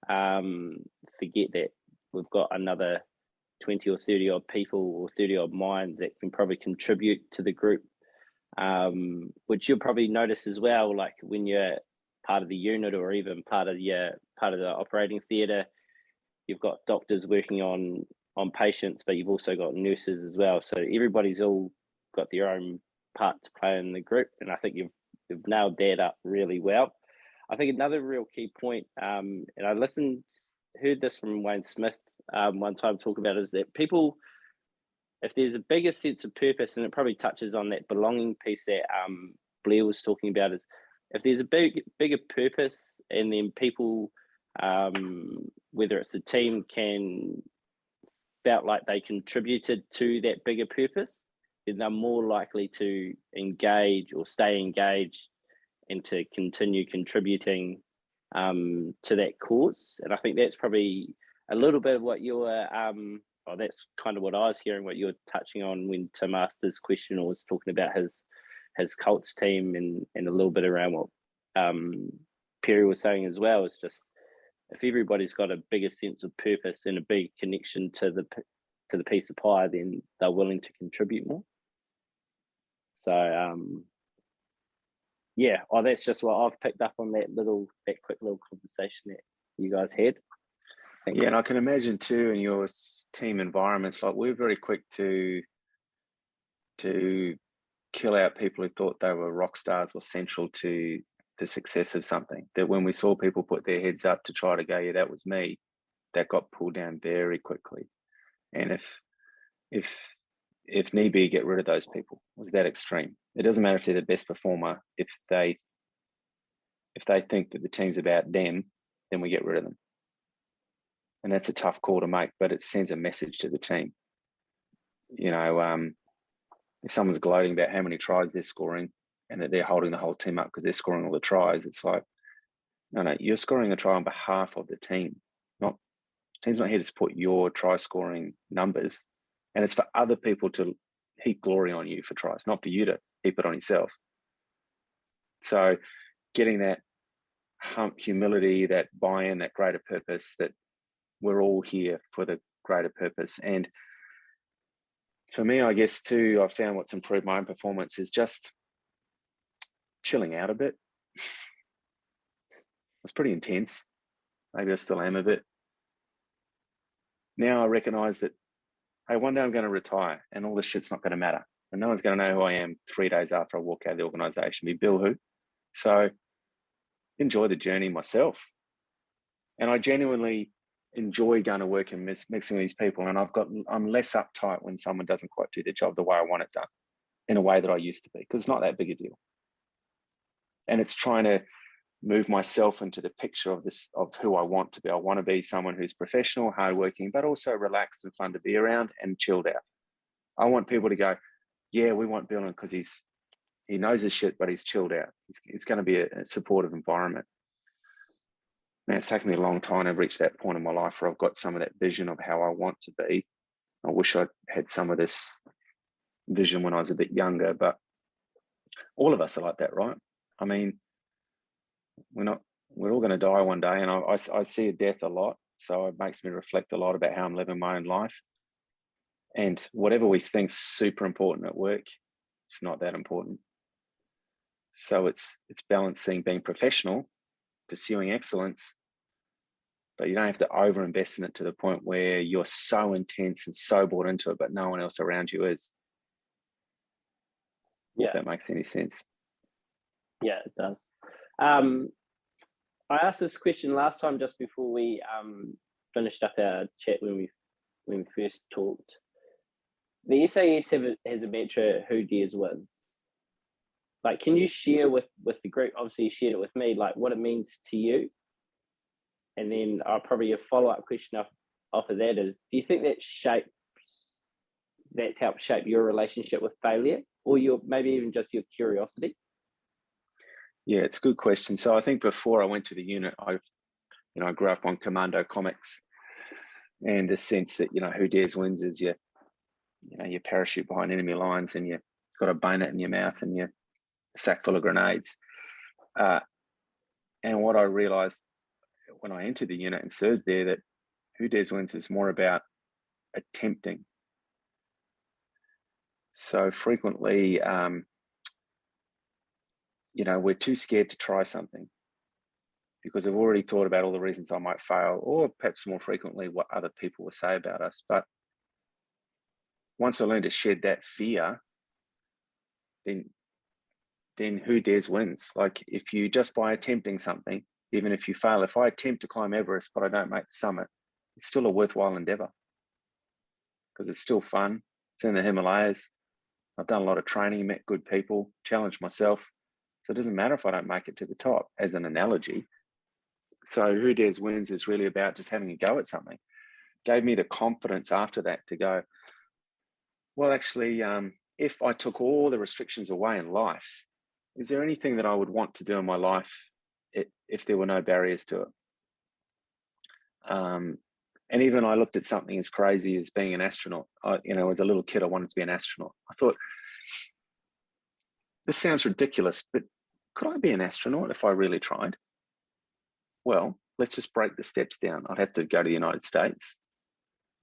forget that we've got another 20 or 30 odd people or 30 odd minds that can probably contribute to the group which you'll probably notice as well, like when you're part of the unit or even part of the operating theatre, you've got doctors working on patients, but you've also got nurses as well. So everybody's all got their own part to play in the group, and I think you've nailed that up really well. I think another real key point, and I heard this from Wayne Smith one time talk about, is that people, if there's a bigger sense of purpose, and it probably touches on that belonging piece that Blair was talking about, is if there's a bigger purpose, and then people, whether it's the team, felt like they contributed to that bigger purpose, then they're more likely to engage or stay engaged and to continue contributing to that cause. And I think that's probably a little bit of what you're, that's kind of what I was hearing, what you're touching on when Tim asked his question or was talking about his Colts team, and a little bit around what Perry was saying as well, is just, if everybody's got a bigger sense of purpose and a big connection to the piece of pie, then they're willing to contribute more. So yeah, that's just what I've picked up on that quick little conversation that you guys had. Thanks. Yeah, and I can imagine too, in your team environments, like, we're very quick to kill out people who thought they were rock stars or central to the success of something. That when we saw people put their heads up to try to go, yeah, that was me, that got pulled down very quickly. And if need be, get rid of those people. It was that extreme. It doesn't matter if they're the best performer. If they think that the team's about them, then we get rid of them. And that's a tough call to make, but it sends a message to the team. You know, if someone's gloating about how many tries they're scoring and that they're holding the whole team up because they're scoring all the tries, it's like, no, you're scoring a try on behalf of the team. Team's not here to support your try scoring numbers. And it's for other people to heap glory on you for tries, not for you to heap it on yourself. So getting that humility, that buy-in, that greater purpose, that we're all here for the greater purpose. And for me, I guess too, I've found what's improved my own performance is just chilling out a bit. It's pretty intense. Maybe I still am a bit. Now I recognize that, hey, one day I'm going to retire and all this shit's not going to matter. And no one's going to know who I am 3 days after I walk out of the organization. Be Bill who? So enjoy the journey myself. And I genuinely enjoy going to work and mixing with these people. And I'm less uptight when someone doesn't quite do their job the way I want it done, in a way that I used to be, because it's not that big a deal. And it's trying to move myself into the picture of who I want to be. I want to be someone who's professional, hardworking, but also relaxed and fun to be around and chilled out. I want people to go, yeah, we want Bill because he knows his shit, but he's chilled out. It's going to be a supportive environment. Man, it's taken me a long time to reach that point in my life where I've got some of that vision of how I want to be. I wish I had some of this vision when I was a bit younger, but all of us are like that, right? I mean, we're all going to die one day, and I see death a lot, so it makes me reflect a lot about how I'm living my own life. And whatever we think's super important at work, it's not that important. So it's balancing being professional, pursuing excellence, but you don't have to overinvest in it to the point where you're so intense and so bought into it, but no one else around you is. Yeah. If that makes any sense. Yeah, it does. I asked this question last time just before we finished up our chat when we first talked. The SAS has a mantra, who dares wins. Like, can you share with the group, obviously you shared it with me, like what it means to you? And then probably a follow-up question off of that is, do you think that's helped shape your relationship with failure, or maybe even just your curiosity? Yeah, it's a good question. So I think before I went to the unit, I grew up on Commando comics, and the sense that, who dares wins is you parachute behind enemy lines and you've got a bayonet in your mouth and you're a sack full of grenades. And what I realized when I entered the unit and served there, that who dares wins is more about attempting. So frequently, we're too scared to try something because we've already thought about all the reasons I might fail, or perhaps more frequently what other people will say about us. But once I learned to shed that fear, then who dares wins. Like, if you just by attempting something, even if you fail, if I attempt to climb Everest but I don't make the summit, it's still a worthwhile endeavor because it's still fun. It's in the Himalayas. I've done a lot of training, met good people, challenged myself. So it doesn't matter if I don't make it to the top, as an analogy. So who dares wins is really about just having a go at something. Gave me the confidence after that to go, well, actually, if I took all the restrictions away in life, is there anything that I would want to do in my life if there were no barriers to it? And even I looked at something as crazy as being an astronaut. As a little kid, I wanted to be an astronaut. I thought, this sounds ridiculous, but could I be an astronaut if I really tried? Well, let's just break the steps down. I'd have to go to the United States.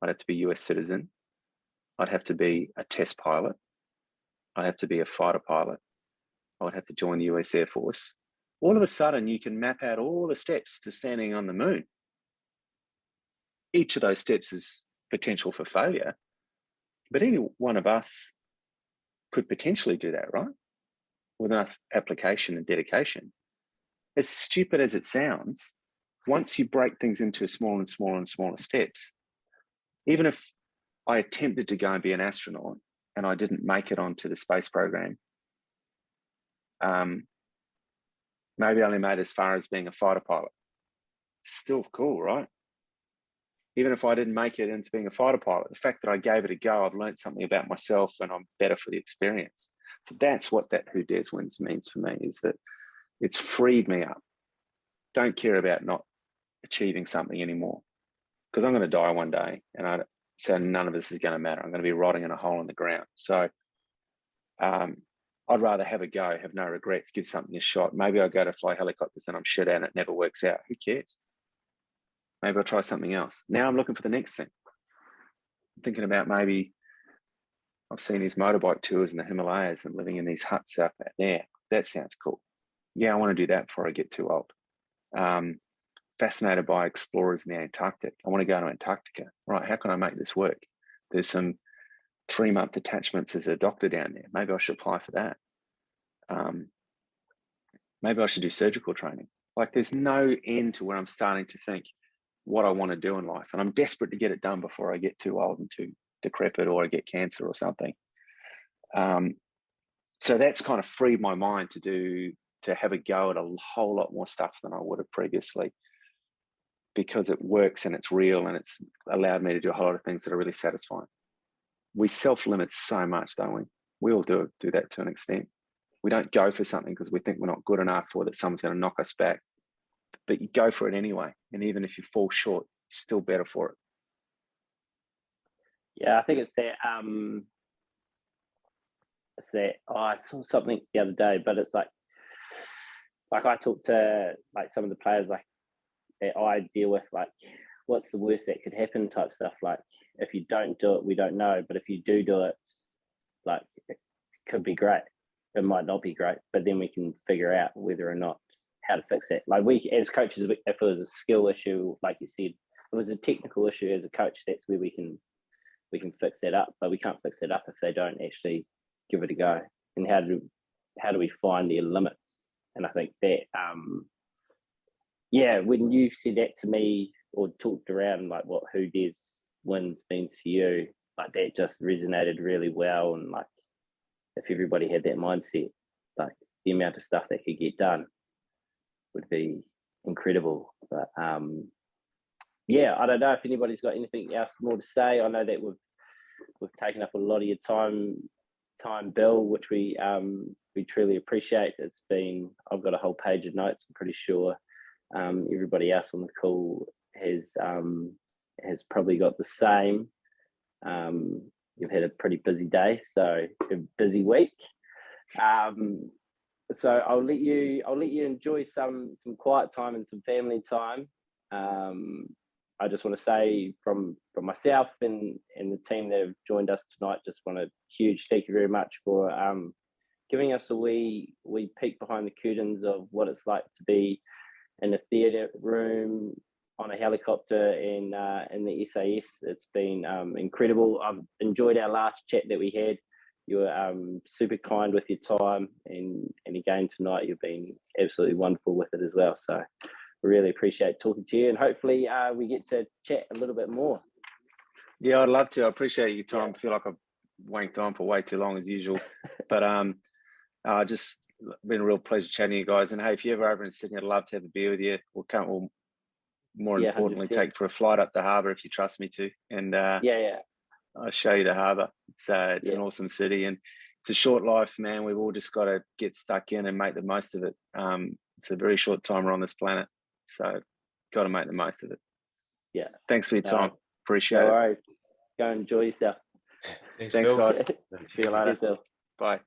I'd have to be a US citizen. I'd have to be a test pilot. I'd have to be a fighter pilot. I would have to join the US Air Force. All of a sudden, you can map out all the steps to standing on the moon. Each of those steps is potential for failure, but any one of us could potentially do that, right? With enough application and dedication. As stupid as it sounds, once you break things into smaller and smaller and smaller steps, even if I attempted to go and be an astronaut and I didn't make it onto the space program, maybe I only made as far as being a fighter pilot. Still cool, right? Even if I didn't make it into being a fighter pilot, the fact that I gave it a go, I've learned something about myself and I'm better for the experience. So that's what that who dares wins means for me, is that it's freed me up. Don't care about not achieving something anymore, because I'm going to die one day, and so none of this is going to matter. I'm going to be rotting in a hole in the ground. So I'd rather have a go, have no regrets, give something a shot. Maybe I go to fly helicopters and I'm shit at it, it never works out. Who cares? Maybe I'll try something else. Now I'm looking for the next thing. I'm thinking about, maybe I've seen these motorbike tours in the Himalayas and living in these huts up there. That sounds cool. Yeah, I want to do that before I get too old. Fascinated by explorers in the Antarctic. I want to go to Antarctica. Right, how can I make this work? There's some 3-month attachments as a doctor down there. Maybe I should apply for that. Maybe I should do surgical training. Like, there's no end to where I'm starting to think what I want to do in life. And I'm desperate to get it done before I get too old and too decrepit, or I get cancer or something. So that's kind of freed my mind to have a go at a whole lot more stuff than I would have previously, because it works and it's real, and it's allowed me to do a whole lot of things that are really satisfying. We self-limit so much, don't we? We all do that to an extent. We don't go for something because we think we're not good enough, or that someone's going to knock us back. But you go for it anyway. And even if you fall short, you're still better for it. Yeah, I think it's that. I saw something the other day, but it's like I talked to like some of the players like that I deal with, like, what's the worst that could happen type stuff. Like, if you don't do it, we don't know. But if you do it, like, it could be great. It might not be great, but then we can figure out whether or not how to fix it. Like, we as coaches, if it was a skill issue, like you said, if it was a technical issue as a coach, that's where we can fix that up. But we can't fix it up if they don't actually give it a go. And how do we find their limits? And I think that when you said that to me, or talked around like what who dares wins means to you, like, that just resonated really well. And like, if everybody had that mindset, like, the amount of stuff that could get done would be incredible. But I don't know if anybody's got anything else more to say. I know that we've taken up a lot of your time, Bill, which we truly appreciate. I've got a whole page of notes. I'm pretty sure everybody else on the call has probably got the same. You've had a pretty busy day, so a busy week. So I'll let you enjoy some quiet time and some family time. I just want to say from myself and the team that have joined us tonight, just want a huge thank you very much for giving us a wee peek behind the curtains of what it's like to be in a theatre room, on a helicopter, in the SAS. It's been incredible. I've enjoyed our last chat that we had. You were super kind with your time, and again tonight you've been absolutely wonderful with it as well. So I really appreciate talking to you, and hopefully we get to chat a little bit more. Yeah, I'd love to. I appreciate your time. I feel like I've wanked on for way too long as usual, but just been a real pleasure chatting to you guys. And hey, if you're ever over in Sydney, I'd love to have a beer with you. We'll more importantly 100%. Take for a flight up the harbour if you trust me to, and I'll show you the harbour. It's an awesome city, and it's a short life, man. We've all just got to get stuck in and make the most of it. It's a very short time we're on this planet, so got to make the most of it. Yeah. Thanks for your time. Appreciate it. All right. Go and enjoy yourself. Thanks guys. See you later. Bye.